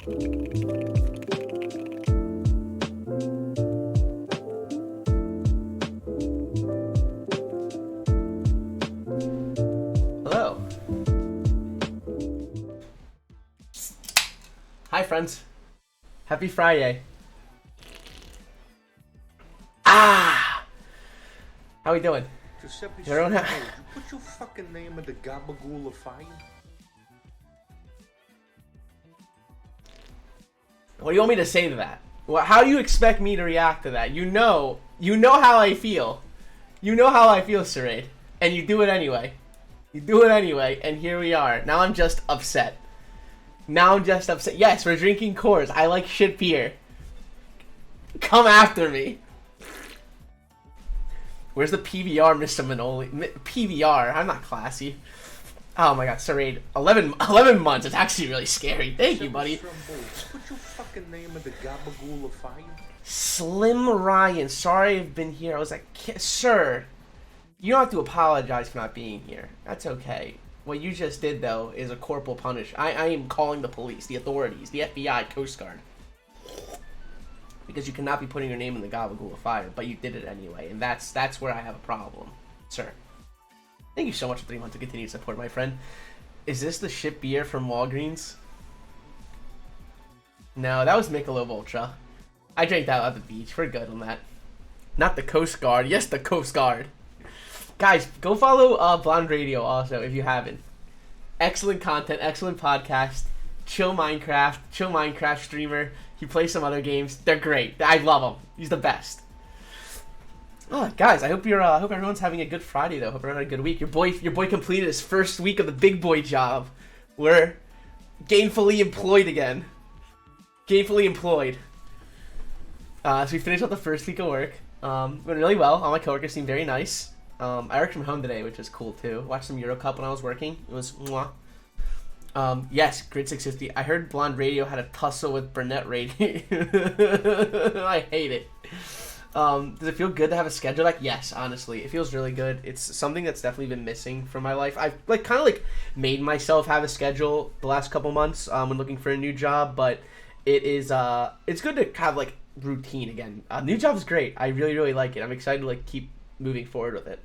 Hello. Hi, friends. Happy Friday. Ah! How we doing? Giuseppe, You don't have... you put your fucking name in the gabagool of fire? What do you want me to say to that? How do you expect me to react to that? You know how I feel. You know how I feel, Sarade. And you do it anyway. You do it anyway, and here we are. Now I'm just upset. Yes, we're drinking Coors. I like shit beer. Come after me. Where's the PVR, Mr. Manoli? PVR, I'm not classy. Oh my god, Sarade. 11 months. It's actually really scary. Thank you, buddy. Put your fucking name in the gabagool of fire? Slim Ryan. Sorry I've been here. I was like, sir, you don't have to apologize for not being here. That's okay. What you just did, though, is a corporal punish. I am calling the police, the authorities, the FBI, Coast Guard. Because you cannot be putting your name in the gabagool of fire, but you did it anyway, and that's where I have a problem, sir. Thank you so much for 3 months of continued support, my friend. Is this the ship beer from Walgreens? No, that was Michelob Ultra. I drank that at the beach. We're good on that. Not the Coast Guard. Yes, the Coast Guard. Guys, go follow Blonde Radio also if you haven't. Excellent content, excellent podcast. Chill Minecraft streamer. He plays some other games. They're great. I love him. He's the best. Oh, guys, I hope everyone's having a good Friday though. Hope everyone had a good week. Your boy completed his first week of the big boy job. We're gainfully employed again. Gainfully employed. So we finished up the first week of work. Went really well. All my coworkers seemed very nice. I worked from home today, which is cool too. Watched some Euro Cup when I was working. It was mwah. Yes, Grid 650. I heard Blonde Radio had a tussle with Burnett Radio. I hate it. Does it feel good to have a schedule? Like, yes, honestly, it feels really good. It's something that's definitely been missing from my life. I've kind of made myself have a schedule the last couple months when looking for a new job, but it's good to have routine again. New job is great. I really like it. I'm excited to keep moving forward with it.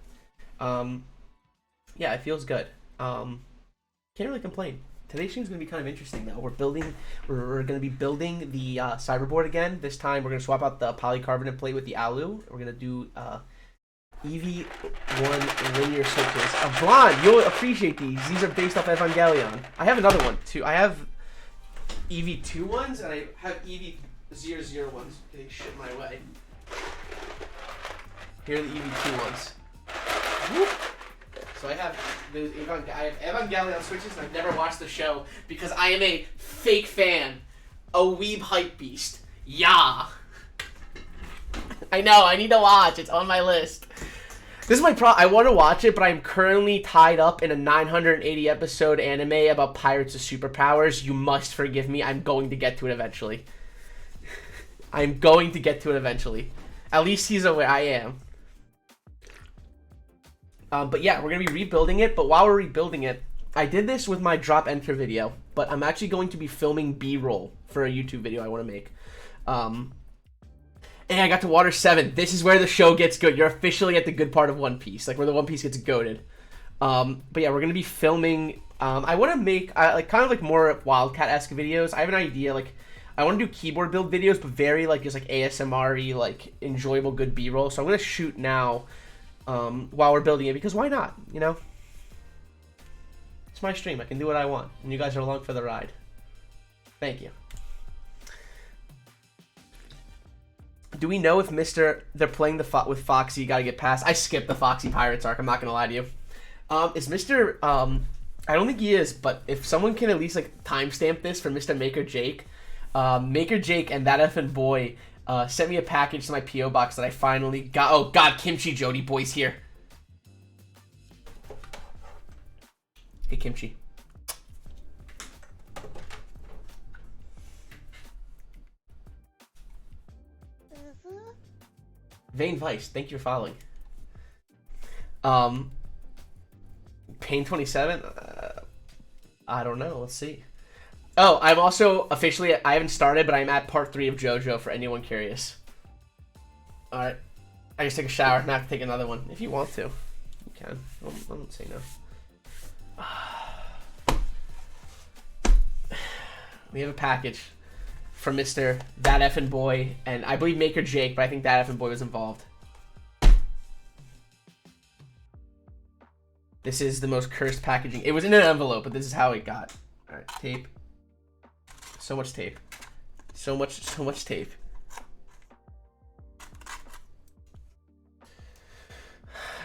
Yeah, it feels good. Can't really complain. Today's stream's gonna be kind of interesting though. We're gonna be building the CYBERBOARD again. This time we're gonna swap out the polycarbonate plate with the alu. We're gonna do EV-01 linear circles. Blonde, you'll appreciate these. These are based off Evangelion. I have another one too. I have EV-2 ones and I have EV-00 ones. Getting shit my way. Here are the EV-2 ones. Whoop. So I have Evangelion switches, and I've never watched the show because I am a fake fan, a weeb hype beast. Yeah. I know. I need to watch. It's on my list. This is my I want to watch it, but I'm currently tied up in a 980 episode anime about pirates with superpowers. You must forgive me. I'm going to get to it eventually. I'm going to get to it eventually. At least he's aware I am. But yeah, we're going to be rebuilding it. But while we're rebuilding it, I did this with my drop enter video. But I'm actually going to be filming B-roll for a YouTube video I want to make. And I got to Water 7. This is where the show gets good. You're officially at the good part of One Piece. Where the One Piece gets goated. But yeah, we're going to be filming. I want to make kind of more Wildcat-esque videos. I have an idea. I want to do keyboard build videos, but very just ASMR-y, enjoyable, good B-roll. So I'm going to shoot now. While we're building it, because why not, It's my stream, I can do what I want, and you guys are along for the ride. Thank you. Do we know if they're playing with Foxy, gotta get past? I skipped the Foxy Pirates arc, I'm not gonna lie to you. Is Mr., I don't think he is, but if someone can at least, timestamp this for Mr. Maker Jake, Maker Jake and that effing boy, sent me a package to my P.O. box that I finally got. Oh, God, Kimchi Jody boy's here. Hey, Kimchi. Vane Vice, thank you for following. Pain 27? I don't know, let's see. Oh, I'm also officially, I haven't started, but I'm at part 3 of JoJo for anyone curious. Alright. I just take a shower, not to take another one. If you want to, you can. I don't say no. We have a package from Mr. That Effin' Boy, and I believe Maker Jake, but I think That Effin' Boy was involved. This is the most cursed packaging. It was in an envelope, but this is how it got. Alright, tape. So much tape. So much tape.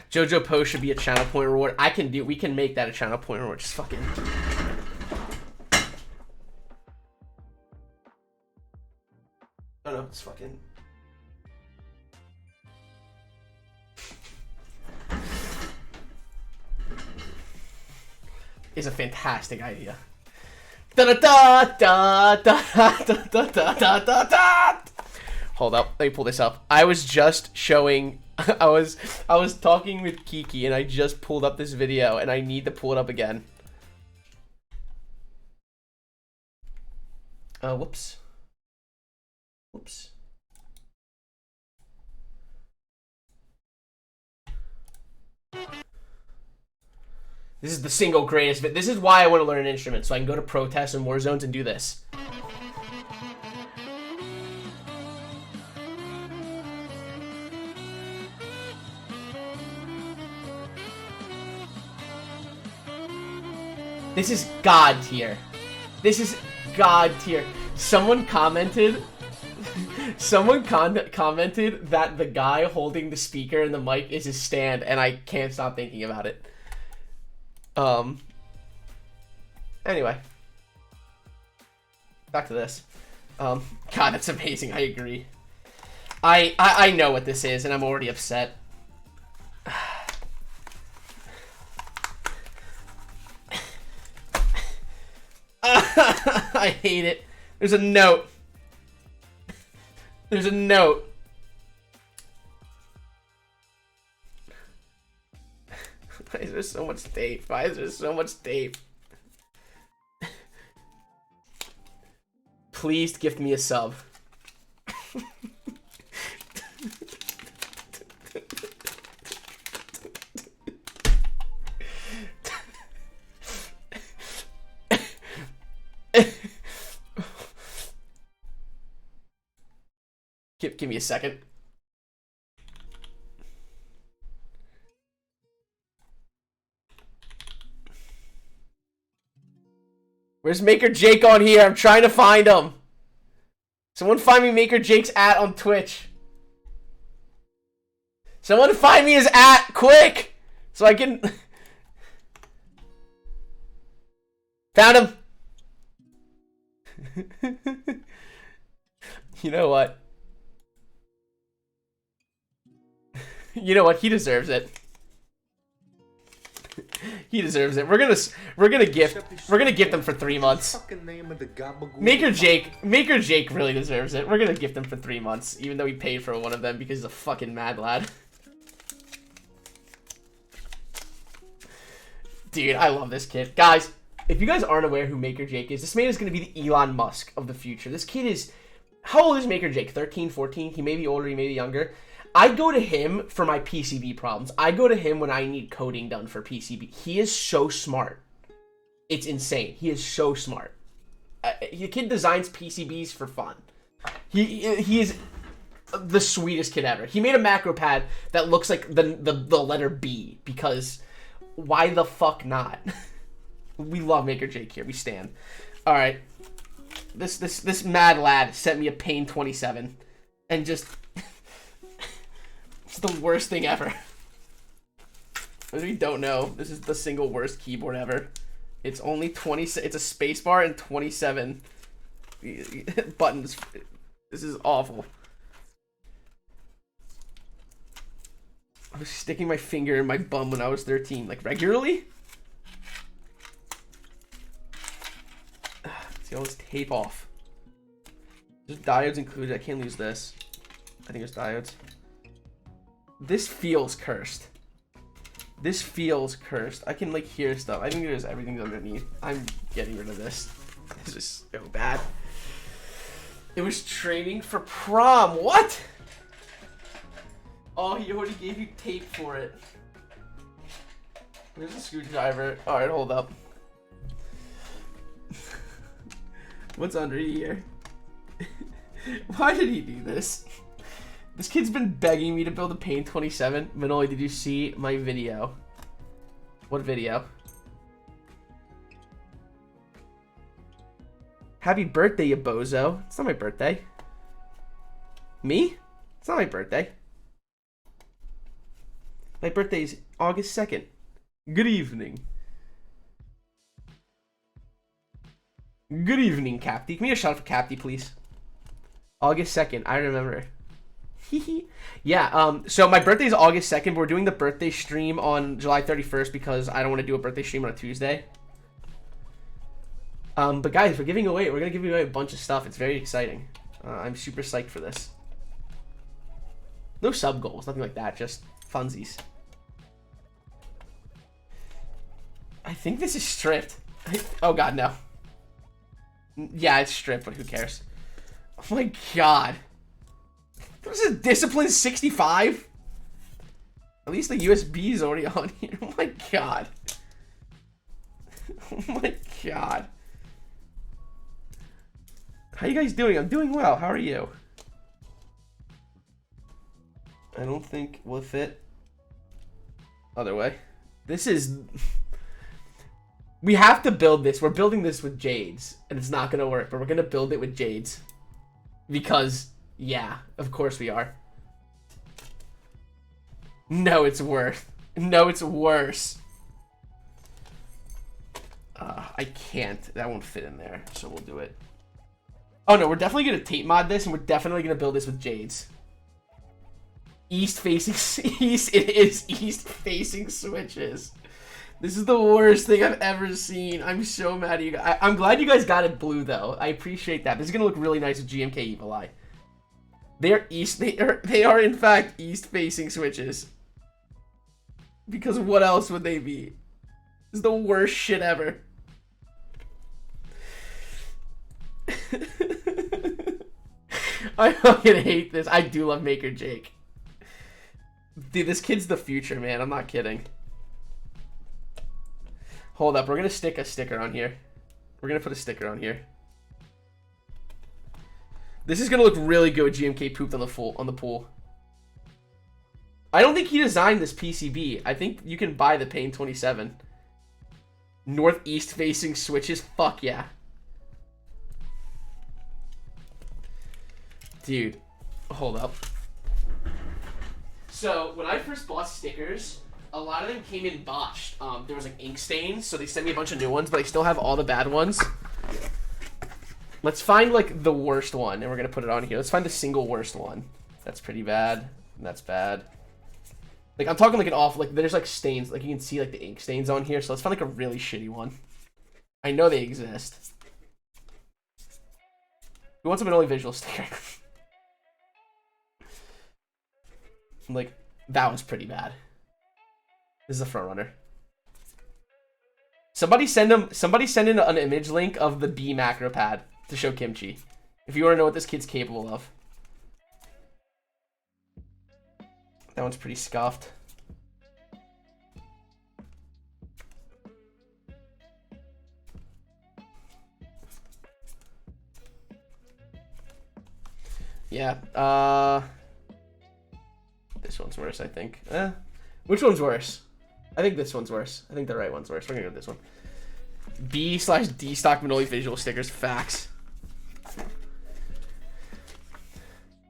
JoJo Post should be a channel point reward. We can make that a channel point reward. Just fucking. Oh no, it's fucking. Is a fantastic idea. Da da da da da da da da da da. Hold up, let me pull this up. I was just showing. I was talking with Kiki and I just pulled up this video and I need to pull it up again. Whoops. Whoops. This is the single greatest bit. This is why I want to learn an instrument, so I can go to protests and war zones and do this. This is God tier. This is God tier. Someone commented commented that the guy holding the speaker and the mic is his stand, and I can't stop thinking about it. Anyway. Back to this. God, that's amazing. I agree. I know what this is, and I'm already upset. I hate it. There's a note. There's a note. Why is there so much tape? Why is there so much tape? Please gift me a sub. Give me a second. Where's Maker Jake on here? I'm trying to find him. Someone find me Maker Jake's @ on Twitch. Someone find me his @ quick, so I can. Found him. You know what? You know what? He deserves it. He deserves it. We're gonna gift him for 3 months. Maker Jake really deserves it. We're gonna gift him for 3 months, even though he paid for one of them because he's a fucking mad lad. Dude, I love this kid. Guys, if you guys aren't aware who Maker Jake is, this man is gonna be the Elon Musk of the future. This kid is, how old is Maker Jake? 13, 14? He may be older, he may be younger. I go to him for my PCB problems. I go to him when I need coding done for PCB. He is so smart. It's insane. He is so smart. The kid designs PCBs for fun. He is the sweetest kid ever. He made a macro pad that looks like the letter B, because why the fuck not? We love Maker Jake here. We stand. All right. This mad lad sent me a Pain 27 and just it's the worst thing ever. As we don't know, this is the single worst keyboard ever. It's only 20. It's a spacebar and 27 buttons. This is awful. I was sticking my finger in my bum when I was 13, like regularly. Let's get all this tape off. There's diodes included. I can't lose this. I think there's diodes. This feels cursed. This feels cursed. I can like hear stuff. I think there's everything's underneath. I'm getting rid of this. This is so bad. It was training for prom. What? Oh, he already gave you tape for it. Where's the screwdriver? Alright, hold up. What's under here? Why did he do this? This kid's been begging me to build a Pain 27. Manoli, did you see my video? What video? Happy birthday, you bozo. It's not my birthday. Me? It's not my birthday. My birthday is August 2nd. Good evening. Good evening, Capty. Can we get a shout out for Capty, please? August 2nd. I remember. Yeah, so my birthday is August 2nd, but we're doing the birthday stream on July 31st because I don't want to do a birthday stream on a Tuesday. But guys, we're going to give away a bunch of stuff. It's very exciting. I'm super psyched for this. No sub goals, nothing like that, just funsies. I think this is stripped. Oh god, no. Yeah, it's stripped, but who cares? Oh my god. This is discipline 65? At least the USB is already on here. Oh my god. Oh my god. How you guys doing? I'm doing well. How are you? I don't think we'll fit. Other way. This is... We have to build this. We're building this with jades. And it's not going to work. But we're going to build it with jades. Because, yeah. Of course we are. No, it's worse. No, it's worse. I can't. That won't fit in there. So we'll do it. Oh no, we're definitely going to tape mod this. And we're definitely going to build this with jades. East facing... East. It is east facing switches. This is the worst thing I've ever seen. I'm so mad at you guys. I'm glad you guys got it blue, though. I appreciate that. This is going to look really nice with GMK Evil Eye. They're east. They are, in fact, east-facing switches. Because what else would they be? This is the worst shit ever. I fucking hate this. I do love Maker Jake. Dude, this kid's the future, man. I'm not kidding. Hold up, we're gonna stick a sticker on here. We're gonna put a sticker on here. This is gonna look really good with GMK pooped on the pool. I don't think he designed this PCB. I think you can buy the Pain 27. Northeast facing switches. Fuck yeah. Dude, hold up. So when I first bought stickers, a lot of them came in botched. There was like ink stains, so they sent me a bunch of new ones, but I still have all the bad ones. Let's find like the worst one, and we're gonna put it on here. Let's find the single worst one. That's pretty bad. That's bad. Like I'm talking like an awful, like there's like stains, like you can see like the ink stains on here. So let's find like a really shitty one. I know they exist. Who wants a Manoli visual sticker? Like that was pretty bad. This is a front runner. Somebody send in an image link of the B macro pad to show Kimchi. If you want to know what this kid's capable of. That one's pretty scuffed. Yeah, this one's worse, I think. Which one's worse? I think this one's worse. I think the right one's worse. We're gonna go with this one. B/D stock Manoli visual stickers. Facts.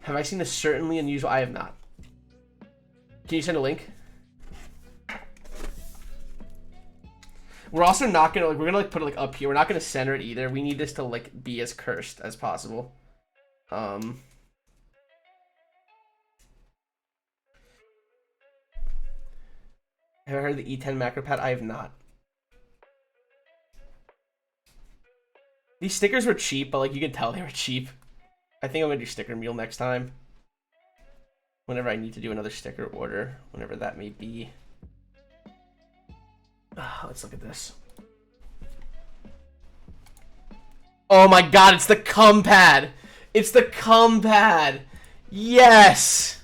Have I seen a certainly unusual? I have not. Can you send a link? We're also not gonna like. We're gonna like put it like up here. We're not gonna center it either. We need this to like be as cursed as possible. Have I heard the E10 macro pad? I have not. These stickers were cheap, but like you can tell they were cheap. I think I'm gonna do sticker meal next time. Whenever I need to do another sticker order, whenever that may be. Let's look at this. Oh my god, it's the cum pad. It's the cum pad. Yes.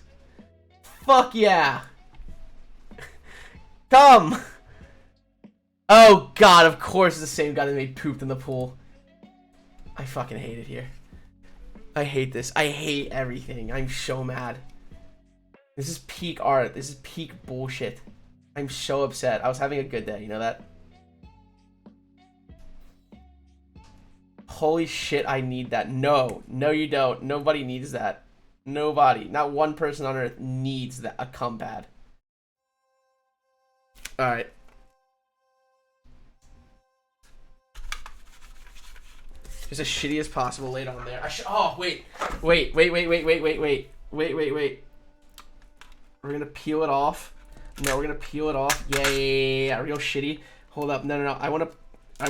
Fuck yeah. Come. Oh god, of course it's the same guy that made pooped in the pool. I fucking hate it here. I hate this. I hate everything. I'm so mad. This is peak art. This is peak bullshit. I'm so upset. I was having a good day, you know that? Holy shit, I need that. No. No, you don't. Nobody needs that. Nobody. Not one person on earth needs that. A cum pad. Alright. Just as shitty as possible laid on there. Oh, wait. Wait. Wait. We're gonna peel it off. No, we're gonna peel it off. Yeah. Real shitty. Hold up. No. I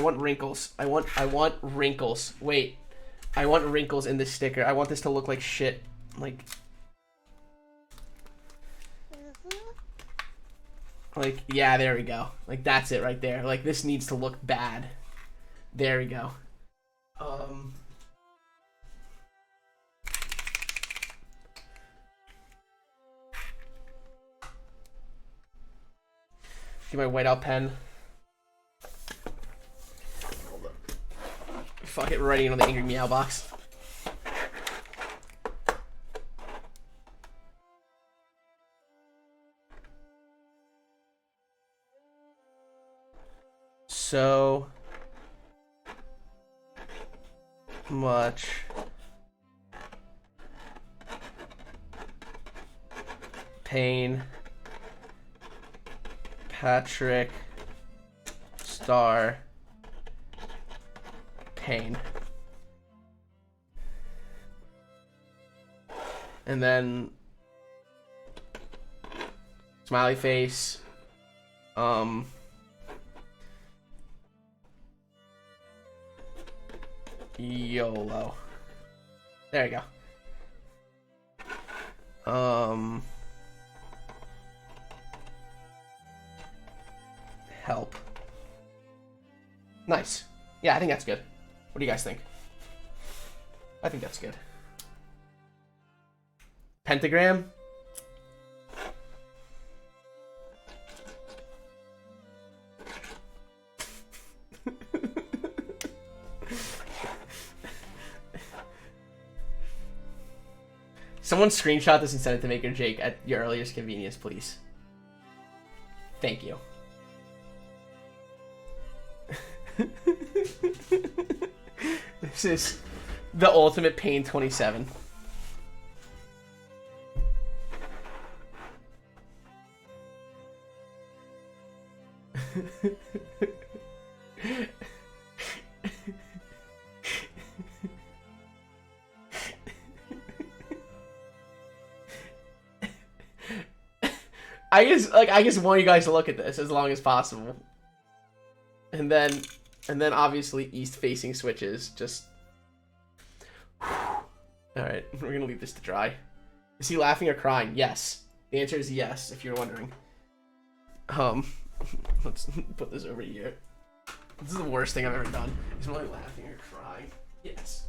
want wrinkles. I want wrinkles. Wait. I want wrinkles in this sticker. I want this to look like shit. Like, yeah, there we go. Like, that's it right there. Like, this needs to look bad. There we go. Get my whiteout pen. Hold up. Fuck it, writing it on the angry Miao box. So much pain. Patrick Star Pain. And then smiley face. YOLO. There you go. Help. Nice. Yeah, I think that's good. What do you guys think? I think that's good. Pentagram. Someone screenshot this and send it to Maker Jake at your earliest convenience, please. Thank you. This is the ultimate pain 27. I just want you guys to look at this as long as possible. And then obviously east facing switches just Alright, we're gonna leave this to dry. Is he laughing or crying? Yes. The answer is yes, if you're wondering. Let's put this over here. This is the worst thing I've ever done. Is really laughing or crying. Yes.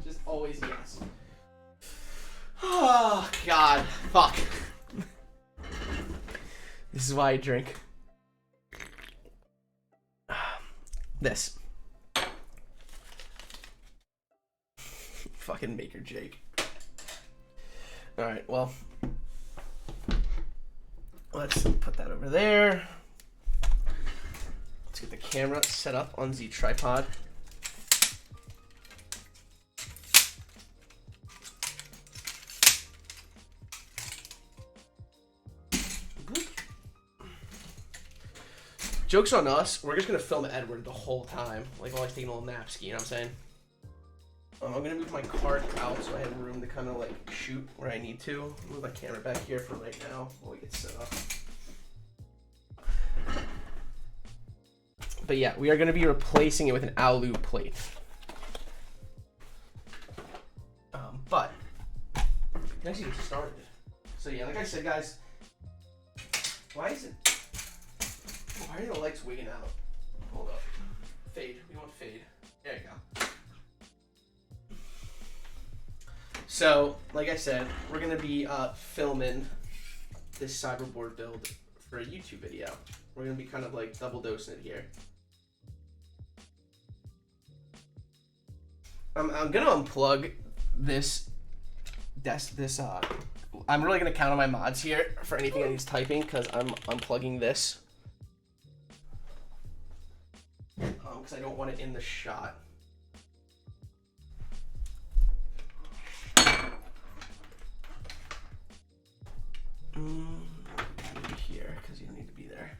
Just always yes. Oh god. Fuck. This is why I drink. This. Fucking Maker Jake. Alright, well. Let's put that over there. Let's get the camera set up on the tripod. Joke's on us. We're just going to film Edward the whole time. Like while he's taking a little nap ski, you know what I'm saying? I'm going to move my cart out so I have room to kind of like shoot where I need to. Move my camera back here for right now while we get set up. But yeah, we are going to be replacing it with an Lube plate. But let's get started. So yeah, like I said, guys, why are the lights wigging out? Hold up. Fade. We want fade. There you go. So, like I said, we're gonna be filming this cyberboard build for a YouTube video. We're gonna be kind of like double dosing it here. I'm gonna unplug this I'm really gonna count on my mods here for anything that needs typing because I'm unplugging this. Because I don't want it in the shot. Here, because you don't need to be there.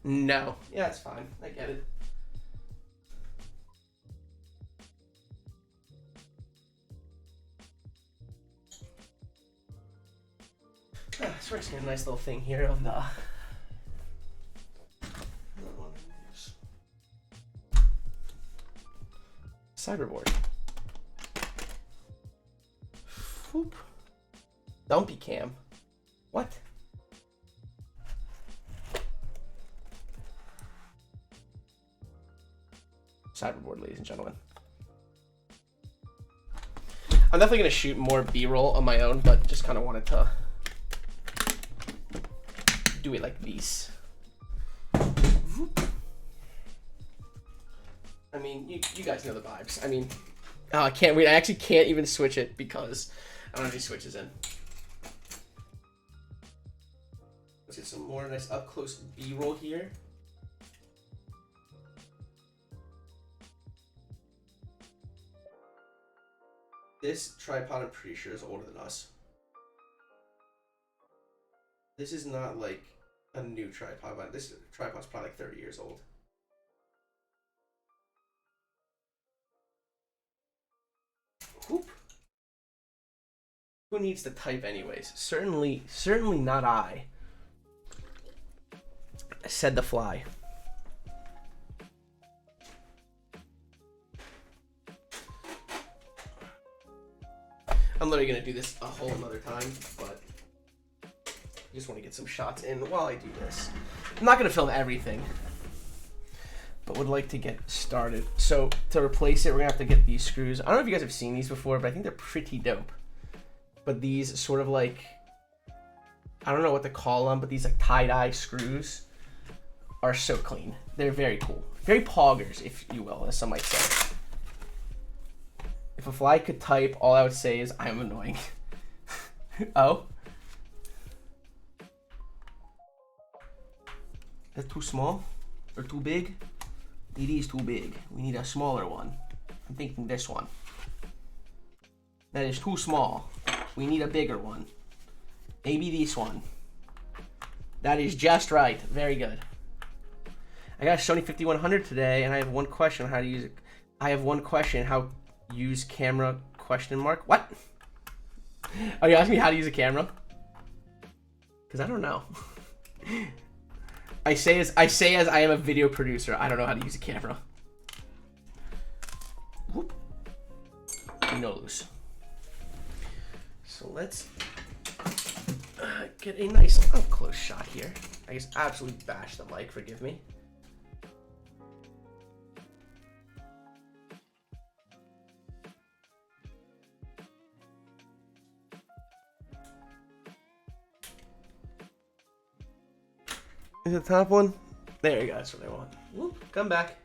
No. Yeah, it's fine. I get it. So we're just getting a nice little thing here of the cyberboard. Whoop. Don't be cam. What? Cyberboard, ladies and gentlemen. I'm definitely gonna shoot more B-roll on my own, but just kind of wanted to do it like this. I mean, you guys know the vibes. I mean, I can't wait. I actually can't even switch it because I don't have any switches in. Let's get some more nice up close B-roll here. This tripod, I'm pretty sure, is older than us. This is not like a new tripod, but this tripod's probably like 30 years old. Whoop. Who needs to type anyways? Certainly not I. Said the fly. I'm literally gonna do this a whole another time, but I just want to get some shots in while I do this. I'm not gonna film everything, but would like to get started. So to replace it, we're gonna have to get these screws. I don't know if you guys have seen these before, but I think they're pretty dope. But these sort of like, I don't know what to call them, but these like tie-dye screws are so clean. They're very cool. Very poggers, if you will, as some might say. If a fly could type, all I would say is, I'm annoying. Oh? That's too small? Or too big? It is too big. We need a smaller one. I'm thinking this one. That is too small. We need a bigger one. Maybe this one. That is just right. Very good. I got a Sony 5100 today, and I have one question on how to use it. I have one question, how use camera question mark? What? Are you asking me how to use a camera? Because I don't know. I say as I am a video producer, I don't know how to use a camera. Whoop. No loose. So let's get a nice up close shot here. I just absolutely bashed the mic, forgive me. Is it the top one? There you go, that's what I want. Whoop, come back.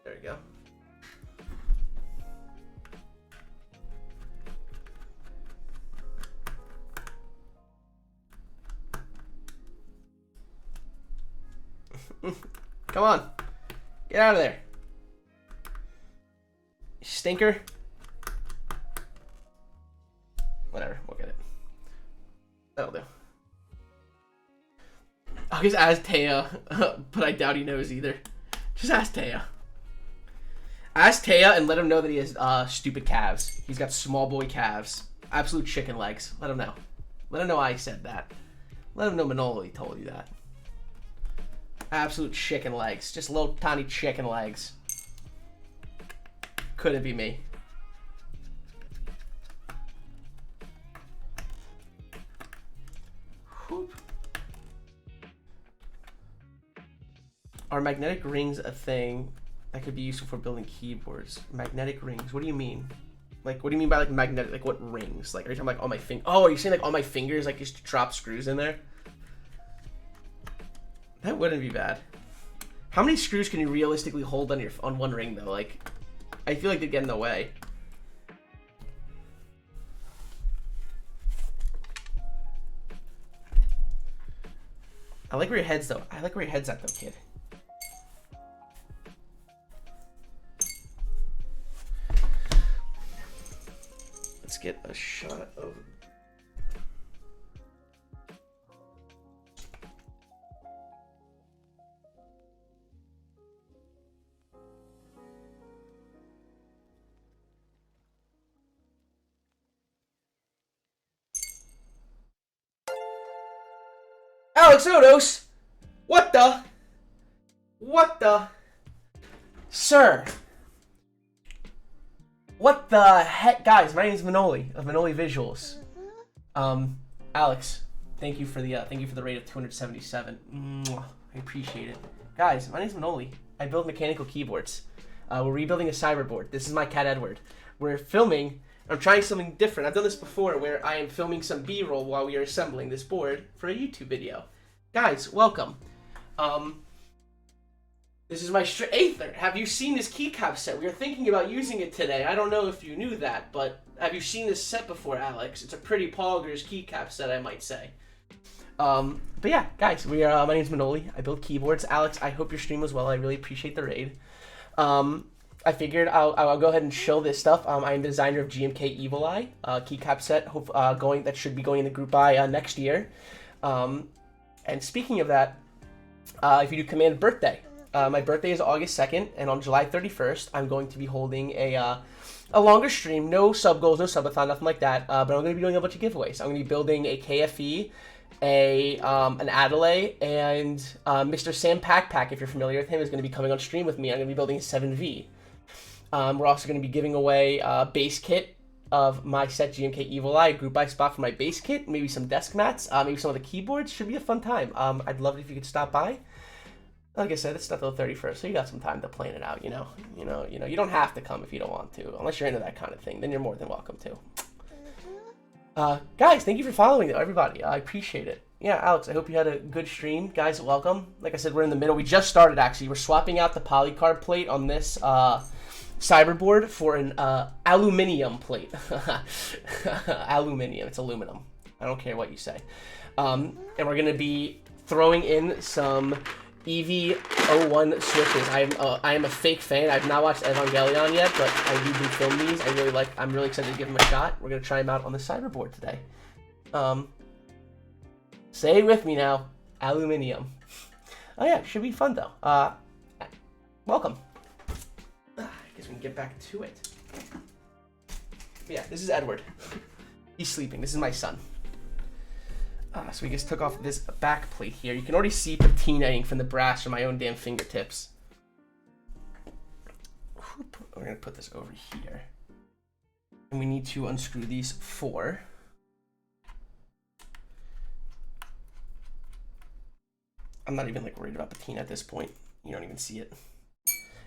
There you go. Come on. Get out of there. Stinker. Whatever, we'll get it. That'll do. I'll just ask Taya, but I doubt he knows either. Just ask Taya. Ask Taya and let him know that he has stupid calves. He's got small boy calves. Absolute chicken legs. Let him know. Let him know I said that. Let him know Manoli told you that. Absolute chicken legs. Just little tiny chicken legs. Couldn't be me. Whoop. Are magnetic rings a thing? that could be useful for building keyboards. Magnetic rings. What do you mean? Like, what do you mean by like magnetic? Like, what rings? Like, are you talking like on my finger? Oh, are you saying like on my fingers? Like, just drop screws in there? That wouldn't be bad. How many screws can you realistically hold on one ring though? Like, I feel like they'd get in the way. I like where your head's though. I like where your head's at though, kid. Let's get a shot of. Alex Odos! What the? What the? Sir. What the heck? Guys, my name is Manoli of Manoli Visuals. Alex, thank you for the rate of 277. Mwah, I appreciate it. Guys, my name is Manoli. I build mechanical keyboards. We're rebuilding a cyberboard. This is my cat Edward. We're filming. I'm trying something different. I've done this before where I am filming some B-roll while we are assembling this board for a YouTube video. Guys, welcome. This is my Aether. Have you seen this keycap set? We were thinking about using it today. I don't know if you knew that, but have you seen this set before, Alex? It's a pretty poggers keycap set, I might say. But yeah, guys, my name's Manoli. I build keyboards. Alex, I hope your stream was well. I really appreciate the raid. I figured I'll go ahead and show this stuff. I'm the designer of GMK Evil Eye, keycap set. That should be going in the group buy next year. And speaking of that, if you do command birthday, my birthday is August 2nd, and on July 31st, I'm going to be holding a longer stream. No sub goals, no subathon, nothing like that. But I'm going to be doing a bunch of giveaways. I'm going to be building a KFE, an Adelaide, and Mr. Sam Pack, if you're familiar with him, is going to be coming on stream with me. I'm going to be building a 7V. We're also going to be giving away a base kit of my set GMK Evil Eye, group buy spot for my base kit, maybe some desk mats, maybe some of the keyboards. Should be a fun time. I'd love it if you could stop by. Like I said, it's not till the 31st, so you got some time to plan it out. You don't have to come if you don't want to, unless you're into that kind of thing. Then you're more than welcome to. Guys, thank you for following, though, everybody. I appreciate it. Yeah, Alex, I hope you had a good stream. Guys, welcome. Like I said, we're in the middle. We just started, actually. We're swapping out the polycarb plate on this cyberboard for an aluminium plate. Aluminium. It's aluminum. I don't care what you say. And we're going to be throwing in some EV-01 switches. I am a fake fan. I've not watched Evangelion yet, but I do film these. I'm really excited to give them a shot. We're going to try them out on the cyberboard today. Say it with me now. Aluminium. Oh yeah, should be fun though. Welcome. I guess we can get back to it. Yeah, this is Edward. He's sleeping. This is my son. So we just took off this back plate here. You can already see patinaing from the brass from my own damn fingertips. We're going to put this over here. And we need to unscrew these 4. I'm not even worried about patina at this point. You don't even see it.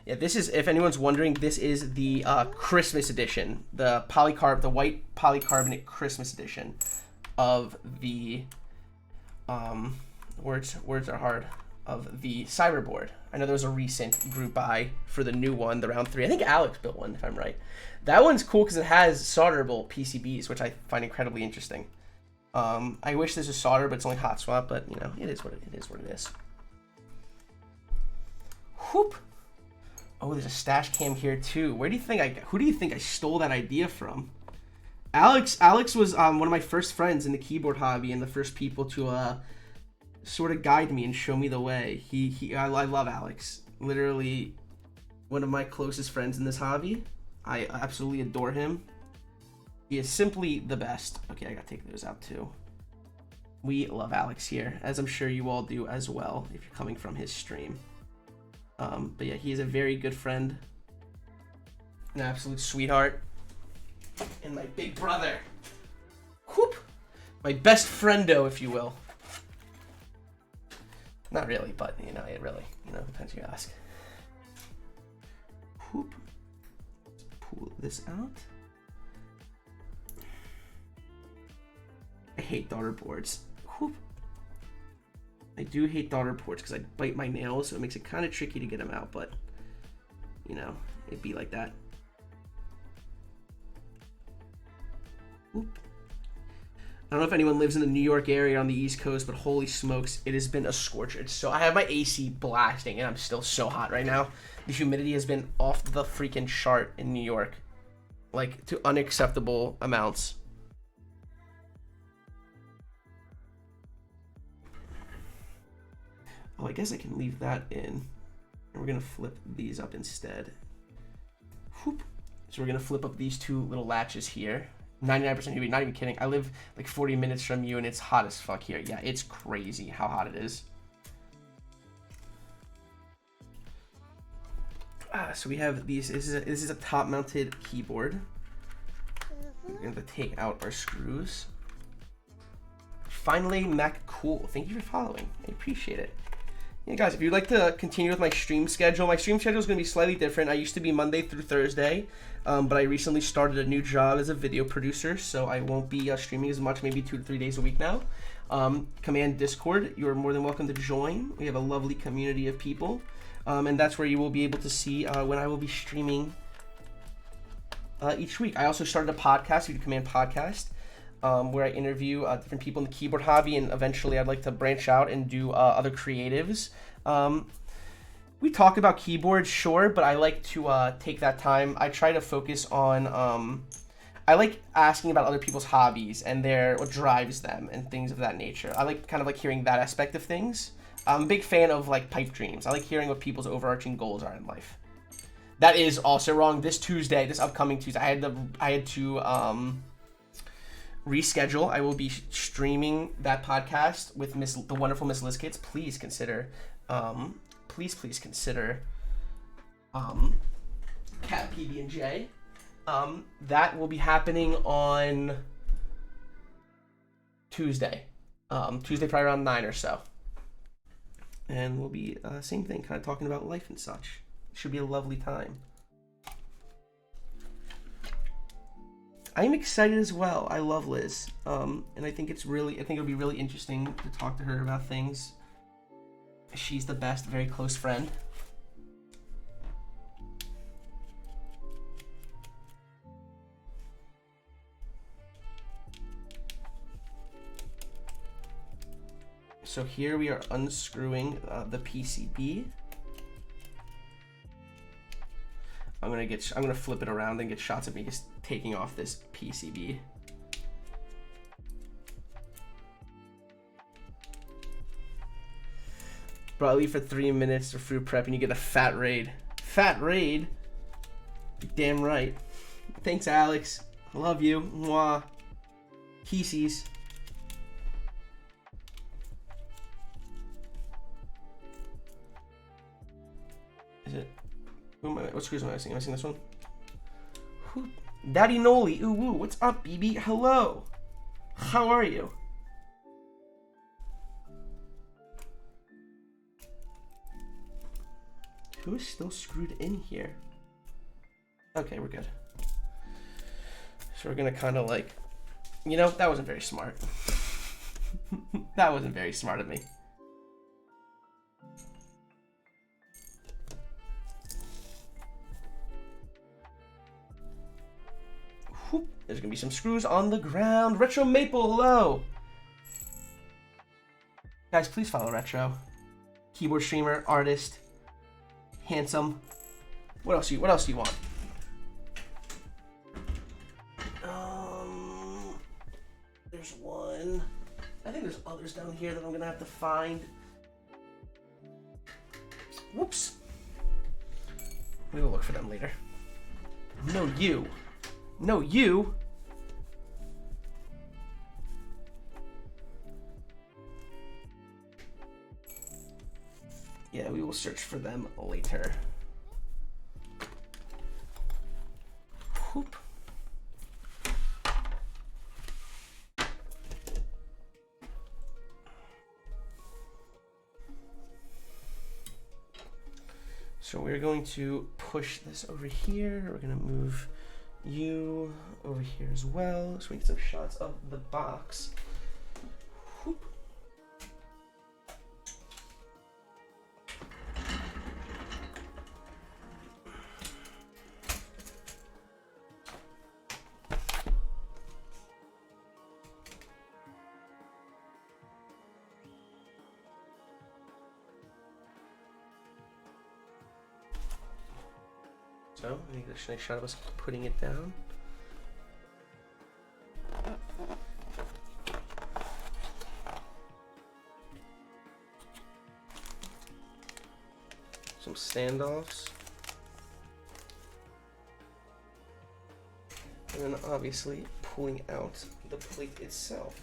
Yeah, this is, if anyone's wondering, this is the Christmas edition. The white polycarbonate Christmas edition of the words are hard, of the cyberboard. I know there was a recent group buy for the new one, the round 3. I think Alex built one, if I'm right. That one's cool because it has solderable PCBs, which I find incredibly interesting. I wish this was solder, but it's only hot swap. But it is what it is. Whoop. Oh, there's a stash cam here too. Who do you think I stole that idea from? Alex was one of my first friends in the keyboard hobby and the first people to sort of guide me and show me the way. I love Alex. Literally one of my closest friends in this hobby. I absolutely adore him. He is simply the best. Okay, I gotta take those out too. We love Alex here, as I'm sure you all do as well if you're coming from his stream. But yeah, he is a very good friend, an absolute sweetheart, and my big brother. Whoop! My best friendo, if you will. Not really, but it really, depends who you ask. Whoop. Let's pull this out. I hate daughter boards. Whoop. I do hate daughter boards because I bite my nails, so it makes it kind of tricky to get them out, but you know, it'd be like that. Whoop. I don't know if anyone lives in the New York area on the East Coast, but holy smokes, it has been a scorcher. It's so, I have my AC blasting and I'm still so hot right now. The humidity has been off the freaking chart in New York, like to unacceptable amounts. Oh, I guess I can leave that in. And we're gonna flip these up instead. Whoop. So we're gonna flip up these two little latches here. 99% humidity, not even kidding. I live like 40 minutes from you and it's hot as fuck here. Yeah, it's crazy how hot it is. So we have these, this is a top mounted keyboard. We're going to take out our screws. Finally, Mac Cool. Thank you for following. I appreciate it. Yeah, guys, if you'd like to continue with my stream schedule is going to be slightly different. I used to be Monday through Thursday, but I recently started a new job as a video producer, so I won't be streaming as much, maybe 2 to 3 days a week now. Command Discord, you're more than welcome to join. We have a lovely community of people, and that's where you will be able to see when I will be streaming each week. I also started a podcast, Video Command Podcast, where I interview different people in the keyboard hobby, and eventually I'd like to branch out and do other creatives. We talk about keyboards, sure, but I like to take that time. I try to focus on, I like asking about other people's hobbies and what drives them and things of that nature. I like kind of like hearing that aspect of things. I'm a big fan of like pipe dreams. I like hearing what people's overarching goals are in life. That is also wrong. This upcoming Tuesday, I had to reschedule. I will be streaming that podcast with the wonderful Miss Liz Kids. Please consider, please consider Cat PB&J. That will be happening on Tuesday. Tuesday probably around 9 or so. And we'll be same thing, kind of talking about life and such. Should be a lovely time. I'm excited as well. I love Liz, and I think it'll be really interesting to talk to her about things. She's the best, very close friend. So here we are unscrewing the PCB. I'm gonna flip it around and get shots of me just taking off this PCB. Bro, I leave for 3 minutes to fruit prep and you get a fat raid. Fat raid? You're damn right. Thanks, Alex. I love you. Mwah. Kisses. Is it? What screws am I missing? Am I missing this one? Who? Daddy Noli. Ooh, woo. What's up, BB? Hello. How are you? Who is still screwed in here? Okay, we're good. So we're gonna kind of like, that wasn't very smart. That wasn't very smart of me. Whoop. There's gonna be some screws on the ground. Retro Maple, hello. Guys, please follow Retro. Keyboard streamer, artist, handsome. What else do you want? There's one. I think there's others down here that I'm gonna have to find. Whoops. We will look for them later. No, you. No, you. Yeah, we will search for them later. Whoop. So we're going to push this over here. We're gonna move you over here as well, so we get some shots of the box. Whoop. So I think there's a nice shot of us putting it down. Some standoffs. And then obviously pulling out the plate itself.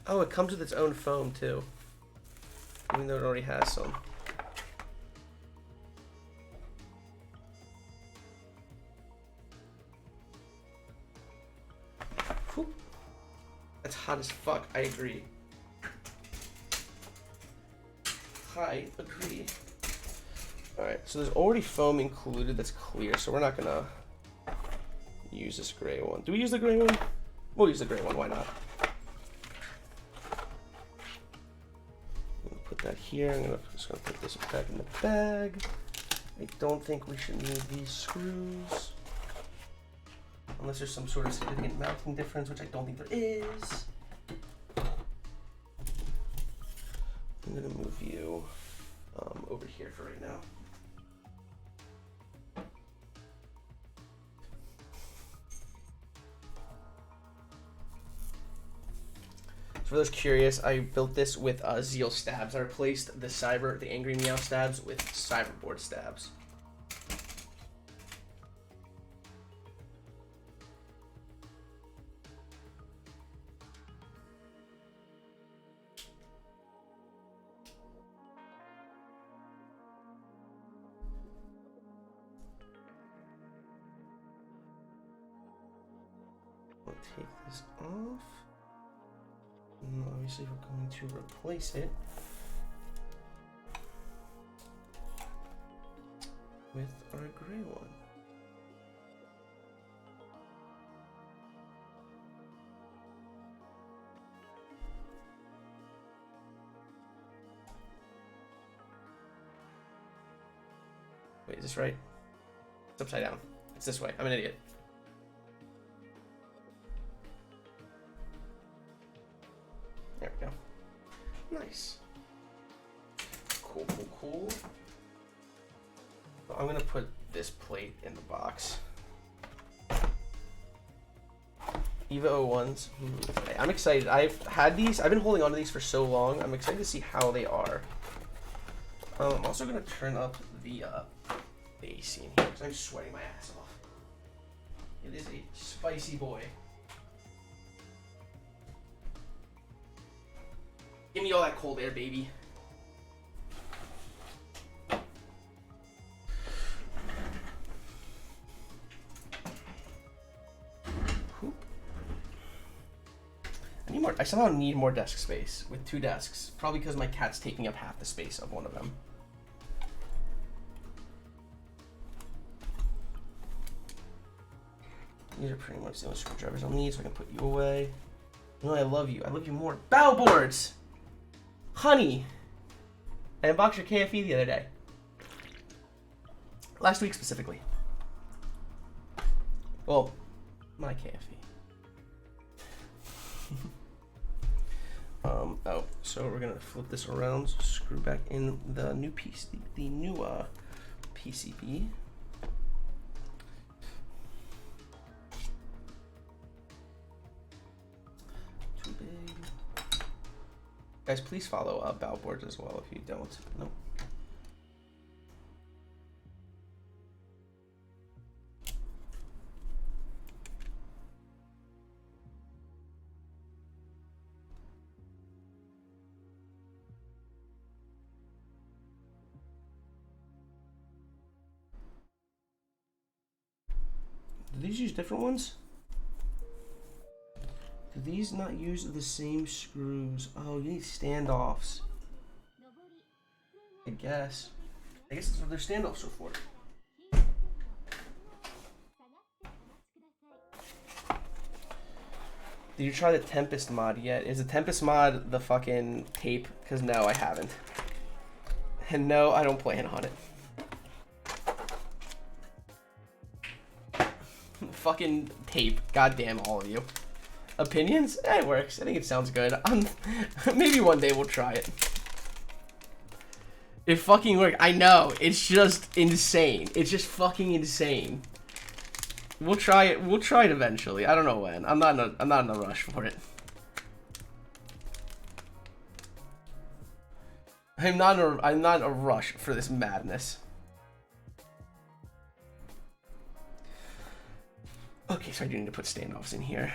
Oh, it comes with its own foam too, even though it already has some. Whew. That's hot as fuck, I agree. I agree. Alright, so there's already foam included that's clear, so we're not gonna use this gray one. Do we use the gray one? We'll use the gray one, why not? That here, I'm just gonna put this back in the bag. I don't think we should need these screws. Unless there's some sort of significant mounting difference, which I don't think there is. I'm gonna move you over here for right now. For those curious, I built this with Zeal stabs. I replaced the Angry Miao stabs with CYBERBOARD stabs. I'll take this off. And obviously we're going to replace it with our gray one. Wait, is this right? It's upside down. It's this way. I'm an idiot. There we go. Nice. Cool, cool, cool. I'm gonna put this plate in the box. EV-01s. I'm excited. I've had these. I've been holding on to these for so long. I'm excited to see how they are. I'm also gonna turn up the AC in here because I'm sweating my ass off. It is a spicy boy. Give me all that cold air, baby. I somehow need more desk space with 2 desks. Probably because my cat's taking up half the space of one of them. These are pretty much the only screwdrivers I'll need, so I can put you away. You know, I love you. I love you more. Bow boards! Honey! I unboxed your KFE the other day. Last week specifically. Well, my KFE. Oh, so we're gonna flip this around, screw back in the new piece, the new PCB. Too big. Guys, please follow Bow Boards as well if you don't. Nope. these use different ones? Do these not use the same screws? Oh, you need standoffs. I guess that's what their standoffs are for. Did you try the Tempest mod yet? Is the Tempest mod the fucking tape? Because no, I haven't. And no, I don't plan on it. Fucking tape. Goddamn all of you. Opinions? Eh, it works. I think it sounds good. Maybe one day we'll try it. It fucking worked. I know. It's just insane. It's just fucking insane. We'll try it. We'll try it eventually. I don't know when. I'm not in a rush for it. I'm not in a rush for this madness. Okay, so I do need to put standoffs in here.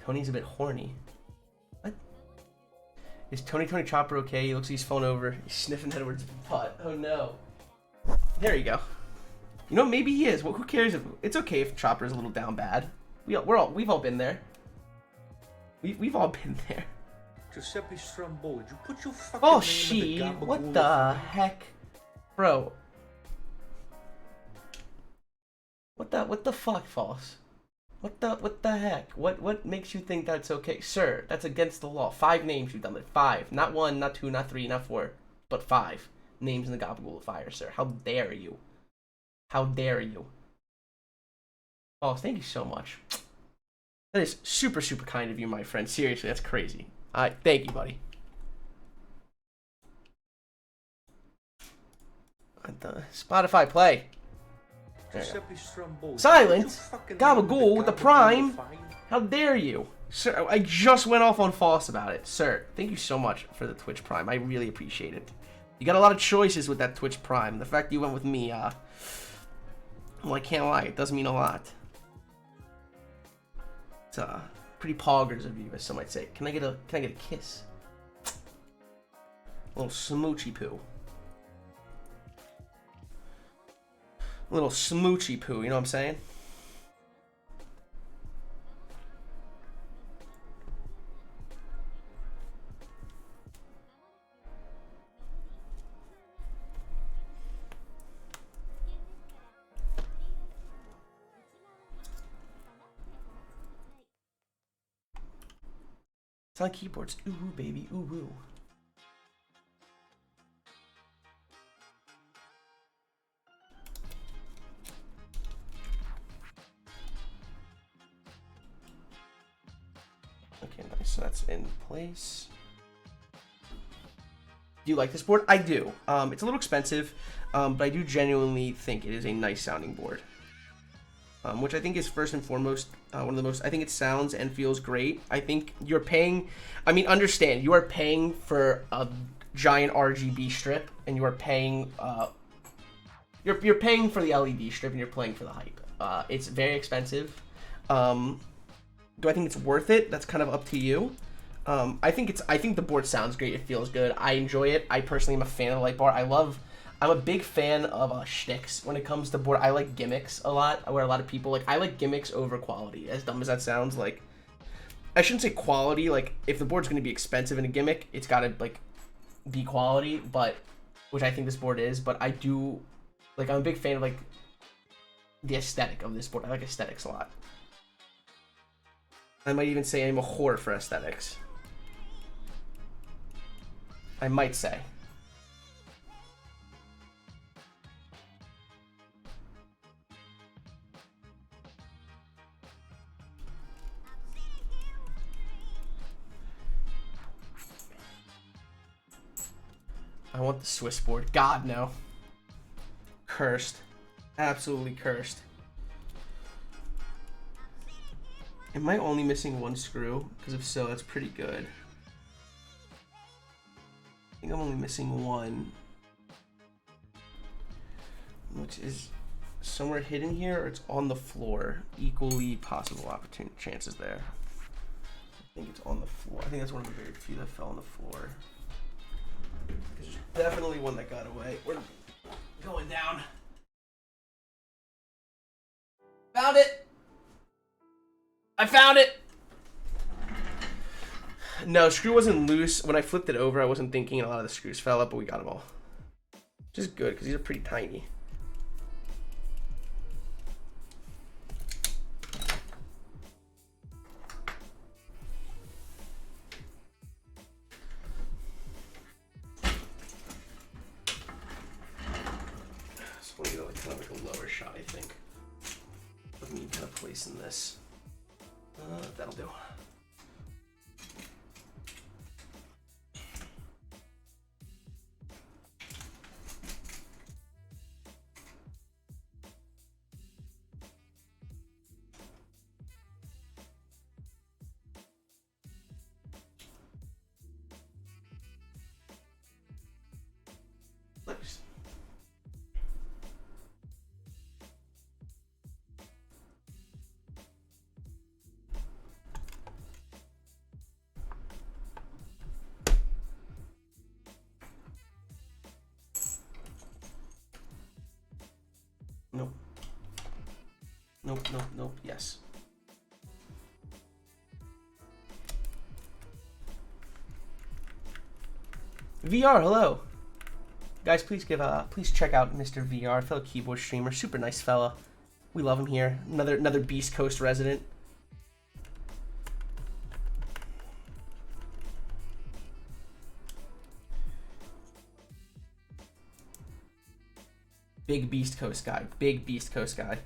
Tony's a bit horny. What? Is Tony Chopper okay? He looks like he's falling over. He's sniffing Edward's butt. Oh no. There you go. You know, maybe he is. Well, who cares? It's okay if Chopper's a little down bad. We've all been there. We've all been there. Giuseppe Strambo, did you put your fucking oh, name in the what the heck, bro? What the fuck, False? What the heck? What makes you think that's okay? Sir, that's against the law. 5 names you've done it. 5. Not 1, not 2, not 3, not 4. But 5 names in the Gabagool of Fire, sir. How dare you? How dare you? Oh, thank you so much. That is super, super kind of you, my friend. Seriously, that's crazy. Alright, thank you, buddy. What the? Spotify play. Silence! Gabagool with the Prime! How dare you? Sir, I just went off on False about it. Sir, thank you so much for the Twitch Prime. I really appreciate it. You got a lot of choices with that Twitch Prime. The fact you went with me, well, I can't lie. It does mean a lot. It's pretty poggers of you, as some might say. Can I get a kiss? A little smoochy poo. A little smoochy poo, you know what I'm saying? It's on keyboards. Ooh, woo, baby. Ooh, woo. Okay, nice. So that's in place. Do you like this board? I do. It's a little expensive, but I do genuinely think it is a nice sounding board. Which I think is first and foremost one of the most. I think it sounds and feels great. I think you're paying. I mean, understand you are paying for a giant RGB strip, and you are paying. You're paying for the LED strip, and you're playing for the hype. It's very expensive. Do I think it's worth it? That's kind of up to you. I think the board sounds great. It feels good. I enjoy it. I personally am a fan of the light bar. I'm a big fan of shticks when it comes to board. I like gimmicks a lot, where a lot of people I like gimmicks over quality. As dumb as that sounds, like, I shouldn't say quality. Like, if the board's going to be expensive in a gimmick, it's got to be quality. But which I think this board is. But I do I'm a big fan of the aesthetic of this board. I like aesthetics a lot. I might even say I'm a whore for aesthetics. I might say. I want the Swiss board. God, no. Cursed. Absolutely cursed. Am I only missing 1 screw? Because if so, that's pretty good. I think I'm only missing 1. Which is somewhere hidden here, or it's on the floor. Equally possible opportunity chances there. I think it's on the floor. I think that's one of the very few that fell on the floor. There's definitely one that got away. We're going down. Found it! I found it! No, screw wasn't loose. When I flipped it over, I wasn't thinking a lot of the screws fell up, but we got them all. Which is good, because these are pretty tiny. So I'm going to go like, kind of like a lower shot, I think. Of me kind of placing this. That'll do. Nice. Nope. Nope, nope, nope, yes. VR, hello. Guys, please please check out Mr. VR, fellow keyboard streamer, super nice fella. We love him here. Another Beast Coast resident. Big Beast Coast guy. Big Beast Coast guy.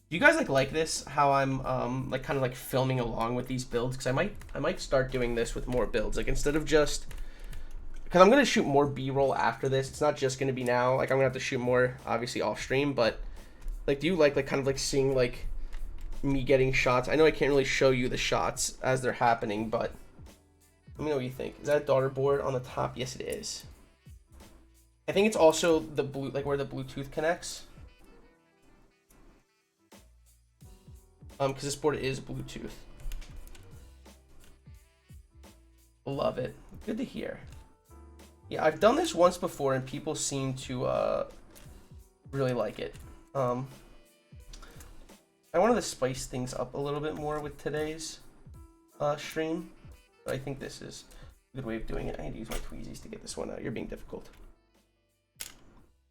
Do you guys like this? How I'm like kind of like filming along with these builds? Because I might start doing this with more builds. Like instead of just, because I'm gonna shoot more B-roll after this. It's not just gonna be now. Like I'm gonna have to shoot more, obviously off stream. But like, do you like kind of like seeing like me getting shots? I know I can't really show you the shots as they're happening, but let me know what you think. Is that a daughter board on the top? Yes, it is. I think it's also the blue, like where the Bluetooth connects. Because this board is Bluetooth. Love it. Good to hear. Yeah, I've done this once before and people seem to really like it. I wanted to spice things up a little bit more with today's stream, but I think this is a good way of doing it. I need to use my tweezies to get this one out. You're being difficult.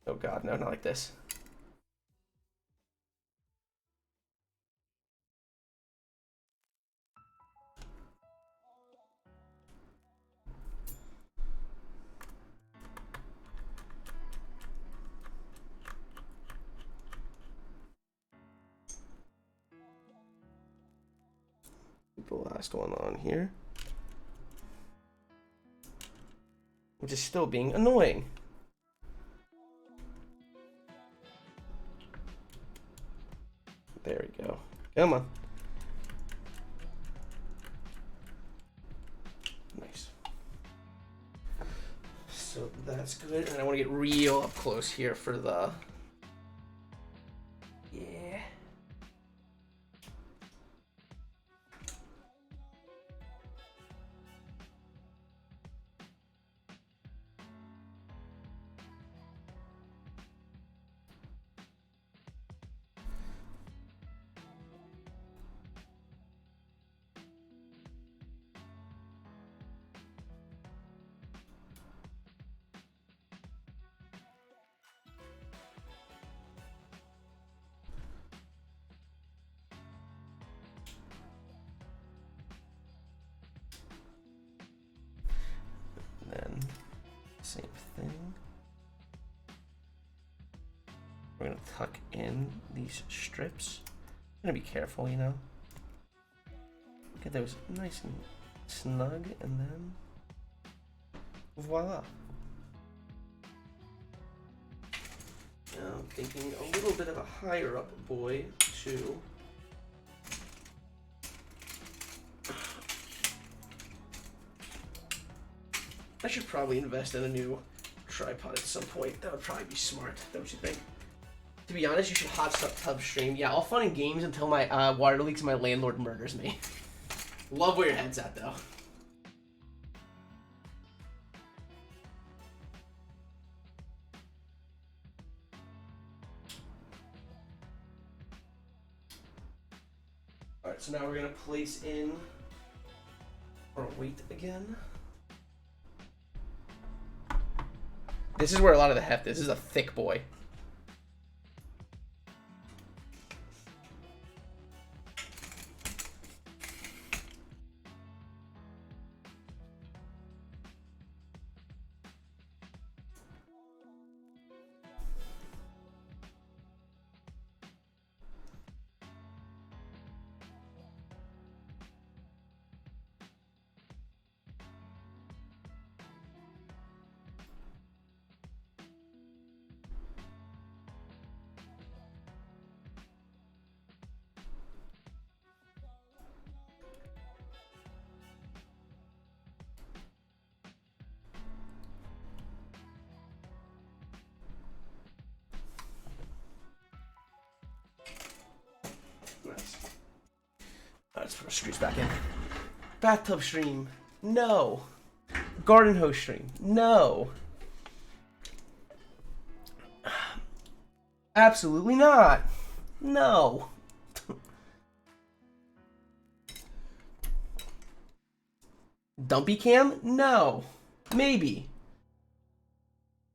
Oh god, no, not like this. The last one on here, which is still being annoying. There we go. Come on. Nice. So that's good, and I want to get real up close here for the. Yeah. Then same thing. We're gonna tuck in these strips. I'm gonna be careful, you know. Get those nice and snug, and then voila. Now I'm thinking a little bit of a higher up boy, too. I should probably invest in a new tripod at some point. That would probably be smart, don't you think? To be honest, you should hot tub stream. Yeah, I'll fun in games until my water leaks and my landlord murders me. Love where your head's at, though. Alright, so now we're going to place in our weight again. This is where a lot of the heft is. This is a thick boy. Nice. Let's put our screws back in. Bathtub stream. No. Garden hose stream. No. Absolutely not. No. Dumpy cam? No. Maybe.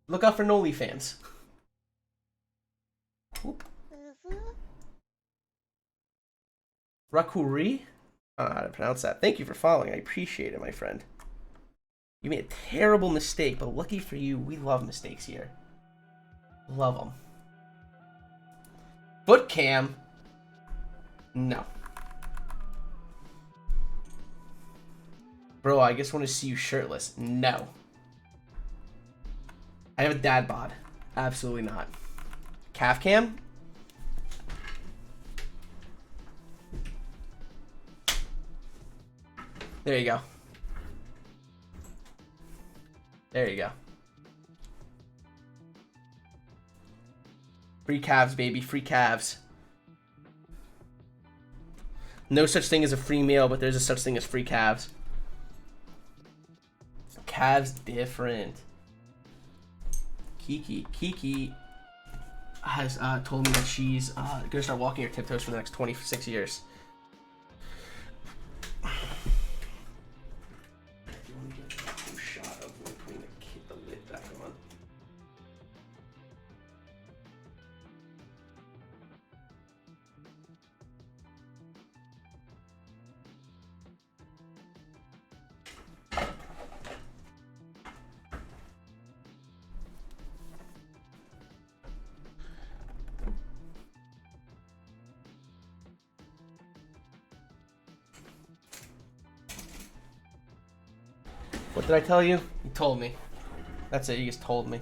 Look out for Manoli fans. Oop. Rakuri? I don't know how to pronounce that. Thank you for following. I appreciate it, my friend. You made a terrible mistake, but lucky for you, we love mistakes here. Love them. Foot cam? No. Bro, I just want to see you shirtless. No. I have a dad bod. Absolutely not. Calf cam? There you go. There you go. Free calves, baby. Free calves. No such thing as a free meal, but there's a such thing as free calves. Calves different. Kiki has told me that she's gonna start walking her tiptoes for the next 26 years. What did I tell you? You told me. That's it, you just told me.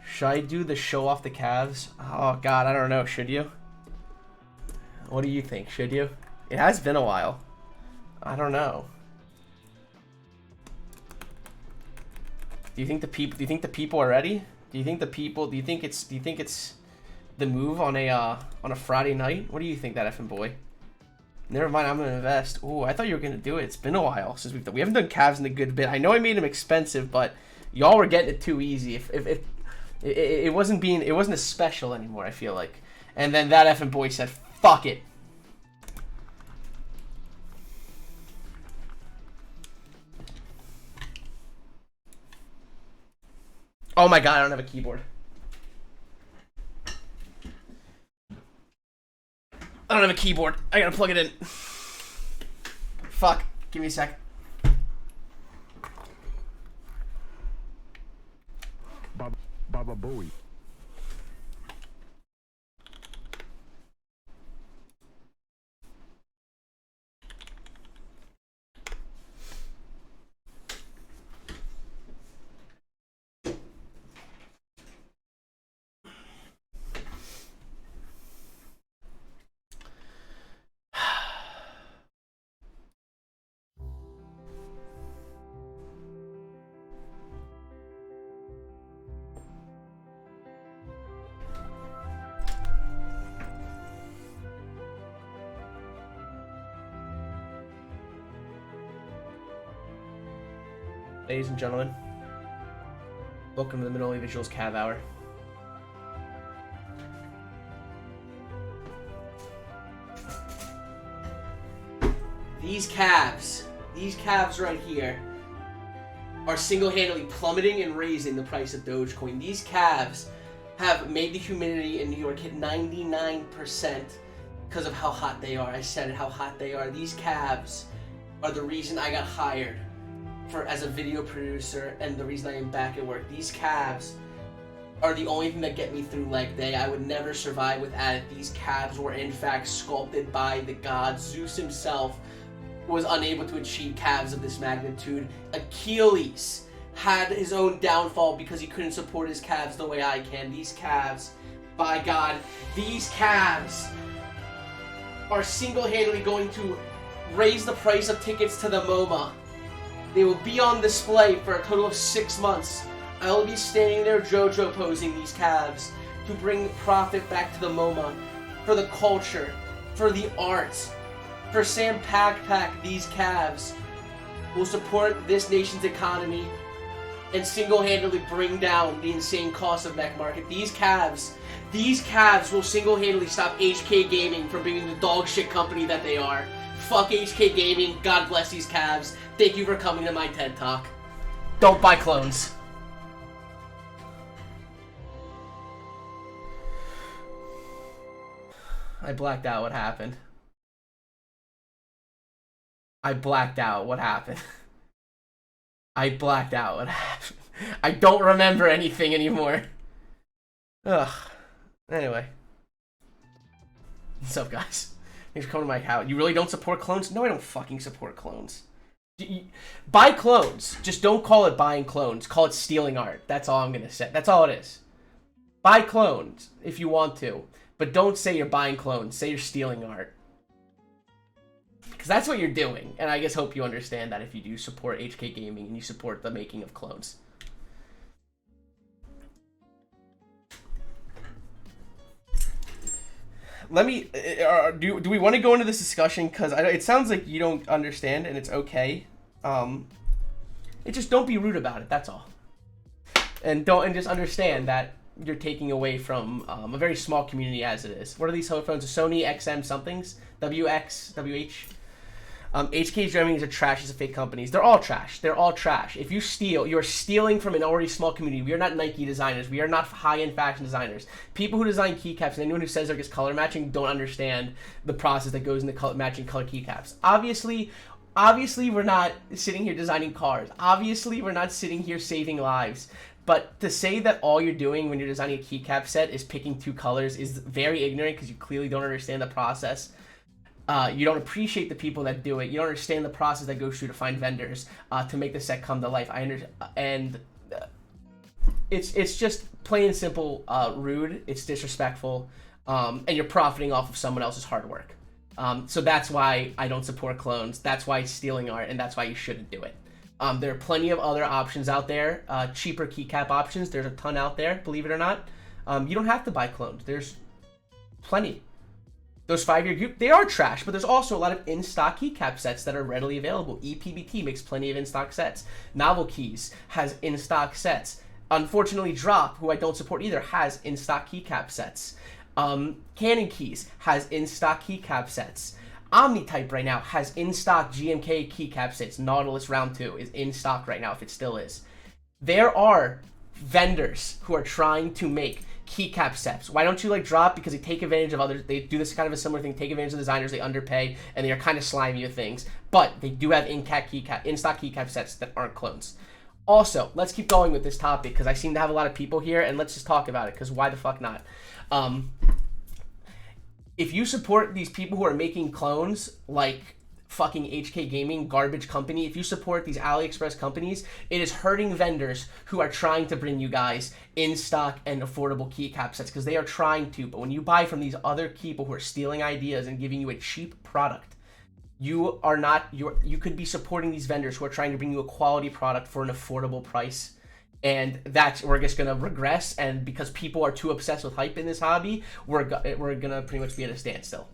Should I do the show off the calves? Oh god, I don't know, should you? What do you think, should you? It has been a while. I don't know. Do you think the people are ready? Do you think it's the move on a Friday night? What do you think, that effing boy? Never mind, I'm gonna invest. Ooh, I thought you were gonna do it. It's been a while since we haven't done calves in a good bit. I know I made them expensive, but y'all were getting it too easy. If it wasn't as special anymore, I feel like. And then that effing boy said, "Fuck it." Oh my god, I don't have a keyboard. I don't have a keyboard. I gotta plug it in. Fuck. Give me a sec. Baba Bowie. Ladies and gentlemen, welcome to the Manoli Visuals Cav Hour. These calves right here are single-handedly plummeting and raising the price of Dogecoin. These calves have made the humidity in New York hit 99% because of how hot they are. I said it, how hot they are. These calves are the reason I got hired as a video producer and the reason I am back at work. These calves are the only thing that get me through leg day. I would never survive without it. These calves were in fact sculpted by the gods. Zeus himself was unable to achieve calves of this magnitude. Achilles had his own downfall because he couldn't support his calves the way I can. These calves, by God, these calves are single-handedly going to raise the price of tickets to the MoMA. They will be on display for a total of 6 months. I will be standing there JoJo posing these calves to bring profit back to the MoMA, for the culture, for the arts. For Sam Pack, these calves will support this nation's economy and single-handedly bring down the insane cost of mech market. These calves will single-handedly stop HK Gaming from being the dog shit company that they are. Fuck HK Gaming. God bless these calves. Thank you for coming to my TED Talk. Don't buy clones. I blacked out. What happened? I blacked out. What happened? I blacked out. What happened? I don't remember anything anymore. Ugh. Anyway. What's up, guys? Thanks for coming to my house. You really don't support clones? No, I don't fucking support clones. Buy clones. Just don't call it buying clones. Call it stealing art. That's all I'm going to say. That's all it is. Buy clones if you want to. But don't say you're buying clones. Say you're stealing art. Because that's what you're doing, and I just hope you understand that if you do support HK Gaming and you support the making of clones. Let me, do we want to go into this discussion? Because it sounds like you don't understand, and it's okay. Just don't be rude about it, that's all. And just understand that you're taking away from a very small community as it is. What are these headphones? Sony XM somethings? WH? HK Gaming are trash as a fake companies. They're all trash. They're all trash. If you steal, you're stealing from an already small community. We are not Nike designers. We are not high-end fashion designers. People who design keycaps and anyone who says they're just color matching don't understand the process that goes into matching color keycaps. Obviously, we're not sitting here designing cars. Obviously, we're not sitting here saving lives. But to say that all you're doing when you're designing a keycap set is picking 2 colors is very ignorant because you clearly don't understand the process. You don't appreciate the people that do it. You don't understand the process that goes through to find vendors to make the set come to life. It's just plain and simple rude. It's disrespectful, and you're profiting off of someone else's hard work. So that's why I don't support clones. That's why it's stealing art, and that's why you shouldn't do it. There are plenty of other options out there, cheaper keycap options. There's a ton out there, believe it or not. You don't have to buy clones. There's plenty. Those 5-year group, they are trash, but there's also a lot of in-stock keycap sets that are readily available. EPBT makes plenty of in-stock sets. Novel Keys has in-stock sets. Unfortunately, Drop, who I don't support either, has in-stock keycap sets. Canon Keys has in-stock keycap sets. Omnitype right now has in-stock GMK keycap sets. Nautilus Round 2 is in stock right now, if it still is. There are vendors who are trying to make keycap sets. Why don't you like Drop? Because they take advantage of others. They do this kind of a similar thing. Take advantage of designers. They underpay, and they are kind of slimy with things. But they do have in-stock keycap sets that aren't clones. Also, let's keep going with this topic because I seem to have a lot of people here, and let's just talk about it because why the fuck not? If you support these people who are making clones like fucking HK Gaming, garbage company, if you support these AliExpress companies, it is hurting vendors who are trying to bring you guys in-stock and affordable keycap sets because they are trying to. But when you buy from these other people who are stealing ideas and giving you a cheap product, you could be supporting these vendors who are trying to bring you a quality product for an affordable price. And we're just going to regress, and because people are too obsessed with hype in this hobby, we're going to pretty much be at a standstill.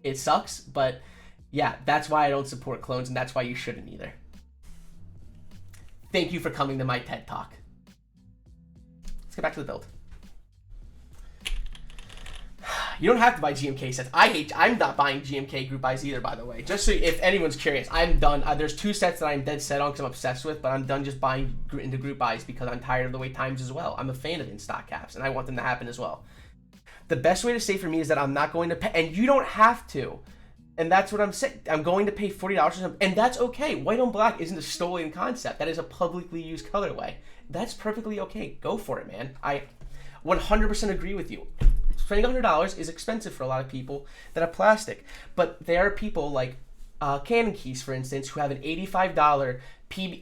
It sucks, but yeah, that's why I don't support clones, and that's why you shouldn't either. Thank you for coming to my TED Talk. Let's get back to the build. You don't have to buy GMK sets. I'm not buying GMK group buys either, by the way. Just so if anyone's curious, I'm done. There's 2 sets that I'm dead set on because I'm obsessed with, but I'm done just buying into group buys because I'm tired of the wait times as well. I'm a fan of in-stock caps, and I want them to happen as well. The best way to say for me is that I'm not going to pay, and you don't have to. And that's what I'm saying. I'm going to pay $40 or something, and that's okay. White on black isn't a stolen concept. That is a publicly used colorway. That's perfectly okay. Go for it, man. I 100% agree with you. Spending $100 is expensive for a lot of people that have plastic, but there are people like Canon Keys, for instance, who have an $85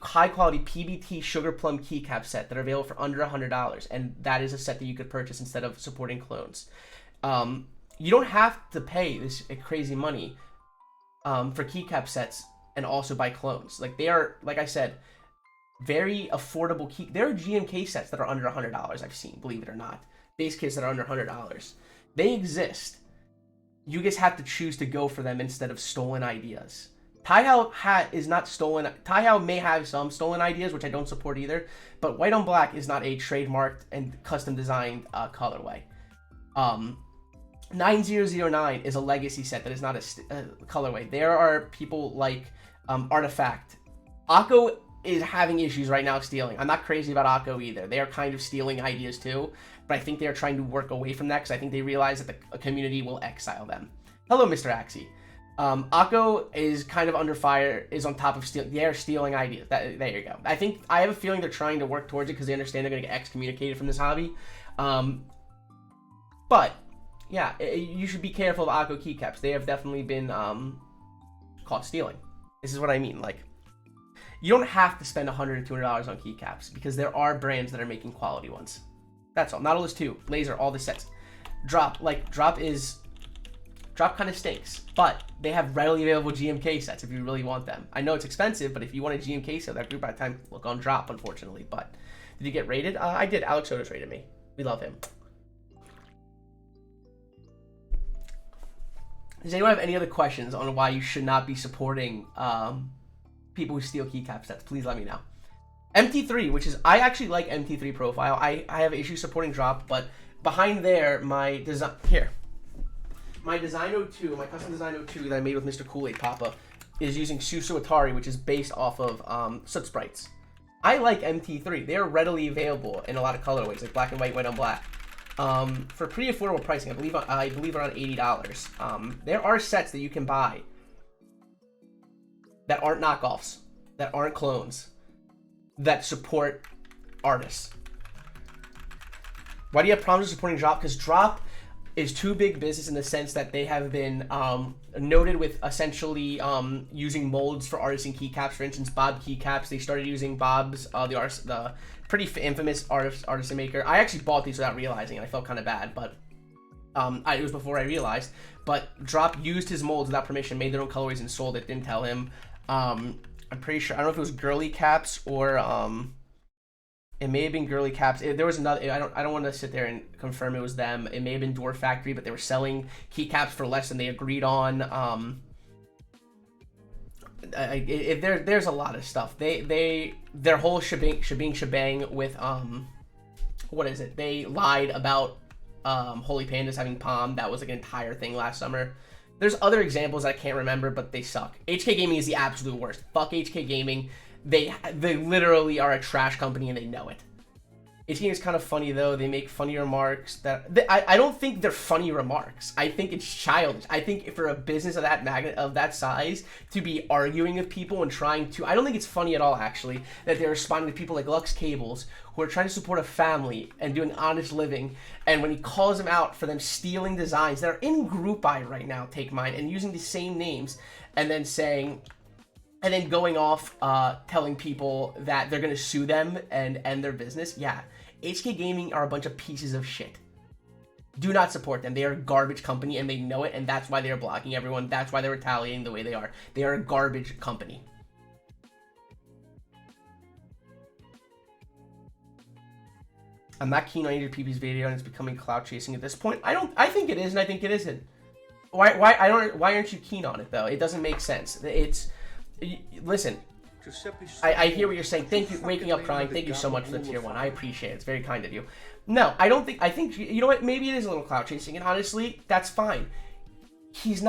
high-quality PBT Sugar Plum keycap set that are available for under $100, and that is a set that you could purchase instead of supporting clones. You don't have to pay this crazy money for keycap sets and also buy clones. Like, they are, like I said, very affordable key. There are GMK sets that are under $100 I've seen, believe it or not. Base kits that are under $100. They exist. You just have to choose to go for them instead of stolen ideas. Taihao hat is not stolen. Taihao may have some stolen ideas, which I don't support either, but white on black is not a trademarked and custom designed colorway. 9009 is a legacy set that is not a colorway. There are people like Artifact. Akko is having issues right now stealing. I'm not crazy about Akko either. They are kind of stealing ideas too, but I think they are trying to work away from that because I think they realize that the community will exile them. Hello, Mr. Axie. Akko is kind of under fire, is on top of stealing. They're stealing ideas. There you go. I have a feeling they're trying to work towards it because they understand they're going to get excommunicated from this hobby. But yeah, you should be careful of Akko keycaps. They have definitely been caught stealing. This is what I mean. Like, you don't have to spend $100 to $200 on keycaps because there are brands that are making quality ones. That's all. Nautilus 2, Laser, all the sets. Drop kind of stinks, but they have readily available GMK sets if you really want them. I know it's expensive, but if you want a GMK set, that group by the time look on Drop, unfortunately. But did you get rated? I did. Alex Sotos rated me. We love him. Does anyone have any other questions on why you should not be supporting people who steal keycap sets? Please let me know. MT3, which is, I actually like MT3 profile. I have issues supporting Drop, but behind there, my design, here. My Design 02, my custom Design 02 that I made with Mr. Kool-Aid Papa is using Suso Atari, which is based off of Soot Sprites. I like MT3. They are readily available in a lot of colorways, like black and white, white on black. For pretty affordable pricing, I believe around $80. There are sets that you can buy that aren't knockoffs, that aren't clones, that support artists. Why do you have problems with supporting Drop? Because Drop is too big business in the sense that they have been noted with essentially using molds for artists and keycaps. For instance, Bob Keycaps, they started using Bob's, the pretty infamous artisan maker. I actually bought these without realizing, and I felt kind of bad, but it was before I realized. But Drop used his molds without permission, made their own colorways, and sold it. Didn't tell him. I'm pretty sure, I don't know if it was Girly Caps or it may have been Girly Caps. There was another. I don't want to sit there and confirm it was them. It may have been Dwarf Factory, but they were selling keycaps for less than they agreed on. There's a lot of stuff. Their whole shebang with what is it? They lied about Holy Pandas having Palm. That was like an entire thing last summer. There's other examples I can't remember, but they suck. HK Gaming is the absolute worst. Fuck HK Gaming. They literally are a trash company and they know it. HK Gaming is kind of funny though. They make funny remarks that I don't think they're funny remarks. I think it's childish. I think for a business of that size to be arguing with people and trying to, I don't think it's funny at all actually that they're responding to people like Lux Cables who are trying to support a family and doing honest living, and when he calls them out for them stealing designs that are in group buy right now, Take Mine, and using the same names, and then saying, and then going off telling people that they're gonna sue them and end their business. Yeah, HK Gaming are a bunch of pieces of shit. Do not support them. They are a garbage company and they know it, and that's why they are blocking everyone. That's why they're retaliating the way they are. They are a garbage company. I'm not keen on either PP's video, and it's becoming cloud chasing at this point. I think it is, and I think it isn't. Why aren't you keen on it though? It doesn't make sense. Listen, I hear what you're saying. Thank you, waking up crying. Thank you so much for the tier 1. I appreciate it. It's very kind of you. No, I don't think. I think you know what? Maybe it is a little clout chasing, and honestly, that's fine. He's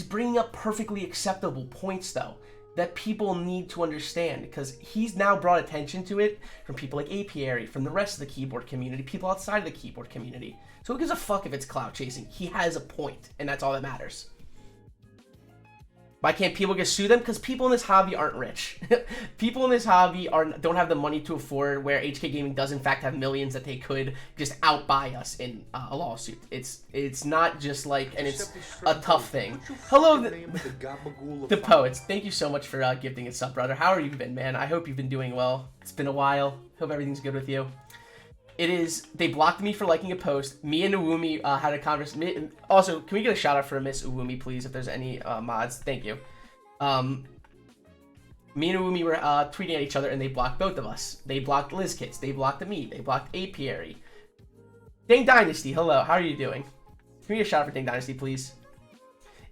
bringing up perfectly acceptable points though that people need to understand, because he's now brought attention to it from people like Apiary, from the rest of the keyboard community, people outside of the keyboard community. So who gives a fuck if it's clout chasing? He has a point, and that's all that matters. Why can't people just sue them? Because people in this hobby aren't rich. People in this hobby don't have the money to afford, where HK Gaming does in fact have millions that they could just outbuy us in a lawsuit. It's not just like, and it's a tough thing. Hello, the Poets. Thank you so much for gifting a sub, brother. How are you been, man? I hope you've been doing well. It's been a while. Hope everything's good with you. They blocked me for liking a post. Me and Uwumi had a conversation. Also, can we get a shout out for Miss Uwumi, please, if there's any mods? Thank you. Me and Uwumi were tweeting at each other, and they blocked both of us. They blocked LizKits. They blocked me. They blocked Apiary. Dang Dynasty, hello. How are you doing? Can we get a shout out for Dang Dynasty, please?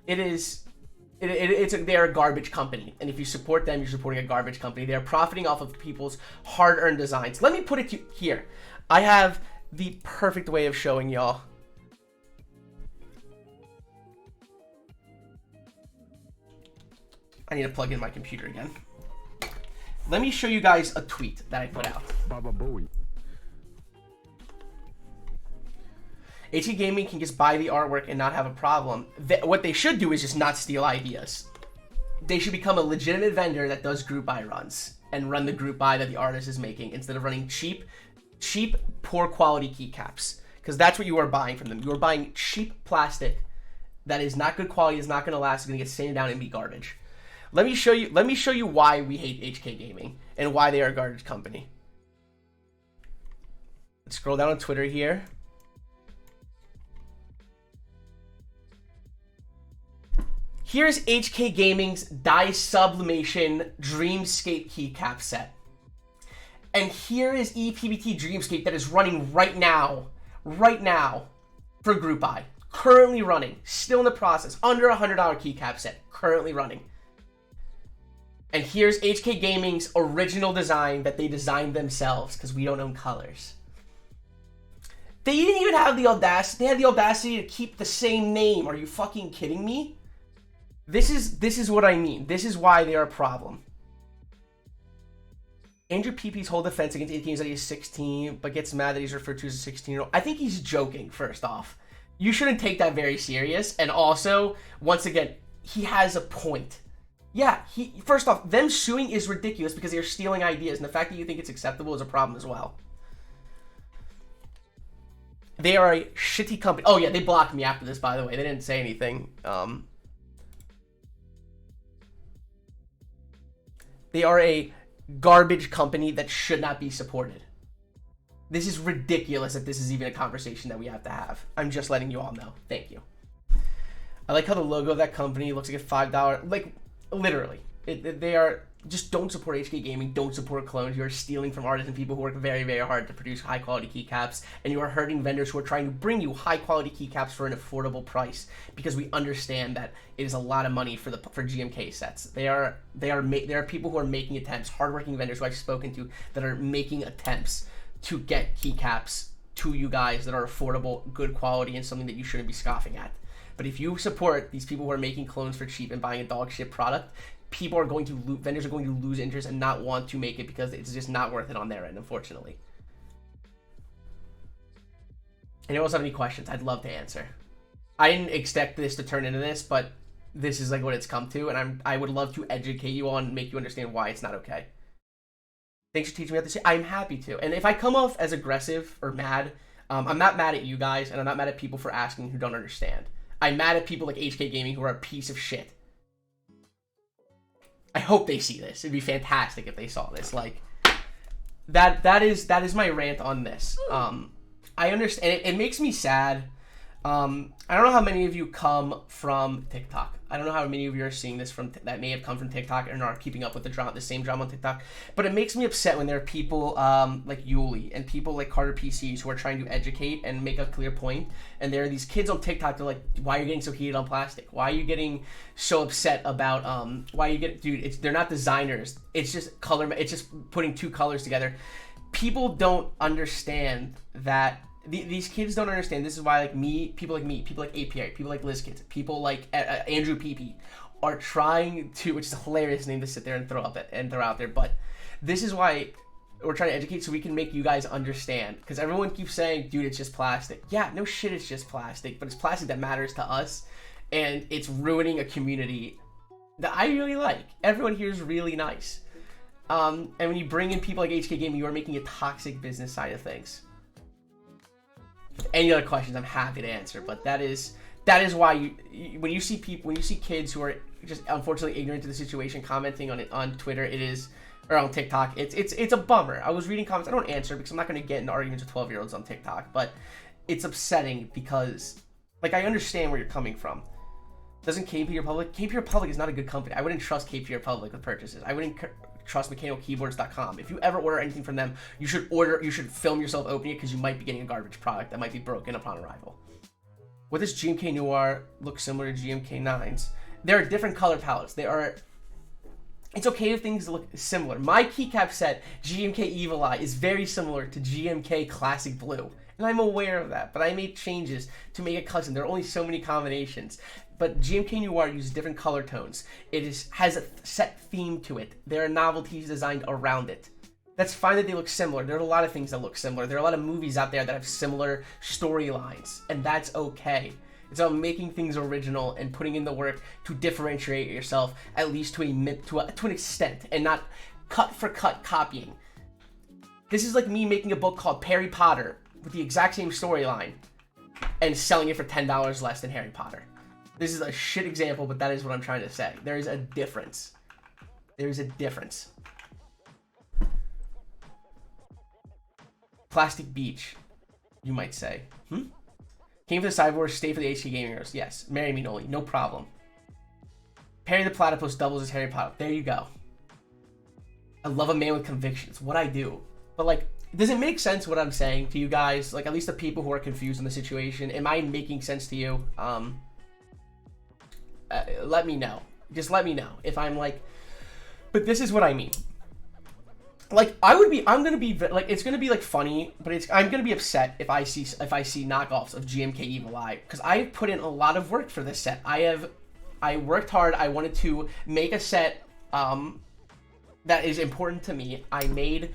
They're a garbage company, and if you support them, you're supporting a garbage company. They're profiting off of people's hard-earned designs. Let me put it to you here. I have the perfect way of showing y'all. I need to plug in my computer again. Let me show you guys a tweet that I put out. Baba Bowie. HK Gaming can just buy the artwork and not have a problem. What they should do is just not steal ideas. They should become a legitimate vendor that does group buy runs and run the group buy that the artist is making, instead of running cheap, poor quality keycaps. Because that's what you are buying from them. You are buying cheap plastic that is not good quality, is not going to last, is going to get sanded down and be garbage. Let me show you why we hate HK Gaming and why they are a garbage company. Let's scroll down on Twitter here. Here's HK Gaming's Dye Sublimation Dreamscape keycap set. And here is ePBT Dreamscape that is running right now for group buy. Currently running, still in the process, under $100 keycap set, currently running. And here's HK Gaming's original design that they designed themselves, because we don't own colors. They didn't even have the audacity. They had the audacity to keep the same name. Are you fucking kidding me? This is what I mean. This is why they are a problem. Andrew PP's whole defense against 18 is that he's 16, but gets mad that he's referred to as a 16-year-old. I think he's joking, first off. You shouldn't take that very serious. And also, once again, he has a point. Yeah, first off, them suing is ridiculous because they're stealing ideas, and the fact that you think it's acceptable is a problem as well. They are a shitty company. Oh yeah, they blocked me after this, by the way. They didn't say anything. They are a garbage company that should not be supported. This is ridiculous that this is even a conversation that we have to have. I'm just letting you all know. Thank you. I like how the logo of that company looks like a $5, like, literally. They are, just don't support HK Gaming, don't support clones. You are stealing from artists and people who work very, very hard to produce high quality keycaps, and you are hurting vendors who are trying to bring you high quality keycaps for an affordable price, because we understand that it is a lot of money for GMK sets. There are people who are making attempts, hardworking vendors who I've spoken to that are making attempts to get keycaps to you guys that are affordable, good quality, and something that you shouldn't be scoffing at. But if you support these people who are making clones for cheap and buying a dog shit product, vendors are going to lose interest and not want to make it because it's just not worth it on their end, unfortunately. Anyone else have any questions? I'd love to answer. I didn't expect this to turn into this, but this is like what it's come to, and I would love to educate you on and make you understand why it's not okay. Thanks for teaching me how to say. I'm happy to. And if I come off as aggressive or mad, I'm not mad at you guys, and I'm not mad at people for asking who don't understand. I'm mad at people like HK Gaming who are a piece of shit. I hope they see this. It'd be fantastic if they saw this. Like, that is my rant on this. I understand. It makes me sad I don't know how many of you come from TikTok. I don't know how many of you are seeing this from that may have come from TikTok and are keeping up with the same drama on TikTok. But it makes me upset when there are people like Yuli and people like Carter PCs who are trying to educate and make a clear point. And there are these kids on TikTok. They're like, "Why are you getting so heated on plastic? Why are you getting so upset about why you get dude? They're not designers. It's just color. It's just putting two colors together. People don't understand that." These kids don't understand. This is why, like people like API, people like LizKids, people like Andrew PP are trying to, which is a hilarious name to sit there and throw out there. But this is why we're trying to educate so we can make you guys understand. Because everyone keeps saying, dude, it's just plastic. Yeah, no shit, it's just plastic. But it's plastic that matters to us. And it's ruining a community that I really like. Everyone here is really nice. And when you bring in people like HK Gaming, you are making a toxic business side of things. Any other questions, I'm happy to answer. But that is why when you see kids who are just unfortunately ignorant to the situation commenting on it on Twitter, or on TikTok, it's a bummer. I was reading comments. I don't answer because I'm not going to get into arguments with 12-year-olds on TikTok, but it's upsetting because, like, I understand where you're coming from. Doesn't KP Republic? KP Republic is not a good company. I wouldn't trust KP Republic with purchases. I wouldn't trust mechanicalkeyboards.com. If you ever order anything from them, you should film yourself opening it because you might be getting a garbage product that might be broken upon arrival. What does GMK Noir look similar to GMK 9s? There are different color palettes. It's okay if things look similar. My keycap set, GMK Evil Eye, is very similar to GMK Classic Blue. And I'm aware of that, but I made changes to make it custom. There are only so many combinations. But GMK Noir uses different color tones. It has a set theme to it. There are novelties designed around it. That's fine that they look similar. There are a lot of things that look similar. There are a lot of movies out there that have similar storylines, and that's okay. It's about making things original and putting in the work to differentiate yourself, at least to an extent, and not cut for cut copying. This is like me making a book called Harry Potter with the exact same storyline and selling it for $10 less than Harry Potter. This is a shit example, but that is what I'm trying to say. There is a difference. There is a difference. Plastic Beach, you might say. Came for the cyborg, stay for the HK Gamers. Yes. Marry me, Manoli. No problem. Perry the Platypus doubles as Harry Potter. There you go. I love a man with convictions. What I do. But, like, does it make sense what I'm saying to you guys? Like, at least the people who are confused in the situation. Am I making sense to you? Let me know. Just let me know if I'm like, but this is what I mean. Like, I'm gonna be like, it's gonna be like funny, but I'm gonna be upset if I see knockoffs of GMK Evil Eye, because I put in a lot of work for this set. I worked hard. I wanted to make a set that is important to me. I made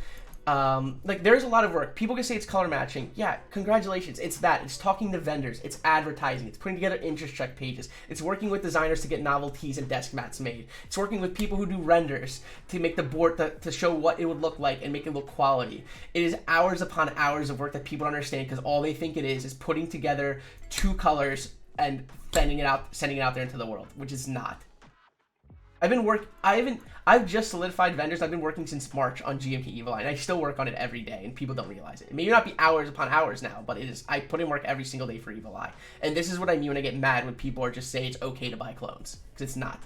like, there's a lot of work. People can say it's color matching. Yeah, congratulations. It's that. It's talking to vendors. It's advertising. It's putting together interest check pages. It's working with designers to get novelties and desk mats made. It's working with people who do renders to make the board to show what it would look like and make it look quality. It is hours upon hours of work that people don't understand, because all they think it is putting together two colors and sending it out there into the world, which is not. I've just solidified vendors. I've been working since March on GMK Evil Eye, and I still work on it every day, and people don't realize it. It may not be hours upon hours now, but it is. I put in work every single day for Evil Eye. And this is what I mean when I get mad when people are just saying it's okay to buy clones, because it's not.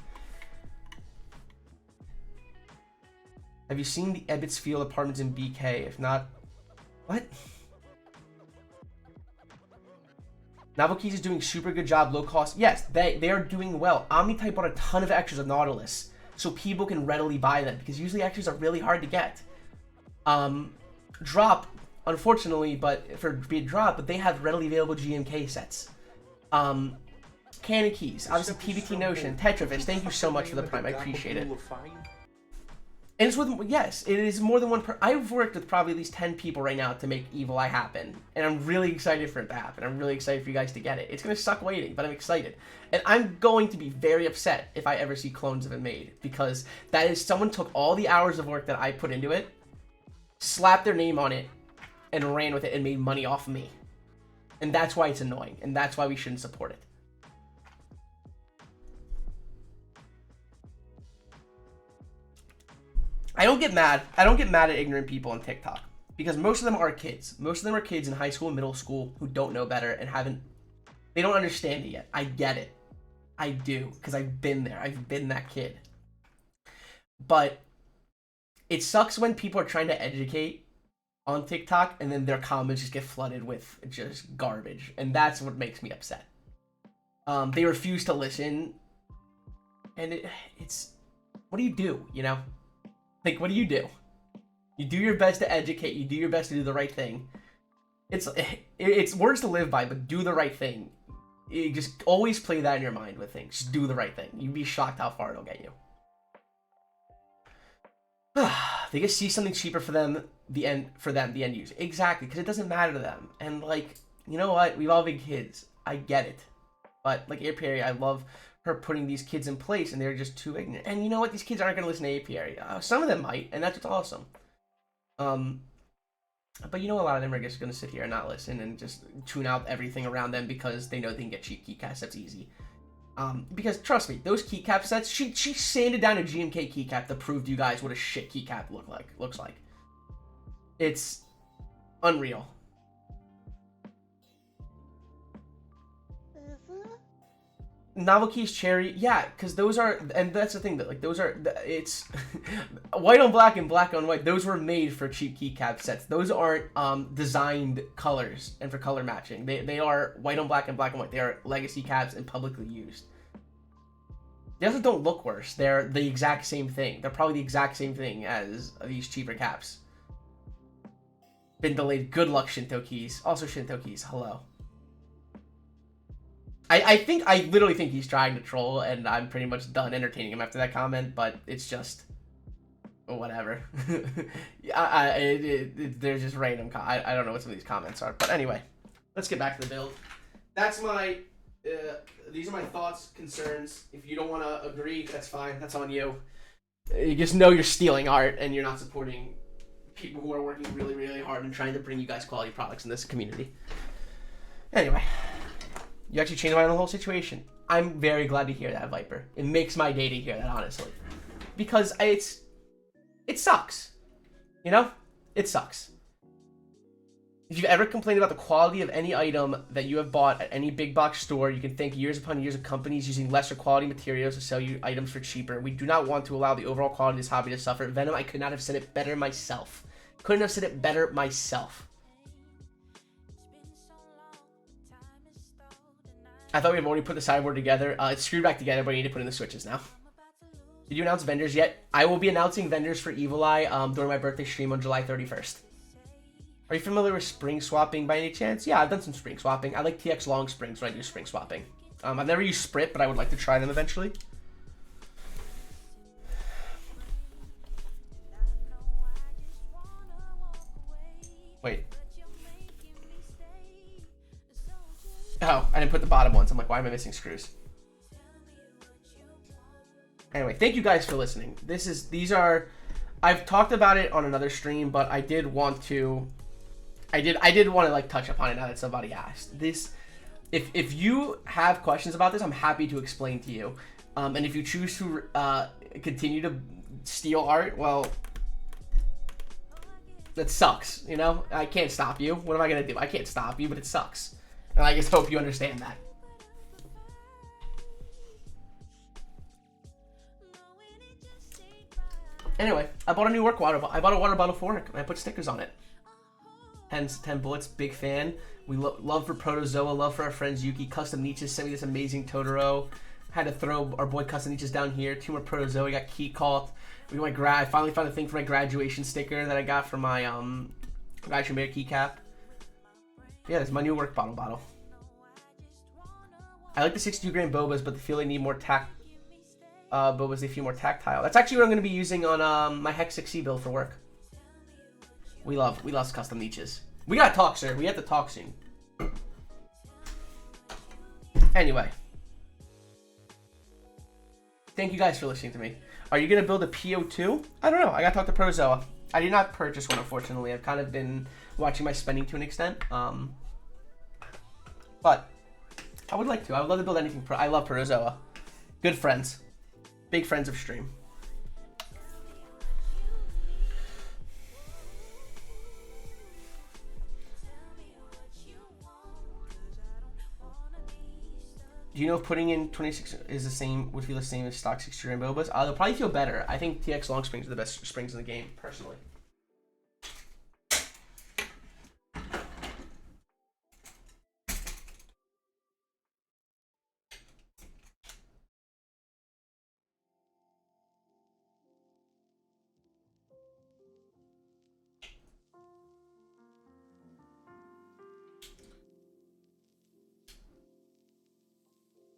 Have you seen the Ebbets Field apartments in BK? If not, what? Novelkeys is doing super good job, low cost. Yes, they are doing well. Omnitype bought a ton of extras of Nautilus, so people can readily buy them, because usually extras are really hard to get. Drop, unfortunately, but they have readily available GMK sets. Cannon Keys, obviously PBT Notion, Tetravis, thank you so much for the Prime, I appreciate it. And it's with, yes, it is more than one I've worked with probably at least 10 people right now to make Evil Eye happen. And I'm really excited for it to happen. I'm really excited for you guys to get it. It's going to suck waiting, but I'm excited. And I'm going to be very upset if I ever see clones of it made, because that is, someone took all the hours of work that I put into it, slapped their name on it, and ran with it and made money off me. And that's why it's annoying. And that's why we shouldn't support it. I don't get mad at ignorant people on TikTok, because most of them are kids. Most of them are kids in high school and middle school who don't know better and haven't They don't understand it yet. I get it. I do, because I've been there. I've been that kid. But it sucks when people are trying to educate on TikTok and then their comments just get flooded with just garbage. And that's what makes me upset. They refuse to listen. And it's... What do you do, you know? Like, what do? You do your best to educate. You do your best to do the right thing. It's words to live by, but do the right thing. You just always play that in your mind with things. Just do the right thing. You'd be shocked how far it'll get you. They just see something cheaper for them, the end user. Exactly, because it doesn't matter to them. And like, you know what? We've all been kids. I get it. But like Apiary, I love her putting these kids in place, and they're just too ignorant. And you know what? These kids aren't going to listen to Apiary. Some of them might, and that's what's awesome. But you know, a lot of them are just going to sit here and not listen and just tune out everything around them because they know they can get cheap keycaps. That's easy. Because trust me, those keycap sets, she sanded down a GMK keycap to prove to you guys what a shit keycap looks like. It's unreal. Novel Keys Cherry, yeah, because those are, and that's the thing, that like those are, it's white on black and black on white. Those were made for cheap keycap sets. Those aren't designed colors and for color matching. They are white on black and black on white. They are legacy caps and publicly used. They also don't look worse. They're the exact same thing. They're probably the exact same thing as these cheaper caps. Been delayed. Good luck, Shinto Keys. Also Shinto Keys, hello. I literally think he's trying to troll, and I'm pretty much done entertaining him after that comment, but it's just, whatever. They're just random, I don't know what some of these comments are, but anyway, let's get back to the build. That's my, these are my thoughts, concerns. If you don't want to agree, that's fine, that's on you. You just know you're stealing art, and you're not supporting people who are working really, really hard and trying to bring you guys quality products in this community. Anyway. You actually changed my whole situation. I'm very glad to hear that, Viper. It makes my day to hear that, honestly. Because it sucks. You know? It sucks. If you've ever complained about the quality of any item that you have bought at any big box store, you can thank years upon years of companies using lesser quality materials to sell you items for cheaper. We do not want to allow the overall quality of this hobby to suffer. Venom, I could not have said it better myself. Couldn't have said it better myself. I thought we had already put the sideboard together. It's screwed back together, but I need to put in the switches now. Did you announce vendors yet? I will be announcing vendors for Evil Eye during my birthday stream on July 31st. Are you familiar with spring swapping by any chance? Yeah, I've done some spring swapping. I like TX long springs when I do spring swapping. I've never used Sprit, but I would like to try them eventually. Wait. Oh, I didn't put the bottom ones. I'm like, why am I missing screws? Anyway, thank you guys for listening. These are, I've talked about it on another stream, but I did want to like touch upon it now that somebody asked. If you have questions about this, I'm happy to explain to you. And if you choose to continue to steal art, well, that sucks, you know? I can't stop you. What am I gonna do? I can't stop you, but it sucks. And I just hope you understand that. Anyway, I bought a new work water bottle. I bought a water bottle for it, and I put stickers on it. Hence 10 bullets, big fan. We love for Protozoa, love for our friends Yuki. Custom Niches sent me this amazing Totoro. Had to throw our boy Custom Niches down here. 2 more Protozoa. We got Key Cult. We got I finally found a thing for my graduation sticker that I got from my graduation bear keycap. Yeah, this is my new work bottle. I like the 62-gram bobas, but they feel they need more bobas, they feel more tactile. That's actually what I'm going to be using on my Hex 6C build for work. We love custom niches. We gotta talk, sir. We have to talk soon. Anyway. Thank you guys for listening to me. Are you going to build a PO2? I don't know. I gotta talk to Protozoa. I did not purchase one, unfortunately. I've kind of been watching my spending to an extent. But I would like to. I would love to build anything. I love Protozoa. Good friends. Big friends of stream. Do you know if putting in 26 is the same, would feel the same as stock 60 Rainbowbas? They'll probably feel better. I think TX long springs are the best springs in the game, personally.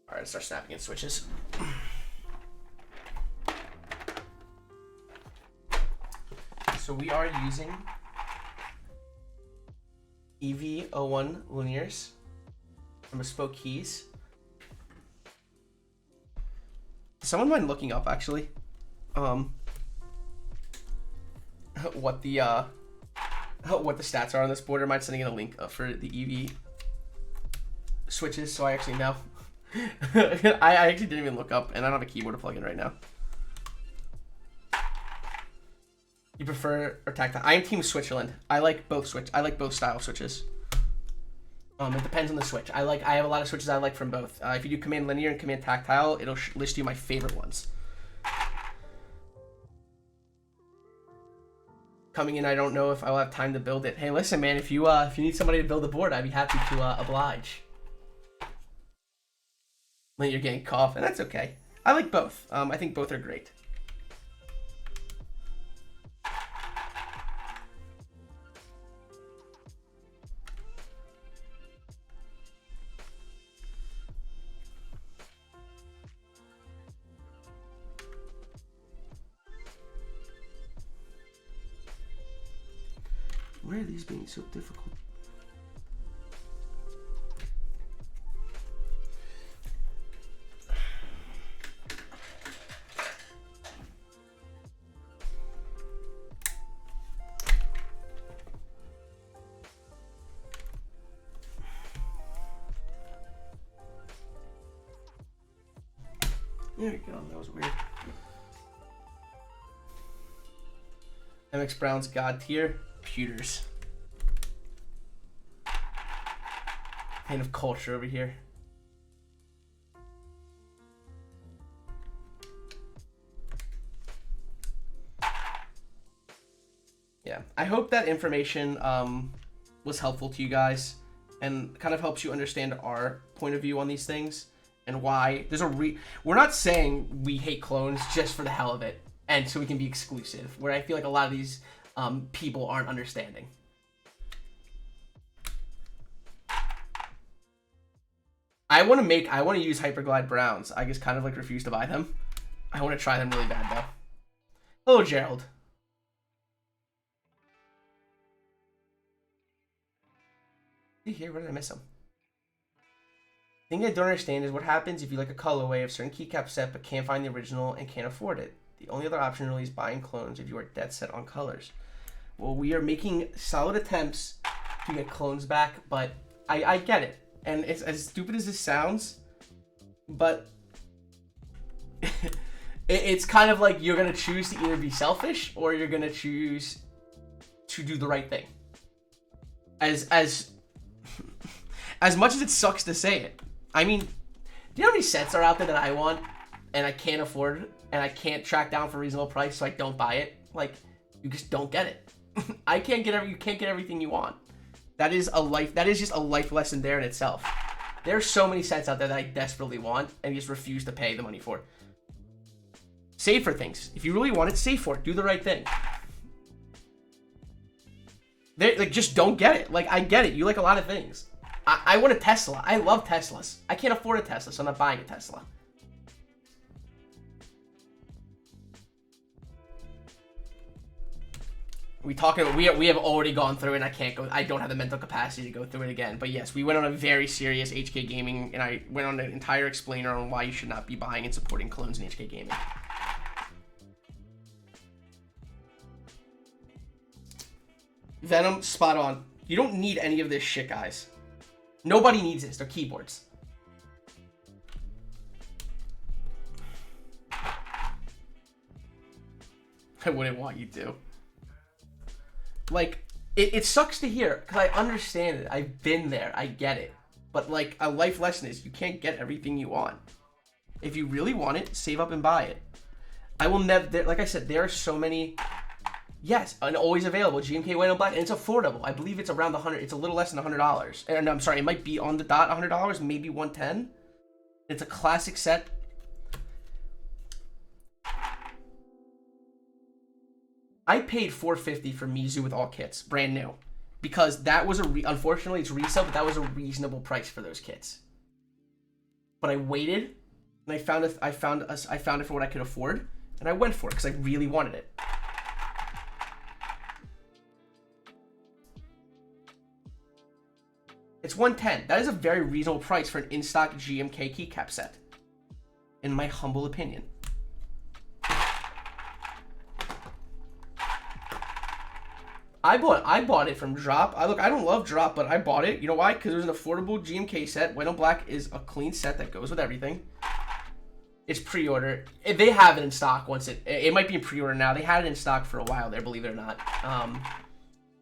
Alright, start snapping in switches. So we are using EV-01 linears from Bespoke Keys. Does someone mind looking up actually? What the stats are on this board? Or mind sending in a link for the EV switches so I actually know. I actually didn't even look up, and I don't have a keyboard to plug in right now. You prefer or tactile? I am Team Switzerland. I like both style switches. It depends on the switch. I have a lot of switches I like from both. If you do command linear and command tactile, it'll list you my favorite ones. Coming in, I don't know if I will have time to build it. Hey, listen, man. If you need somebody to build a board, I'd be happy to oblige. When you're getting cough, and that's okay. I like both. I think both are great. Why are these being so difficult? There we go, that was weird. MX Brown's God tier, pewters. Kind of culture over here. Yeah, I hope that information was helpful to you guys and kind of helps you understand our point of view on these things. And why there's we're not saying we hate clones just for the hell of it and so we can be exclusive, where I feel like a lot of these people aren't understanding. I want to use Hyperglide Browns. I just kind of like refuse to buy them. I want to try them really bad though. Hello, Gerald. Is he here? Where did I miss him? The thing I don't understand is what happens if you like a colorway of certain keycap set but can't find the original and can't afford it. The only other option really is buying clones if you are dead set on colors. Well, we are making solid attempts to get clones back, but I get it. And it's as stupid as this sounds, but it's kind of like you're going to choose to either be selfish or you're going to choose to do the right thing. As much as it sucks to say it. I mean, do you know how many sets are out there that I want and I can't afford and I can't track down for a reasonable price, so I don't buy it? Like, you just don't get it. You can't get everything you want. That is just a life lesson there in itself. There's so many sets out there that I desperately want and just refuse to pay the money for. Save for things. If you really want it, save for it. Do the right thing. Like, just don't get it. Like, I get it. You like a lot of things. I want a Tesla. I love Teslas. I can't afford a Tesla, so I'm not buying a Tesla. We have already gone through it, and I don't have the mental capacity to go through it again. But yes, we went on a very serious HK Gaming, and I went on an entire explainer on why you should not be buying and supporting clones in HK Gaming. Venom, spot on. You don't need any of this shit, guys. Nobody needs this. They're keyboards. I wouldn't want you to. Like, it sucks to hear, because I understand it. I've been there. I get it. But like a life lesson is you can't get everything you want. If you really want it, save up and buy it. I will never, like I said, there are so many, yes, and always available, GMK White and Black, and it's affordable. I believe it's around it's a little less than $100. And I'm sorry, it might be on the dot $100, maybe 110. It's a classic set. I paid $450 for Mizu with all kits, brand new, because that was unfortunately it's resale, but that was a reasonable price for those kits. But I waited, and I found it for what I could afford, and I went for it because I really wanted it. It's 110. That is a very reasonable price for an in-stock GMK keycap set, in my humble opinion. I bought it from Drop. I don't love Drop, but I bought it. You know why? Because it was an affordable GMK set. White on Black is a clean set that goes with everything. It's pre-order. They have it in stock once it might be in pre-order now. They had it in stock for a while there, believe it or not.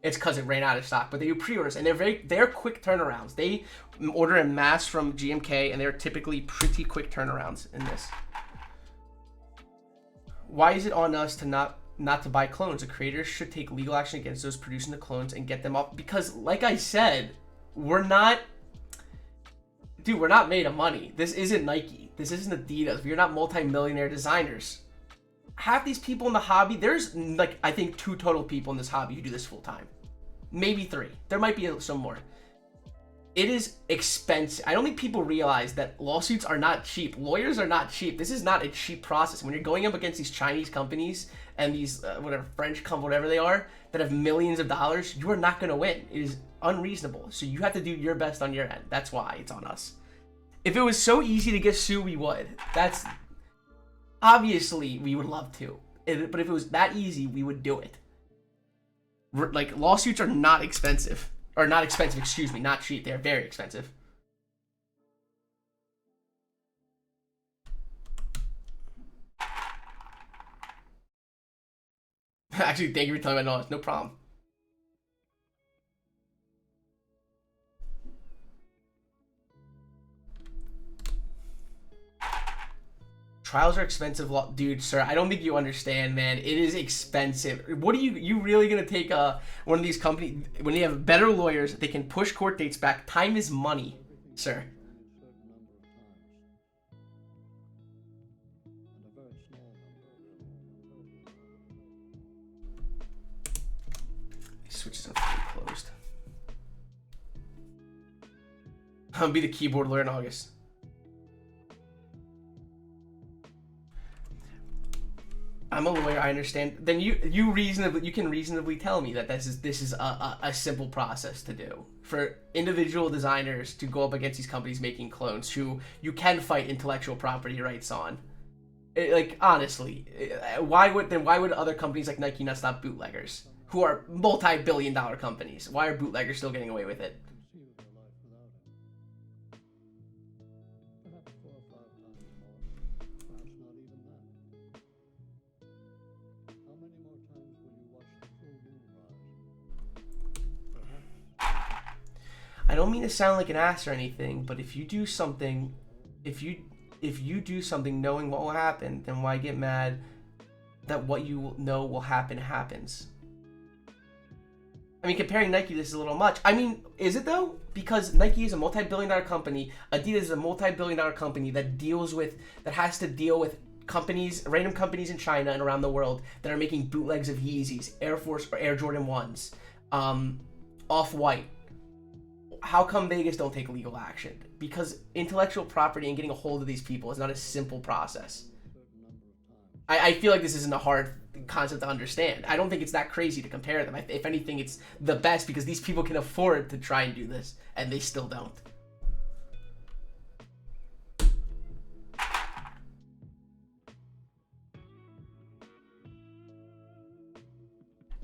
It's because it ran out of stock, but they do pre-orders and they're quick turnarounds. They order en masse from GMK and they're typically pretty quick turnarounds in this. Why is it on us to not to buy clones? The creators should take legal action against those producing the clones and get them off, because like I said, we're not made of money. This isn't Nike. This isn't Adidas. We're not multi-millionaire designers. Half these people in the hobby, there's like, I think 2 total people in this hobby who do this full time. Maybe 3. There might be some more. It is expensive. I don't think people realize that lawsuits are not cheap. Lawyers are not cheap. This is not a cheap process. When you're going up against these Chinese companies and these whatever French companies, whatever they are, that have millions of dollars, you are not going to win. It is unreasonable. So you have to do your best on your end. That's why it's on us. If it was so easy to get sued, we would. That's obviously we would love to. But if it was that easy, we would do it. Like, lawsuits are not expensive. Or not expensive, excuse me, not cheap. They're very expensive. Actually, thank you for telling me my knowledge. No problem. Trials are expensive, dude, sir. I don't think you understand, man. It is expensive. What are you really gonna take one of these companies when they have better lawyers? They can push court dates back. Time is money, sir. Switches are fully closed. I'll be the keyboard lawyer in August. I'm a lawyer, I understand. Then you can reasonably tell me that this is a simple process to do for individual designers to go up against these companies making clones who you can fight intellectual property rights on. Like, honestly, why would other companies like Nike not stop bootleggers who are multi-billion-dollar companies? Why are bootleggers still getting away with it? I don't mean to sound like an ass or anything, but if you do something, if you do something knowing what will happen, then why get mad that what you know will happen happens? I mean, comparing Nike, this is a little much. I mean, is it though? Because Nike is a multi-billion-dollar company. Adidas is a multi-billion-dollar company that has to deal with companies, random companies in China and around the world that are making bootlegs of Yeezys, Air Force or Air Jordan 1s, Off-White. How come Vegas don't take legal action? Because intellectual property and getting a hold of these people is not a simple process. I feel like this isn't a hard concept to understand. I don't think it's that crazy to compare them. If anything, it's the best because these people can afford to try and do this, and they still don't.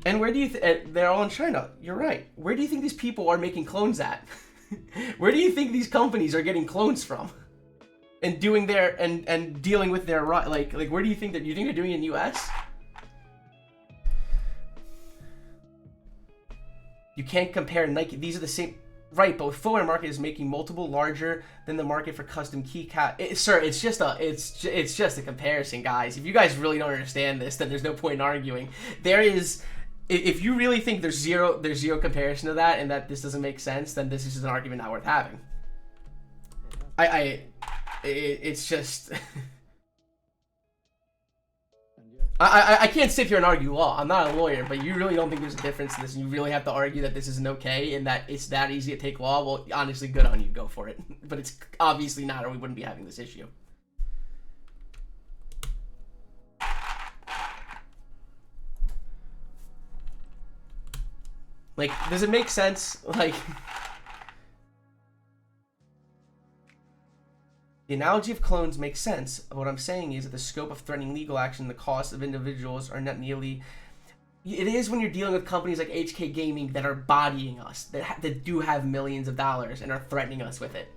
And where do you they're all in China. You're right. Where do you think these people are making clones at? Where do you think these companies are getting clones from? And doing their and dealing with their like where do you think that you think they're doing it in the US? You can't compare Nike. These are the same. Right, but footwear market is making multiple larger than the market for custom keycap. Sir, it's just a comparison, guys. If you guys really don't understand this, then there's no point in arguing. There is, if you really think there's zero comparison to that and that this doesn't make sense, then this is just an argument not worth having. It's just. I can't sit here and argue law. I'm not a lawyer, but you really don't think there's a difference in this, and you really have to argue that this isn't okay and that it's that easy to take law. Well, honestly, good on you. Go for it. But it's obviously not, or we wouldn't be having this issue. Like, does it make sense? Like, the analogy of clones makes sense. What I'm saying is that the scope of threatening legal action, the cost of individuals are not nearly. It is when you're dealing with companies like HK Gaming that are bodying us, that do have millions of dollars and are threatening us with it.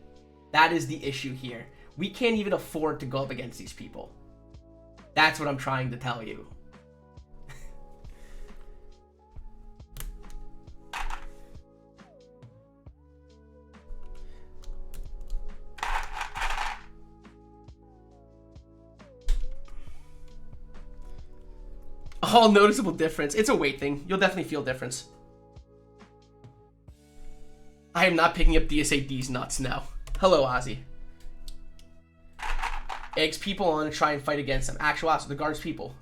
That is the issue here. We can't even afford to go up against these people. That's what I'm trying to tell you. All noticeable difference. It's a weight thing. You'll definitely feel difference. I am not picking up DSAD's nuts now. Hello, Ozzy. Eggs people on to try and fight against them. Actual Ozzy, the guards people.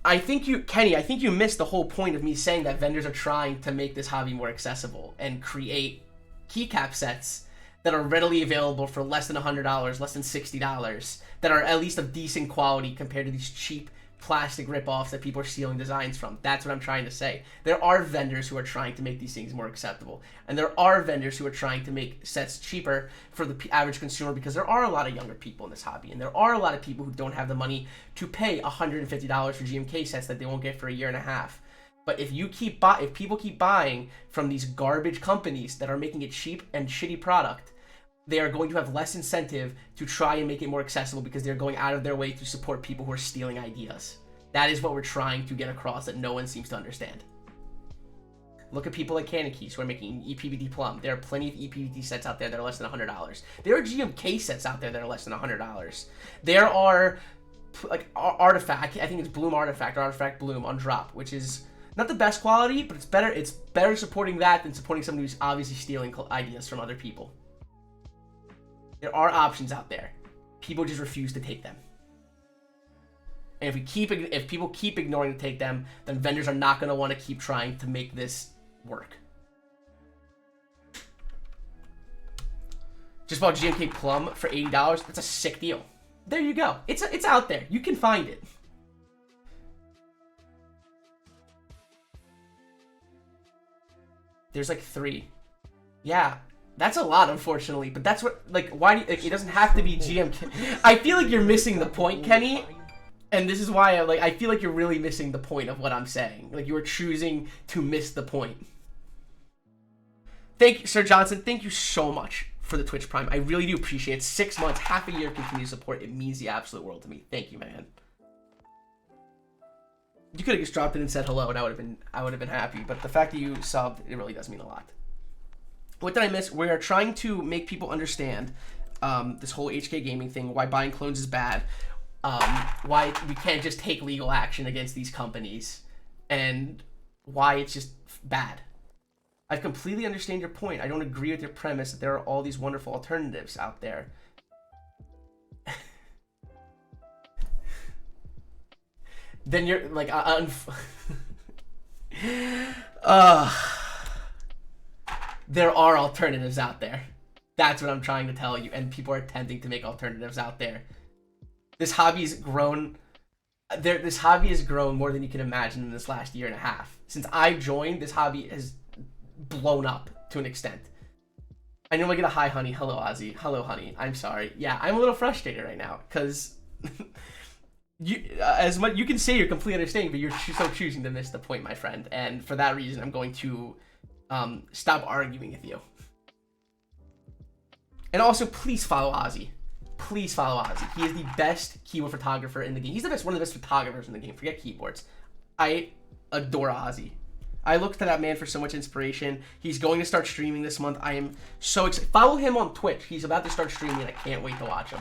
Kenny, I think you missed the whole point of me saying that vendors are trying to make this hobby more accessible and create keycap sets that are readily available for less than $100, less than $60, that are at least of decent quality compared to these cheap plastic rip-offs that people are stealing designs from. That's what I'm trying to say. There are vendors who are trying to make these things more acceptable, and there are vendors who are trying to make sets cheaper for the average consumer, because there are a lot of younger people in this hobby, and there are a lot of people who don't have the money to pay $150 for GMK sets that they won't get for a year and a half. But if people keep buying from these garbage companies that are making it cheap and shitty product, they are going to have less incentive to try and make it more accessible, because they're going out of their way to support people who are stealing ideas. That is what we're trying to get across that no one seems to understand. Look at people like Cannon Keys who are making EPVD Plum. There are plenty of EPVD sets out there that are less than $100. There are GMK sets out there that are less than $100. There are like Artifact, I think it's Bloom Artifact or Artifact Bloom on drop, which is not the best quality, but it's better supporting that than supporting somebody who's obviously stealing ideas from other people. There are options out there. People just refuse to take them. And if people keep ignoring to take them, then vendors are not going to want to keep trying to make this work. Just bought GMK Plum for $80. That's a sick deal. There you go. It's out there. You can find it. There's like 3. Yeah. That's a lot, unfortunately, but that's what, like, why do you, like, it doesn't have to be GMK. I feel like you're missing the point, Kenny, and this is why I feel like you're really missing the point of what I'm saying. Like, you are choosing to miss the point. Thank you, Sir Johnson. Thank you so much for the Twitch Prime. I really do appreciate it. 6 months, half a year continued support. It means the absolute world to me. Thank you, man. You could have just dropped in and said hello, and I would have been happy. But the fact that you subbed, it really does mean a lot. What did I miss? We are trying to make people understand this whole HK Gaming thing, why buying clones is bad, why we can't just take legal action against these companies, and why it's just bad. I completely understand your point. I don't agree with your premise that there are all these wonderful alternatives out there. Then you're like, there are alternatives out there. That's what I'm trying to tell you, and people are attempting to make alternatives out there. This hobby's grown. This hobby has grown more than you can imagine in this last year and a half. Since I joined, this hobby has blown up to an extent. I normally get a hi, honey. Hello, Ozzy. Hello, honey. I'm sorry. Yeah, I'm a little frustrated right now because you can say you're completely understanding, but you're so choosing to miss the point, my friend. And for that reason, I'm going to stop arguing with you. And also, please follow Ozzy. Please follow Ozzy. He is the best keyboard photographer in the game. He's one of the best photographers in the game. Forget keyboards. I adore Ozzy. I look to that man for so much inspiration. He's going to start streaming this month. I am so excited. Follow him on Twitch. He's about to start streaming, and I can't wait to watch him.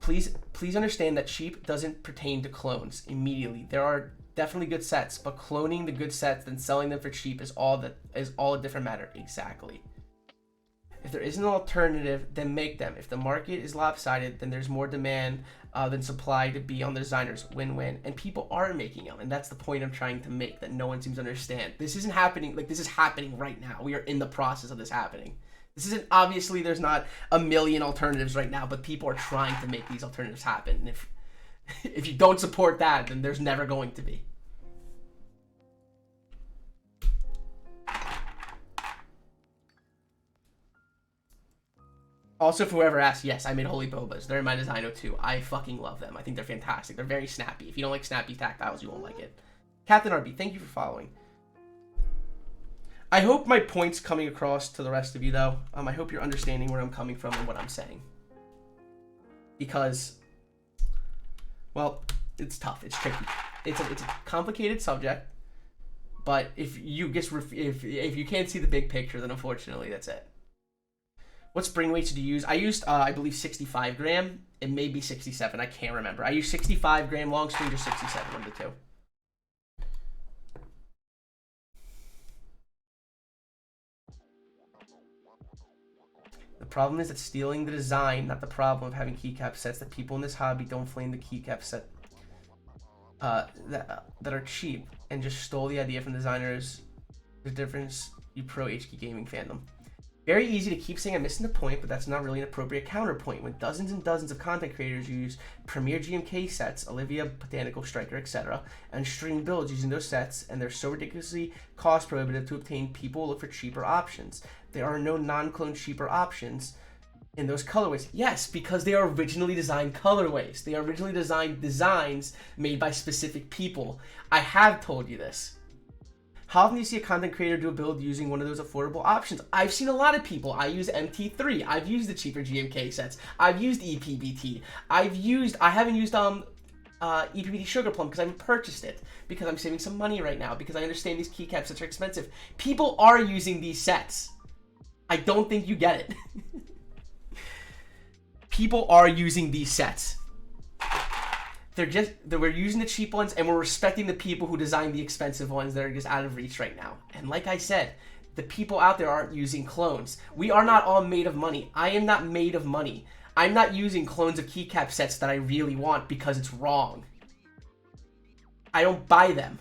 Please understand that cheap doesn't pertain to clones immediately. There are definitely good sets, but cloning the good sets and selling them for cheap is all a different matter. Exactly. If there isn't an alternative, then make them. If the market is lopsided, then there's more demand than supply to be on the designers. Win-win. And people are making them, and that's the point I'm trying to make that no one seems to understand. This isn't happening. Like, this is happening right now. We are in the process of this happening. This isn't, obviously, there's not a million alternatives right now, but people are trying to make these alternatives happen. And if you don't support that, then there's never going to be. Also, for whoever asked, yes, I made Holy Bobas. They're in my Designo too. I fucking love them. I think they're fantastic. They're very snappy. If you don't like snappy tactiles, you won't like it. Captain RB, thank you for following. I hope my point's coming across to the rest of you, though. I hope you're understanding where I'm coming from and what I'm saying. Because, well, it's tough. It's tricky. It's a complicated subject. But if you can't see the big picture, then unfortunately, that's it. What spring weights did you use? I used, I believe, 65 gram. It may be 67. I can't remember. I used 65 gram long springs or 67, one of the two. The problem is that stealing the design, not the problem of having keycap sets, that people in this hobby don't flame the keycap set that are cheap and just stole the idea from designers. The difference, you pro HK gaming fandom. Very easy to keep saying I'm missing the point, but that's not really an appropriate counterpoint. When dozens and dozens of content creators use premier GMK sets, Olivia, Botanical, Striker, etc., and stream builds using those sets, and they're so ridiculously cost prohibitive to obtain, people look for cheaper options. There are no non-clone cheaper options in those colorways. Yes, because they are originally designed colorways. They are originally designed designs made by specific people. I have told you this. How often do you see a content creator do a build using one of those affordable options? I've seen a lot of people. I use MT3. I've used the cheaper GMK sets. I've used EPBT. I haven't used EPBT Sugar Plum because I haven't purchased it, because I'm saving some money right now, because I understand these keycaps sets are expensive. People are using these sets. I don't think you get it. People are using these sets. We're using the cheap ones, and we're respecting the people who designed the expensive ones that are just out of reach right now. And like I said, the people out there aren't using clones. We are not all made of money. I am not made of money. I'm not using clones of keycap sets that I really want because it's wrong. I don't buy them.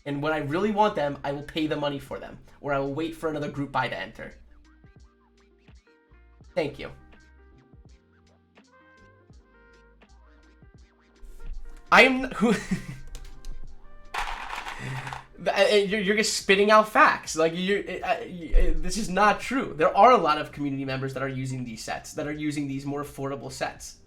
And when I really want them, I will pay the money for them, or I will wait for another group buy to enter. Thank you. You're just spitting out facts. Like, this is not true. There are a lot of community members that are using these sets, that are using these more affordable sets.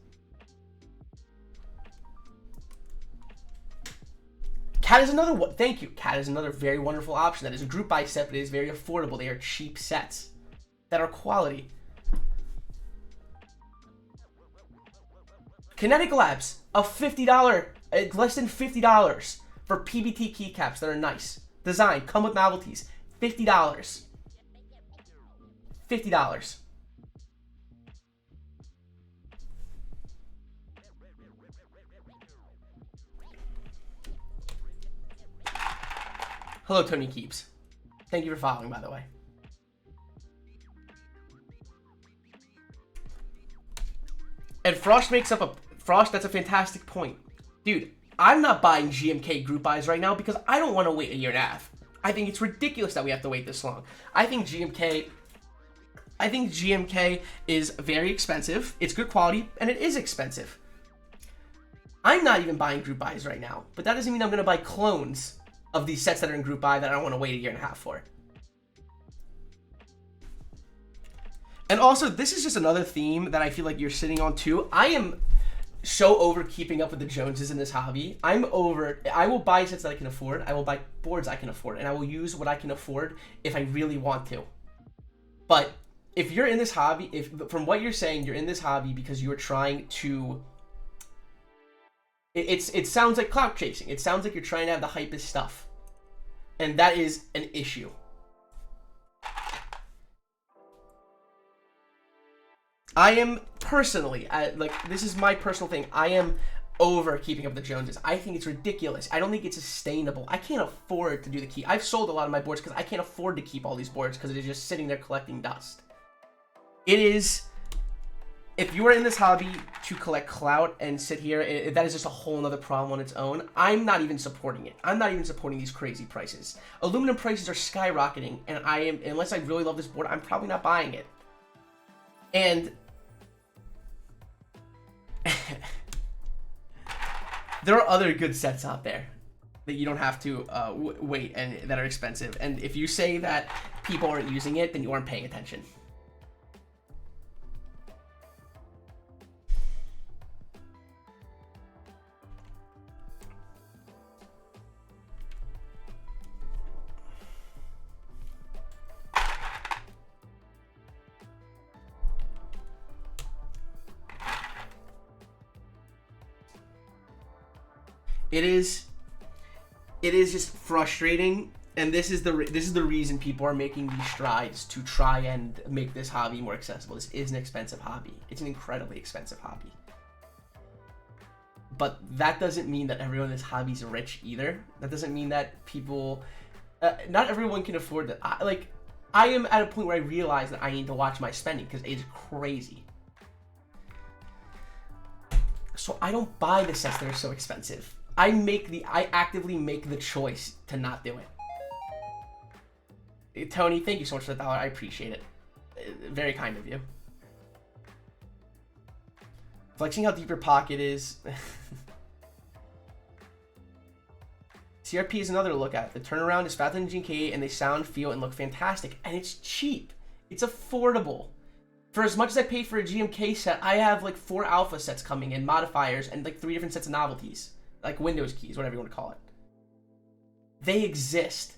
Cat is another one. Thank you. Cat is another very wonderful option. That is a group buy set, but it is very affordable. They are cheap sets that are quality. Kinetic Labs, a $50, less than $50 for PBT keycaps that are nice. Design, come with novelties. $50. $50. Hello, Tony Keeps. Thank you for following, by the way. And Frost makes up a... Frost, that's a fantastic point. Dude, I'm not buying GMK group buys right now because I don't want to wait a year and a half. I think it's ridiculous that we have to wait this long. I think GMK is very expensive. It's good quality, and it is expensive. I'm not even buying group buys right now, but that doesn't mean I'm going to buy clones of these sets that are in group buy that I don't want to wait a year and a half for. And also, this is just another theme that I feel like you're sitting on too. I am so over keeping up with the Joneses in this hobby. I'm over it. I will buy sets that I can afford. I will buy boards I can afford. And I will use what I can afford if I really want to. But if you're in this hobby, from what you're saying, you're in this hobby because you're trying to... It sounds like clout chasing. It sounds like you're trying to have the hypest stuff. And that is an issue. I am personally, like, this is my personal thing. I am over keeping up the Joneses. I think it's ridiculous. I don't think it's sustainable. I can't afford to do the key. I've sold a lot of my boards because I can't afford to keep all these boards because it is just sitting there collecting dust. It is, if you are in this hobby to collect clout and sit here, that is just a whole nother problem on its own. I'm not even supporting it. I'm not even supporting these crazy prices. Aluminum prices are skyrocketing, and unless I really love this board, I'm probably not buying it. And there are other good sets out there that you don't have to wait and that are expensive. And if you say that people aren't using it, then you aren't paying attention. It is just frustrating, and this is the reason people are making these strides to try and make this hobby more accessible. This is an expensive hobby. It's an incredibly expensive hobby. But that doesn't mean that everyone in this hobby is rich either. That doesn't mean that people, not everyone can afford that. I am at a point where I realize that I need to watch my spending because it's crazy. So I don't buy the sets that are so expensive. I actively make the choice to not do it. Tony, thank you so much for the $1. I appreciate it. Very kind of you. Flexing how deep your pocket is. CRP is another to look at. The turnaround is faster than GMK, and they sound, feel, and look fantastic. And it's cheap. It's affordable. For as much as I pay for a GMK set, I have like 4 alpha sets coming in, modifiers, and like 3 different sets of novelties. Like Windows keys, whatever you want to call it. They exist.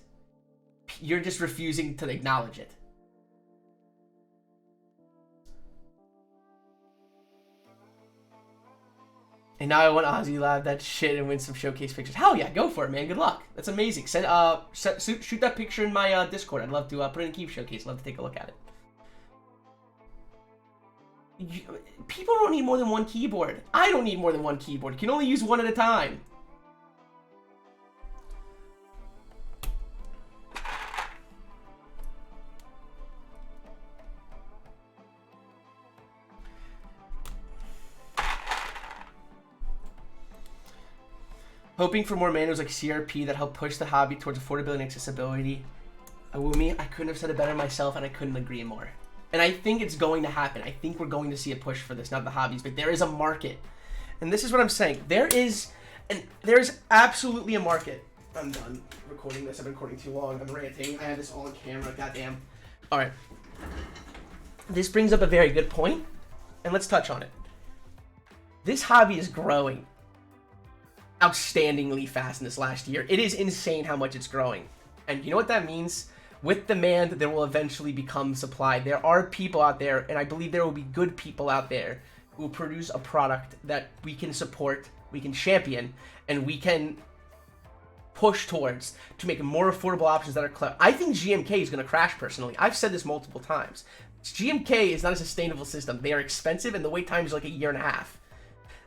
You're just refusing to acknowledge it. And now I want Ozzy Lab that shit and win some showcase pictures. Hell yeah, go for it, man. Good luck. That's amazing. Send shoot that picture in my Discord. I'd love to put it in a Keep Showcase. I'd love to take a look at it. People don't need more than one keyboard. I don't need more than one keyboard. You can only use one at a time. Hoping for more manuals like CRP that help push the hobby towards affordability and accessibility. Awumi, I couldn't have said it better myself, and I couldn't agree more. And I think it's going to happen. I think we're going to see a push for this, not the hobbies, but there is a market. And this is what I'm saying. There's absolutely a market. I'm done recording this. I've been recording too long. I'm ranting. I have this all on camera. Goddamn. All right. This brings up a very good point, and let's touch on it. This hobby is growing outstandingly fast in this last year. It is insane how much it's growing. And you know what that means? With demand, there will eventually become supply. There are people out there, and I believe there will be good people out there who will produce a product that we can support, we can champion, and we can push towards to make more affordable options that are clever. I think GMK is going to crash, personally. I've said this multiple times. GMK is not a sustainable system. They are expensive, and the wait time is like a year and a half.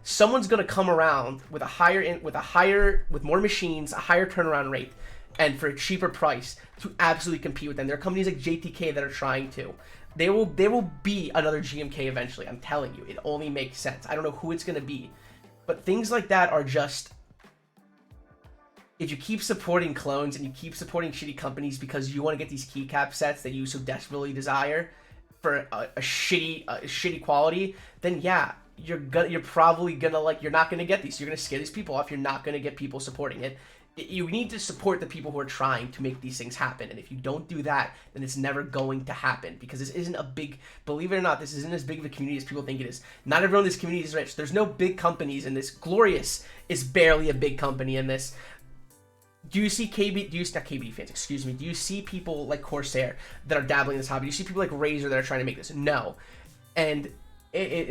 Someone's going to come around with with more machines, a higher turnaround rate, and for a cheaper price to absolutely compete with them. There are companies like JTK that are trying to. There will be another GMK eventually. I'm telling you, it only makes sense. I don't know who it's going to be, but things like that are just. If you keep supporting clones and you keep supporting shitty companies because you want to get these keycap sets that you so desperately desire for a shitty quality, then yeah. You're probably gonna you're not gonna get these. You're gonna scare these people off. You're not gonna get people supporting it. You need to support the people who are trying to make these things happen. And if you don't do that, then it's never going to happen, because this isn't a big, believe it or not, this isn't as big of a community as people think it is. Not everyone in this community is rich. There's no big companies in this. Glorious is barely a big company in this. Do you see not KB fans, excuse me. Do you see people like Corsair that are dabbling in this hobby? Do you see people like Razer that are trying to make this? No. And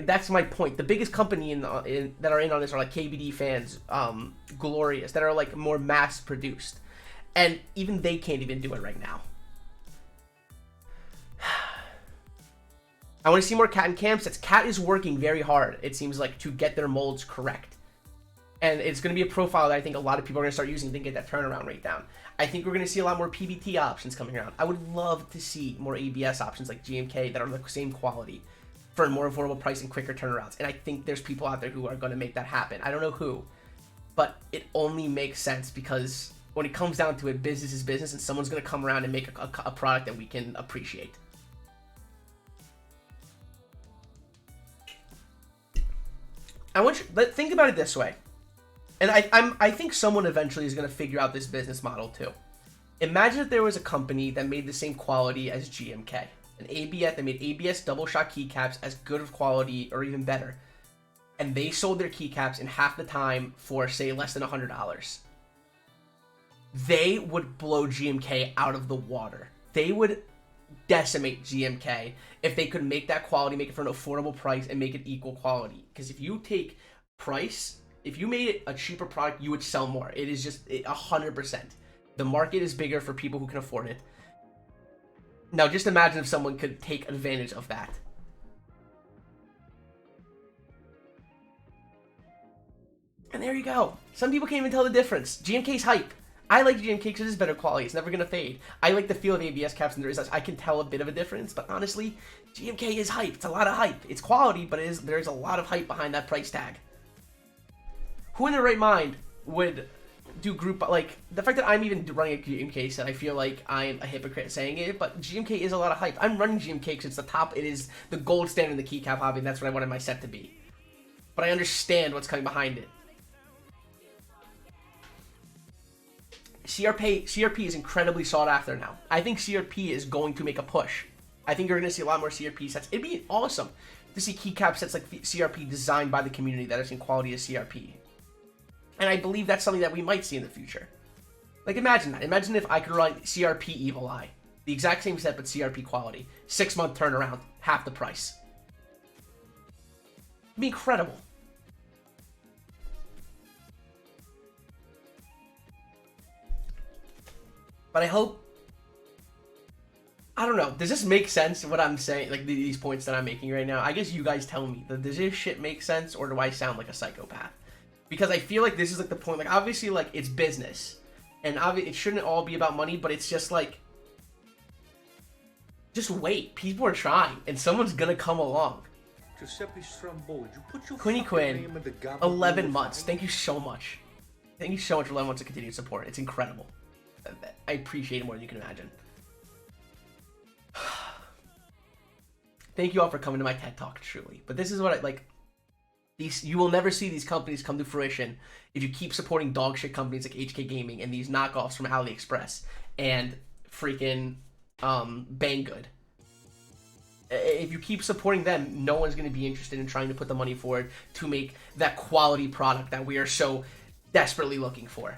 That's my point. The biggest company that are in on this are like KBD fans, Glorious, that are like more mass produced, and even they can't even do it right now. I want to see more Cat and Cam sets. Cat is working very hard, it seems like, to get their molds correct. And it's going to be a profile that I think a lot of people are going to start using to get that turnaround rate down. I think we're going to see a lot more PBT options coming around. I would love to see more ABS options like GMK that are the same quality for a more affordable price and quicker turnarounds. And I think there's people out there who are going to make that happen. I don't know who, but it only makes sense because when it comes down to it, business is business, and someone's going to come around and make a product that we can appreciate. I want you, think about it this way, and I think someone eventually is going to figure out this business model too. Imagine if there was a company that made the same quality as GMK, an ABS that made ABS double shot keycaps as good of quality or even better, and they sold their keycaps in half the time for, say, less than $100. They would blow GMK out of the water. They would decimate GMK if they could make that quality, make it for an affordable price, and make it equal quality. Because if you take price, if you made it a cheaper product, you would sell more. It is just 100%. The market is bigger for people who can afford it. Now, just imagine if someone could take advantage of that. And there you go. Some people can't even tell the difference. GMK's hype. I like GMK because it's better quality. It's never going to fade. I like the feel of ABS caps, and I can tell a bit of a difference. But honestly, GMK is hype. It's a lot of hype. It's quality, but there's a lot of hype behind that price tag. Who in their right mind would do group, like, the fact that I'm even running a GMK set, I feel like I'm a hypocrite saying it, but GMK is a lot of hype. I'm running GMK because it's the top, it is the gold standard in the keycap hobby, and that's what I wanted my set to be. But I understand what's coming behind it. CRP is incredibly sought after now. I think CRP is going to make a push. I think you're going to see a lot more CRP sets. It'd be awesome to see keycap sets like CRP designed by the community that are in quality as CRP. And I believe that's something that we might see in the future. Like, imagine that. Imagine if I could run CRP Evil Eye. The exact same set, but CRP quality. 6-month turnaround. Half the price. It'd be incredible. But I hope, I don't know, does this make sense, what I'm saying, like these points that I'm making right now? I guess you guys tell me, does this shit make sense, or do I sound like a psychopath? Because I feel like this is like the point, like obviously like it's business, and it shouldn't all be about money, but it's just like, just wait, people are trying, and someone's gonna come along. Giuseppe Strambo, would you put your Quinny fucking Quinn, name in the gabagool 11 of months, fire? thank you so much. Thank you so much for 11 months of continued support, it's incredible. I appreciate it more than you can imagine. Thank you all for coming to my TED Talk, truly. But this is what I like. You will never see these companies come to fruition if you keep supporting dog shit companies like HK Gaming and these knockoffs from AliExpress and freaking Banggood. If you keep supporting them, no one's going to be interested in trying to put the money forward to make that quality product that we are so desperately looking for.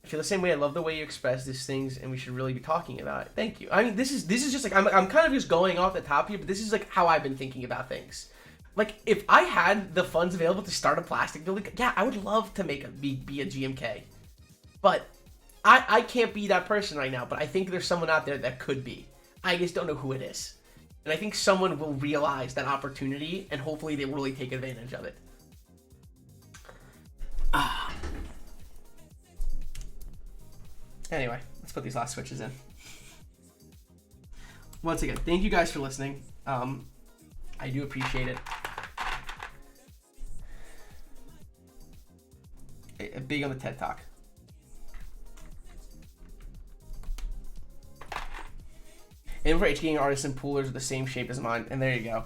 I feel the same way. I love the way you express these things, and we should really be talking about it. Thank you. I mean, this is just like I'm kind of just going off the top here, but this is like how I've been thinking about things. Like, if I had the funds available to start a plastic building, yeah, I would love to make be a GMK. But I can't be that person right now, but I think there's someone out there that could be. I just don't know who it is. And I think someone will realize that opportunity, and hopefully they will really take advantage of it. Anyway, let's put these last switches in. Once again, thank you guys for listening. I do appreciate it. Big on the TED Talk. And for HK artists and poolers with the same shape as mine. And there you go.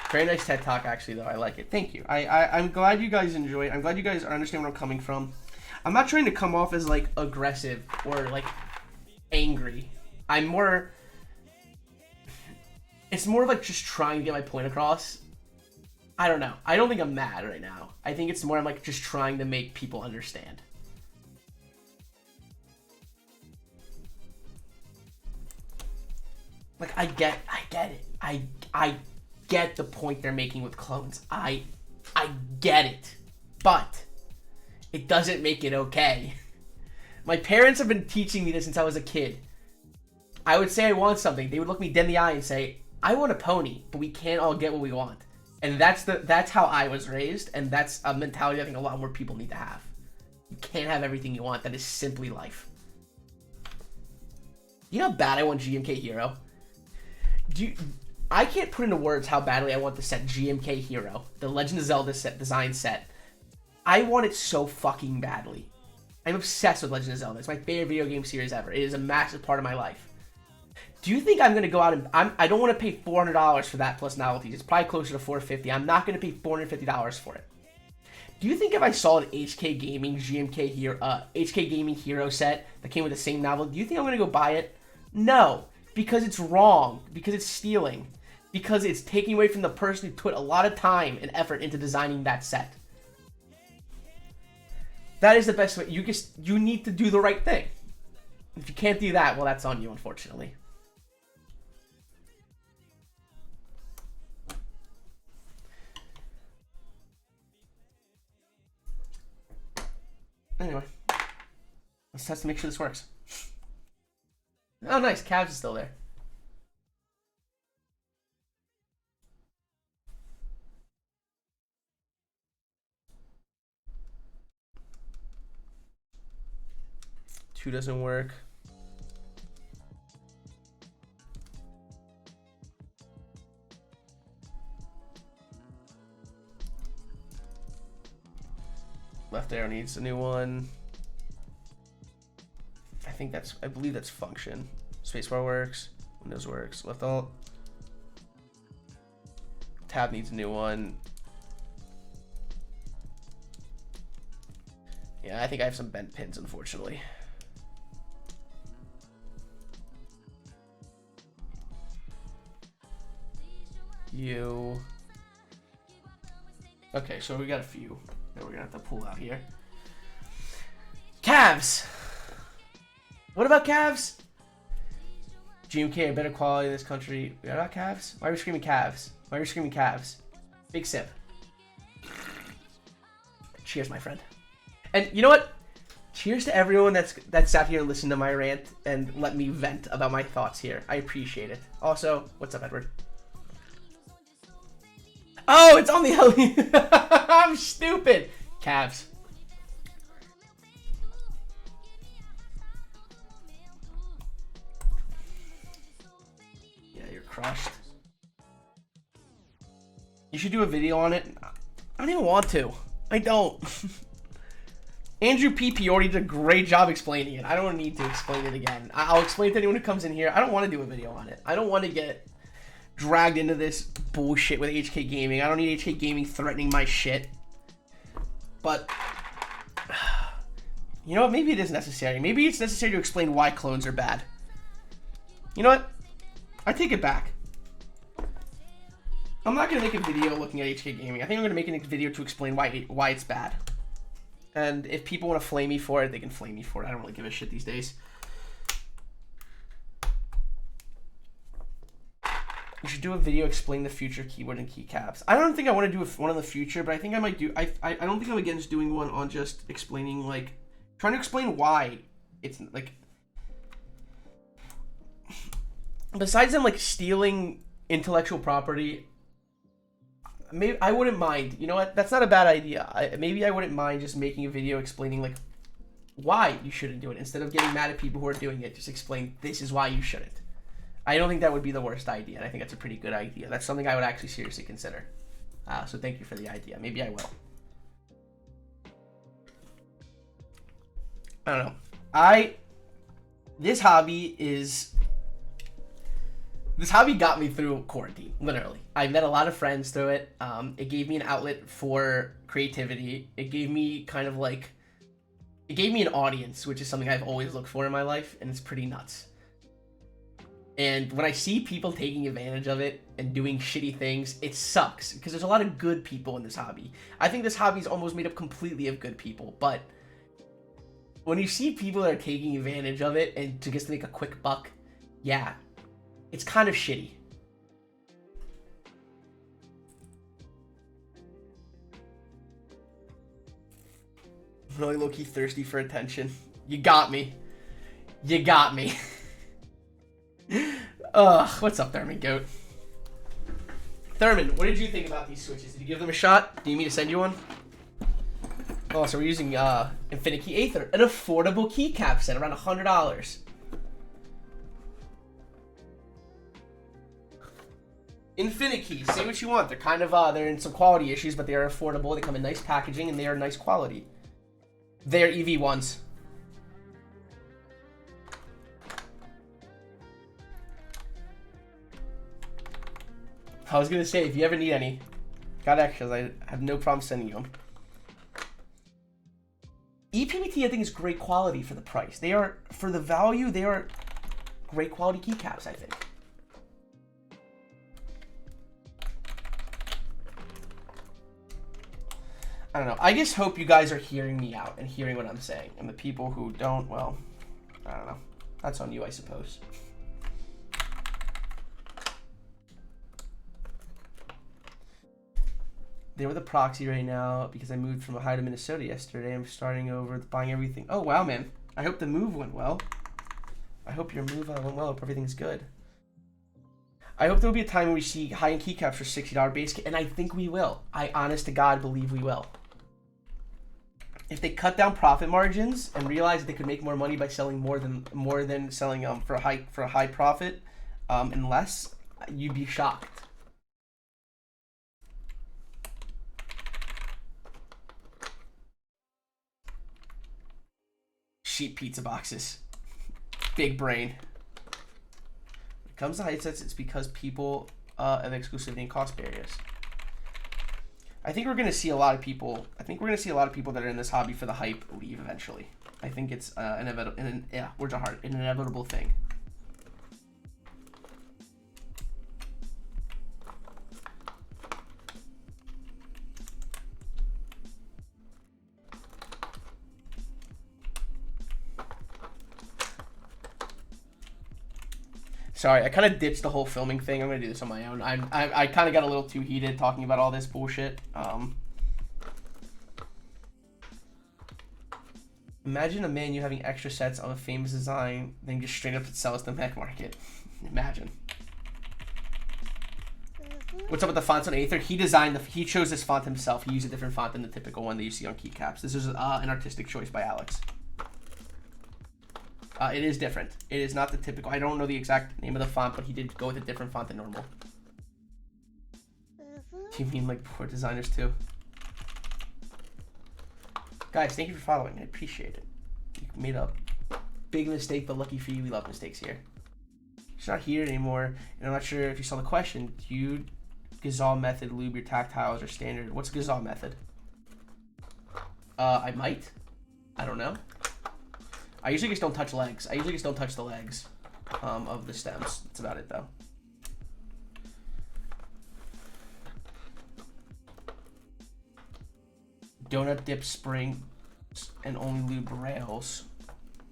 Very nice TED Talk, actually, though. I like it. Thank you. I'm glad you guys enjoy it. I'm glad you guys understand where I'm coming from. I'm not trying to come off as, like, aggressive or, like, angry. I'm more... It's more of, like, just trying to get my point across. I don't know. I don't think I'm mad right now. I think it's more I'm like just trying to make people understand. Like I get it. I get the point they're making with clones. I get it. But it doesn't make it okay. My parents have been teaching me this since I was a kid. I would say I want something. They would look me dead in the eye and say, I want a pony, but we can't all get what we want. And that's how I was raised, and that's a mentality I think a lot more people need to have. You can't have everything you want. That is simply life. You know how bad I want GMK Hero? I can't put into words how badly I want the set GMK Hero, the Legend of Zelda design set. I want it so fucking badly. I'm obsessed with Legend of Zelda. It's my favorite video game series ever. It is a massive part of my life. Do you think I'm going to go out and... I don't want to pay $400 for that plus novelties. It's probably closer to $450. I'm not going to pay $450 for it. Do you think if I saw an HK Gaming GMK Hero, HK Gaming Hero set that came with the same novel, do you think I'm going to go buy it? No. Because it's wrong. Because it's stealing. Because it's taking away from the person who put a lot of time and effort into designing that set. That is the best way. You need to do the right thing. If you can't do that, well, that's on you, unfortunately. Anyway, let's test to make sure this works. Oh, nice. Cavs is still there. Two doesn't work. Left arrow needs a new one. I believe that's function. Spacebar works. Windows works. Left alt. Tab needs a new one. Yeah, I think I have some bent pins, unfortunately. You. Okay, so we got a few that we're gonna have to pull out here. Cavs! What about Cavs? GMK are better quality in this country. What about Cavs? Why are we screaming Cavs? Why are we screaming Cavs? Big sip. Cheers, my friend. And you know what? Cheers to everyone that sat here and listened to my rant and let me vent about my thoughts here. I appreciate it. Also, what's up, Edward? Oh, it's on the LE. I'm stupid. Cavs. Yeah, you're crushed. You should do a video on it. I don't even want to. I don't. Andrew PP already did a great job explaining it. I don't need to explain it again. I'll explain it to anyone who comes in here. I don't want to do a video on it. I don't want to get dragged into this bullshit with HK Gaming. I don't need HK Gaming threatening my shit. But, you know what? Maybe it is necessary. Maybe it's necessary to explain why clones are bad. You know what? I take it back. I'm not going to make a video looking at HK Gaming. I think I'm going to make a video to explain why it's bad. And if people want to flame me for it, they can flame me for it. I don't really give a shit these days. You should do a video explaining the future keyboard and keycaps. I don't think I want to do one in the future, but I think I might do. I don't think I'm against doing one on just explaining, like, trying to explain why it's, like, besides them, like, stealing intellectual property, maybe I wouldn't mind. You know what? That's not a bad idea. Maybe I wouldn't mind just making a video explaining, like, why you shouldn't do it. Instead of getting mad at people who are doing it, just explain this is why you shouldn't. I don't think that would be the worst idea, and I think that's a pretty good idea. That's something I would actually seriously consider. So thank you for the idea. Maybe I will. I don't know. This hobby got me through quarantine, literally. I met a lot of friends through it. It gave me an outlet for creativity. It gave me kind of like, it gave me an audience, which is something I've always looked for in my life, and it's pretty nuts. And when I see people taking advantage of it and doing shitty things, it sucks because there's a lot of good people in this hobby. I think this hobby is almost made up completely of good people, but when you see people that are taking advantage of it and to just make a quick buck, yeah, it's kind of shitty. I'm really low-key thirsty for attention. You got me. You got me. Ugh, what's up, Thurman Goat? Thurman, what did you think about these switches? Did you give them a shot? Do you need me to send you one? Oh, so we're using IFK Aether, an affordable keycap set, around $100. Infinity, say what you want. They're kind of they're in some quality issues, but they are affordable. They come in nice packaging and they are nice quality. They're EV-1s. I was gonna say, if you ever need any, got extras, I have no problem sending you them. EPBT, I think, is great quality for the price. They are, for the value, they are great quality keycaps, I think. I don't know. I just hope you guys are hearing me out and hearing what I'm saying. And the people who don't, well, I don't know. That's on you, I suppose. They were the proxy right now because I moved from Ohio to Minnesota yesterday. I'm starting over, buying everything. Oh, wow, man. I hope the move went well. I hope your move went well. I hope everything's good. I hope there will be a time when we see high-end keycaps for $60 base kit, and I think we will. I, honest to God, believe we will. If they cut down profit margins and realize that they could make more money by selling more than selling for a high profit and less, you'd be shocked. Cheap pizza boxes. Big brain. When it comes to headsets, it's because people have exclusivity and cost barriers. I think we're going to see a lot of people. I think we're going to see a lot of people that are in this hobby for the hype leave eventually. I think it's an inevitable thing. Sorry, I kind of ditched the whole filming thing. I'm gonna do this on my own. I kind of got a little too heated talking about all this bullshit. Imagine a menu having extra sets of a famous design, then just straight up sell us the mech market. Imagine. What's up with the fonts on Aether? He chose this font himself. He used a different font than the typical one that you see on Keycaps. This is an artistic choice by Alex. It is different. It is not the typical. I don't know the exact name of the font, but he did go with a different font than normal. Do you mean like poor designers too? Guys, thank you for following. I appreciate it. You made a big mistake, but lucky for you, we love mistakes here. She's not here anymore, and I'm not sure if you saw the question. Do you Gazal method lube your tactiles or standard? What's Gazal method? I might. I don't know. I usually just don't touch legs. I usually just don't touch the legs of the stems. That's about it, though. Donut dip springs and only lube rails.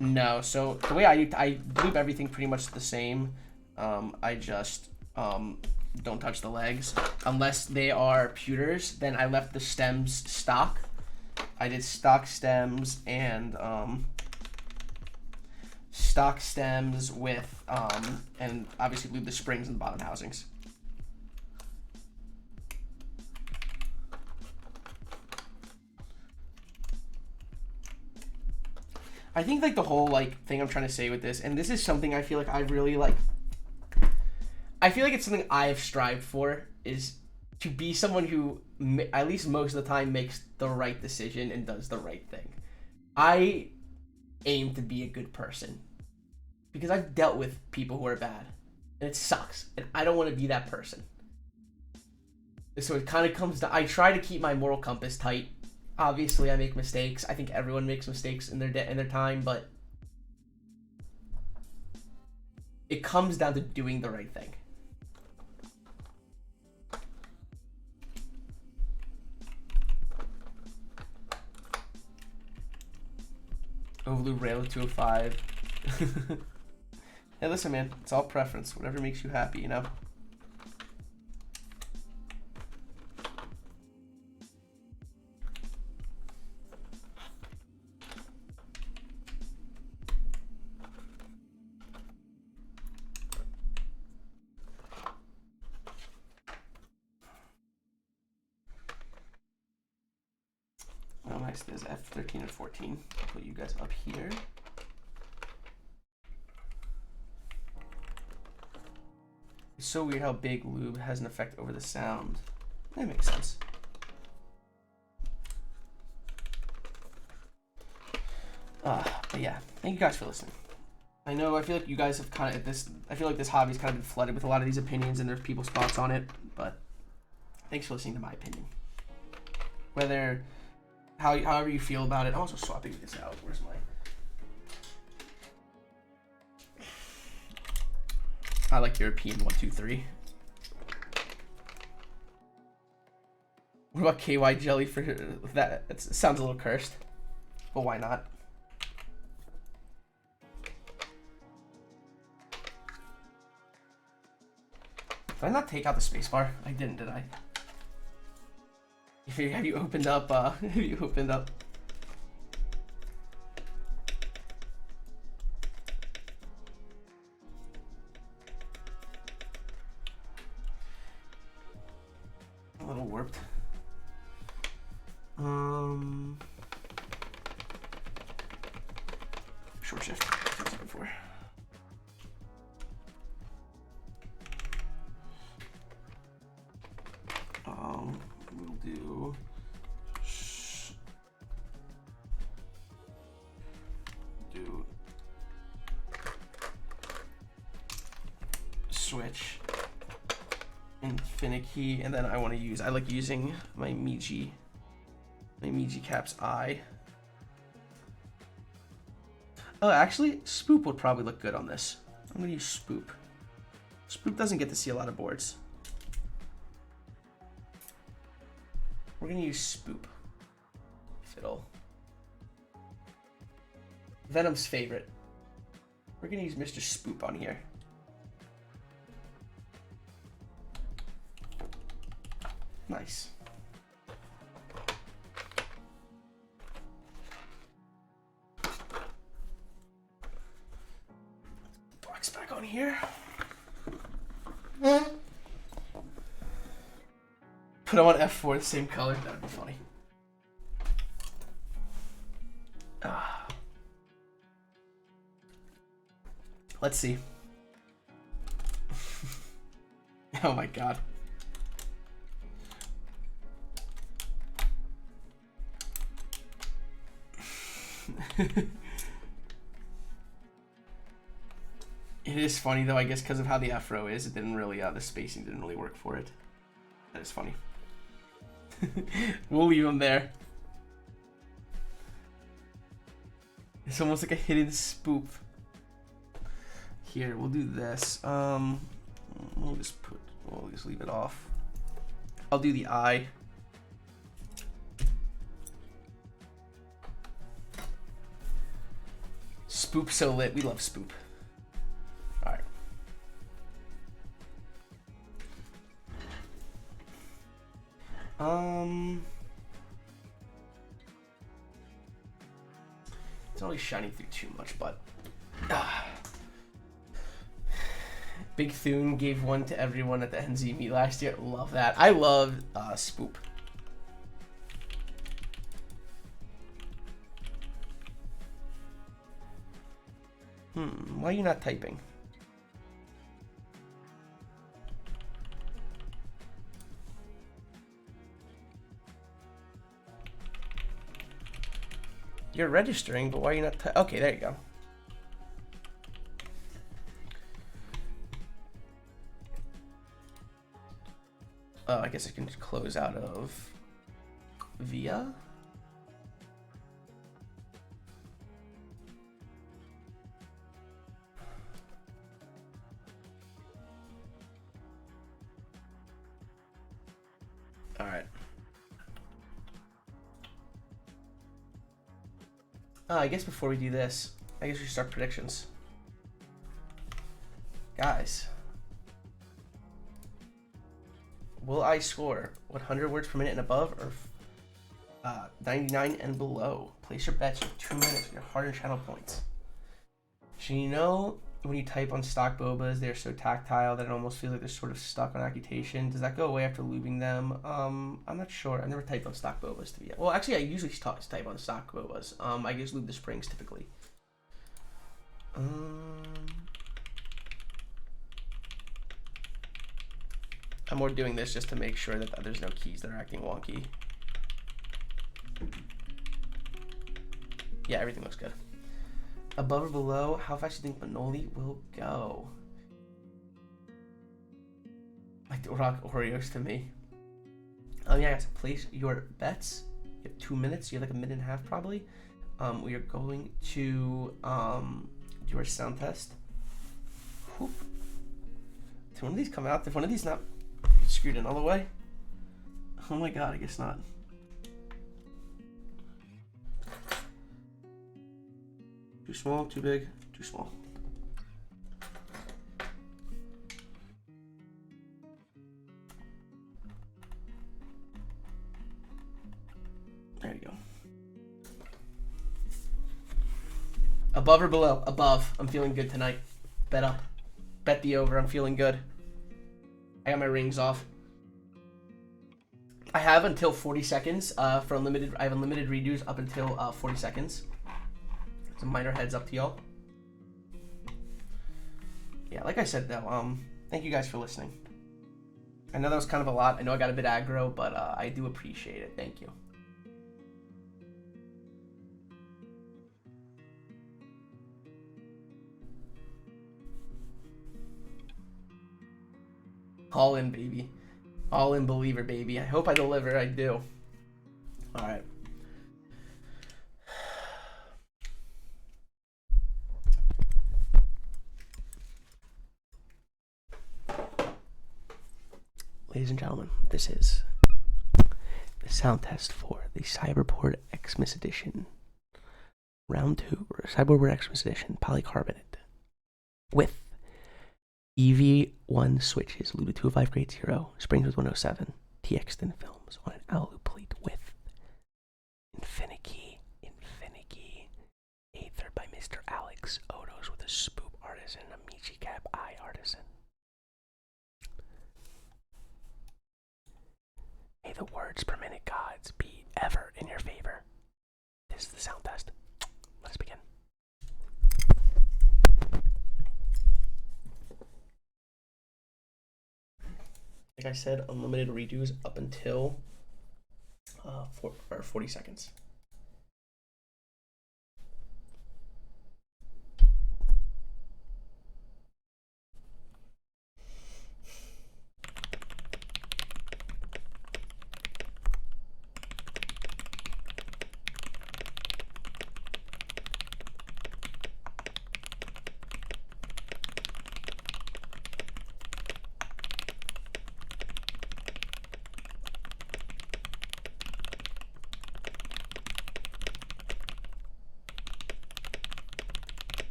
No, so the way I lube everything pretty much the same. I just don't touch the legs. Unless they are pewters, then I left the stems stock. I did stock stems and stock stems with and obviously lube the springs and the bottom housings. I think like the whole like thing I'm trying to say with this, and this is something I feel like I really like. I feel like it's something I have strived for, is to be someone who at least most of the time makes the right decision and does the right thing. I aim to be a good person because I've dealt with people who are bad and it sucks, and I don't want to be that person. So it kind of comes to, I try to keep my moral compass tight. Obviously I make mistakes. I think everyone makes mistakes in their time, but It comes down to doing the right thing. Overlube Rail 205. Hey, listen, man. It's all preference. Whatever makes you happy, you know? Oh, nice. There's F13 and 14. Put you guys up here. It's so weird how big Lube has an effect over the sound. That makes sense. But yeah, thank you guys for listening. I know, I feel like you guys have kind of I feel like this hobby's kind of been flooded with a lot of these opinions and there's people's thoughts on it, but thanks for listening to my opinion. Whether, however you feel about it. I'm also swapping this out. Where's my... I like European 1, 2, 3. What about KY jelly for that? It sounds a little cursed, but why not? Did I not take out the spacebar? I didn't, did I? Have you opened up? Have you opened up? A little warped. Short shift. That's what I was looking for. We'll do switch and finicky, and then I want to use, I like using my Keycaps I. Oh, actually, Spoop would probably look good on this. I'm gonna use Spoop. Spoop doesn't get to see a lot of boards. We're gonna use Spoop. Fiddle. Venom's favorite. We're gonna use Mr. Spoop on here. Nice. Box back on here. Put on F4 the same color. That'd be funny. Let's see. Oh my god. It is funny though, I guess because of how the F-row is, it didn't really, the spacing didn't really work for it. That is funny. We'll leave them there. It's almost like a hidden spoop. Here, we'll do this. We'll just leave it off. I'll do the eye. Spoop so lit. We love Spoop. Alright. It's not really shining through too much, but Big Thune gave one to everyone at the NZ meet last year. Love that. I love Spoop. Why are you not typing? You're registering, but why are you not okay, there you go. I guess I can just close out of Via. All right. I guess before we do this, I guess we should start predictions. Guys, will I score 100 words per minute and above, or 99 and below? Place your bets for 2 minutes with your hard-earned channel points. So you know when you type on stock bobas, they're so tactile that it almost feels like they're sort of stuck on accutation. Does that go away after lubing them? I'm not sure. I've never typed on stock bobas to be. Well, actually, I usually type on stock bobas. I just lube the springs typically. I'm more doing this just to make sure that there's no keys that are acting wonky. Yeah, everything looks good. Above or below, how fast do you think Manoli will go? Like the rock Oreos to me. Yeah, guys, place your bets. You have 2 minutes. You have like a minute and a half probably. We are going to do our sound test. Whoop. Did one of these come out? Did one of these not get screwed in all the way? Oh my god, I guess not. Too small, too big, too small. There you go. Above or below? Above. I'm feeling good tonight. Bet up. Bet the over. I'm feeling good. I got my rings off. I have until 40 seconds for unlimited. I have unlimited redos up until 40 seconds. Some minor heads up to y'all. Yeah, like I said though, thank you guys for listening. I know that was kind of a lot. I know I got a bit aggro, but I do appreciate it. Thank you. All in, baby. All in, believer, baby. I hope I deliver. I do. All right. Ladies and gentlemen, this is the sound test for the CYBERBOARD XMAS edition. Round 2, CYBERBOARD XMAS edition, polycarbonate. With EV-01 switches, Lube 205 grade 0, springs with 107, TX thin films on an alu plate with IFK Aether by Mr. Alex Odos with a spoop artisan, a Keycaps eye artisan. May the words per minute gods be ever in your favor. This is the sound test. Let's begin. Like I said, unlimited redos up until 40 seconds.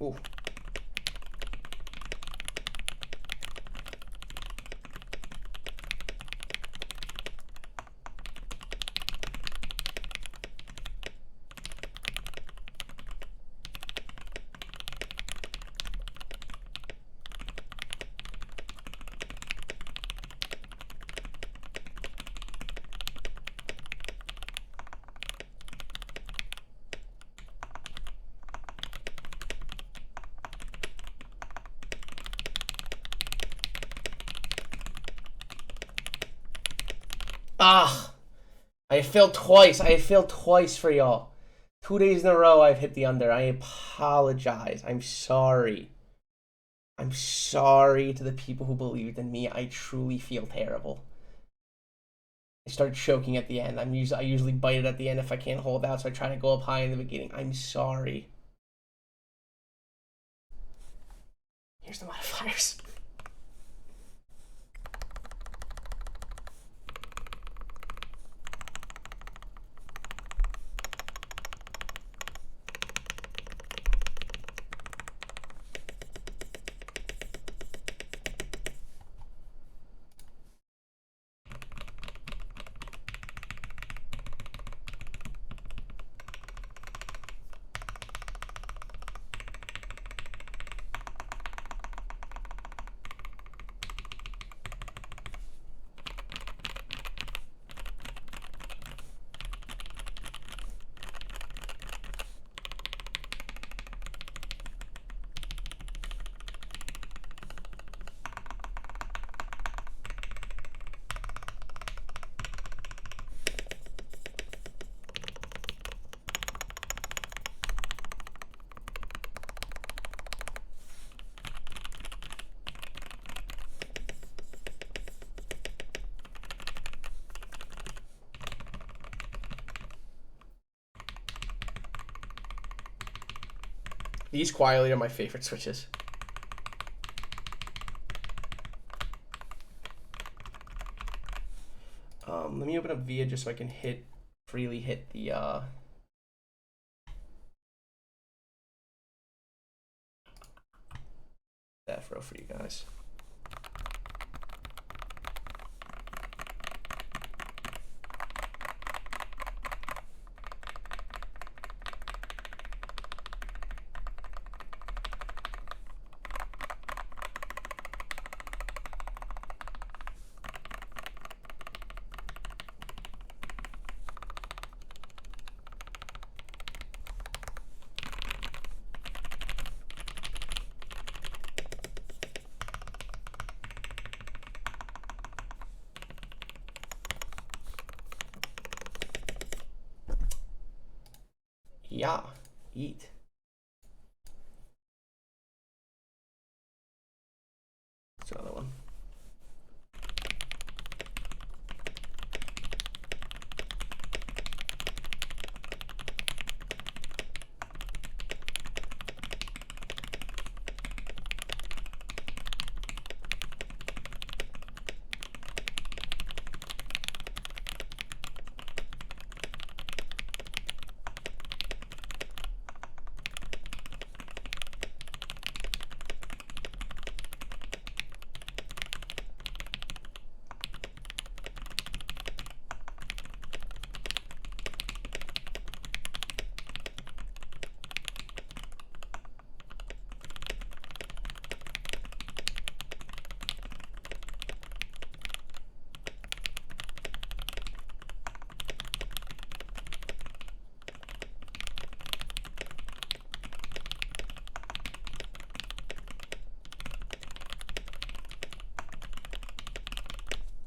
Ooh. Ah, I failed twice. I failed twice for y'all. 2 days in a row I've hit the under. I apologize. I'm sorry. I'm sorry to the people who believed in me. I truly feel terrible. I started choking at the end. I usually bite it at the end if I can't hold out, so I try to go up high in the beginning. I'm sorry. Here's the modifiers. These quietly are my favorite switches. Let me open up VIA just so I can freely hit the death row for you guys. Yeah, eat. That's another one.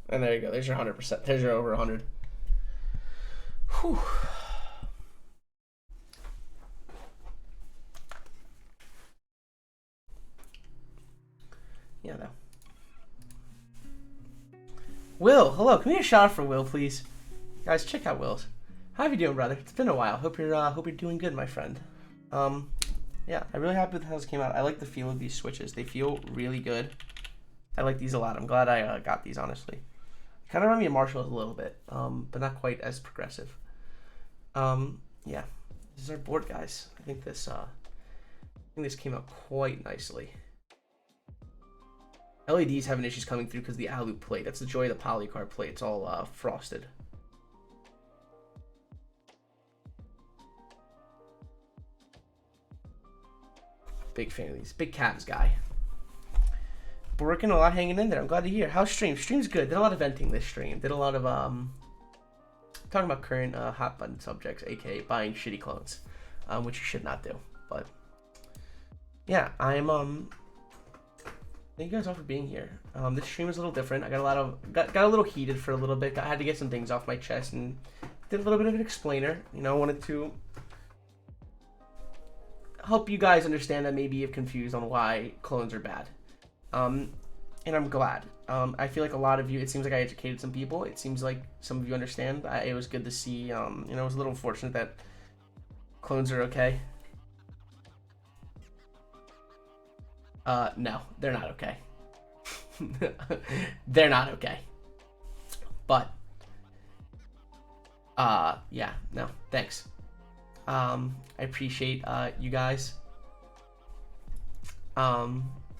And there you go. There's your 100%. There's your over 100. Whew. Yeah, though. Will, hello. Can we get a shout out for Will, please? Guys, check out Will's. How are you doing, brother? It's been a while. Hope you're doing good, my friend. Yeah, I'm really happy with how this came out. I like the feel of these switches. They feel really good. I like these a lot. I'm glad I got these, honestly. Kind of remind me of Marshall's a little bit, but not quite as progressive. Yeah, this is our board, guys. I think this came out quite nicely. LEDs having issues coming through because the alu plate. That's the joy of the polycarbonate plate. It's all frosted. Big fan of these. Big Cavs guy. But working a lot, hanging in there. I'm glad to hear. How's stream? Stream's good. Did a lot of venting this stream. Did a lot of talking about current hot button subjects, aka buying shitty clones, which you should not do. But yeah, I'm thank you guys all for being here. This stream is a little different. I got a little heated for a little bit. I had to get some things off my chest and did a little bit of an explainer. You know, I wanted to help you guys understand that maybe you're confused on why clones are bad. And I'm glad. I feel like a lot of you, it seems like I educated some people. It seems like some of you understand. It was good to see, you know, it was a little unfortunate that clones are okay. No, they're not okay. They're not okay. But, yeah, no, thanks. I appreciate, you guys.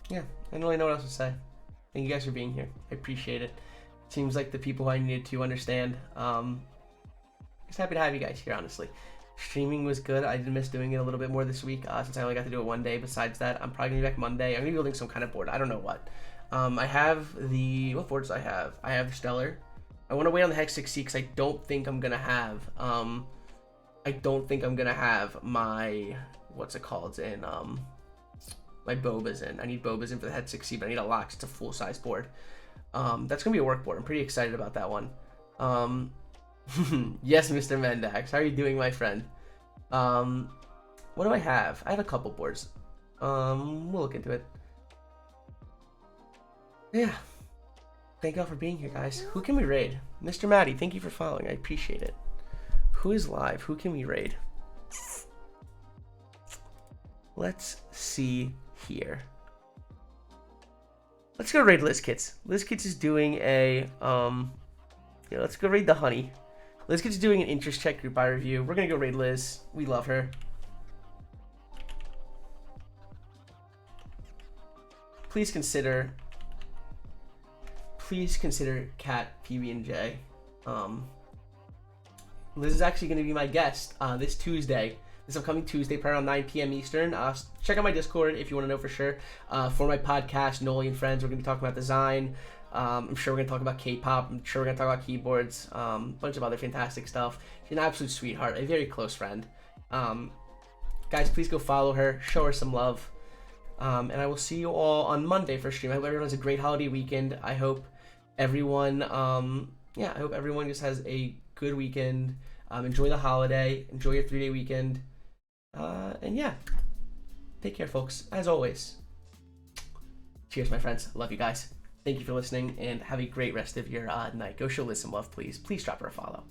Yeah, I don't really know what else to say. Thank you guys for being here. I appreciate it. Seems like the people I needed to understand. Just happy to have you guys here, honestly. Streaming was good. I did miss doing it a little bit more this week since I only got to do it one day. Besides that, I'm probably going to be back Monday. I'm going to be building some kind of board. I don't know what. I have the... What boards do I have? I have the Stellar. I want to wait on the Hex 6C because I don't think I'm going to have... I don't think I'm going to have my... What's it called? In... my Bobas in. I need Bobas in for the Head 6C, but I need a Lox. It's a full-size board. That's going to be a work board. I'm pretty excited about that one. Yes, Mr. Mendax. How are you doing, my friend? What do I have? I have a couple boards. We'll look into it. Yeah. Thank y'all for being here, guys. Who can we raid? Mr. Maddie, thank you for following. I appreciate it. Who is live? Who can we raid? let's see here. Let's go raid Liz Kits. Liz Kits is doing a, let's go raid the Honey. Liz Kits is doing an interest check group buy review. We're gonna go raid Liz. We love her. Please consider Cat, PB, and J. Liz is actually going to be my guest this upcoming Tuesday, probably around 9 p.m. Eastern. Check out my Discord if you want to know for sure. For my podcast, Manoli and Friends, we're going to be talking about design. I'm sure we're going to talk about K-pop. I'm sure we're going to talk about keyboards. A bunch of other fantastic stuff. She's an absolute sweetheart, a very close friend. Guys, please go follow her. Show her some love. And I will see you all on Monday for stream. I hope everyone has a great holiday weekend. I hope everyone, just has a good weekend. Enjoy the holiday. Enjoy your 3-day weekend. And yeah, take care, folks. As always, cheers, my friends. Love you guys. Thank you for listening, and have a great rest of your night. Go show Liz some love, please. Please drop her a follow.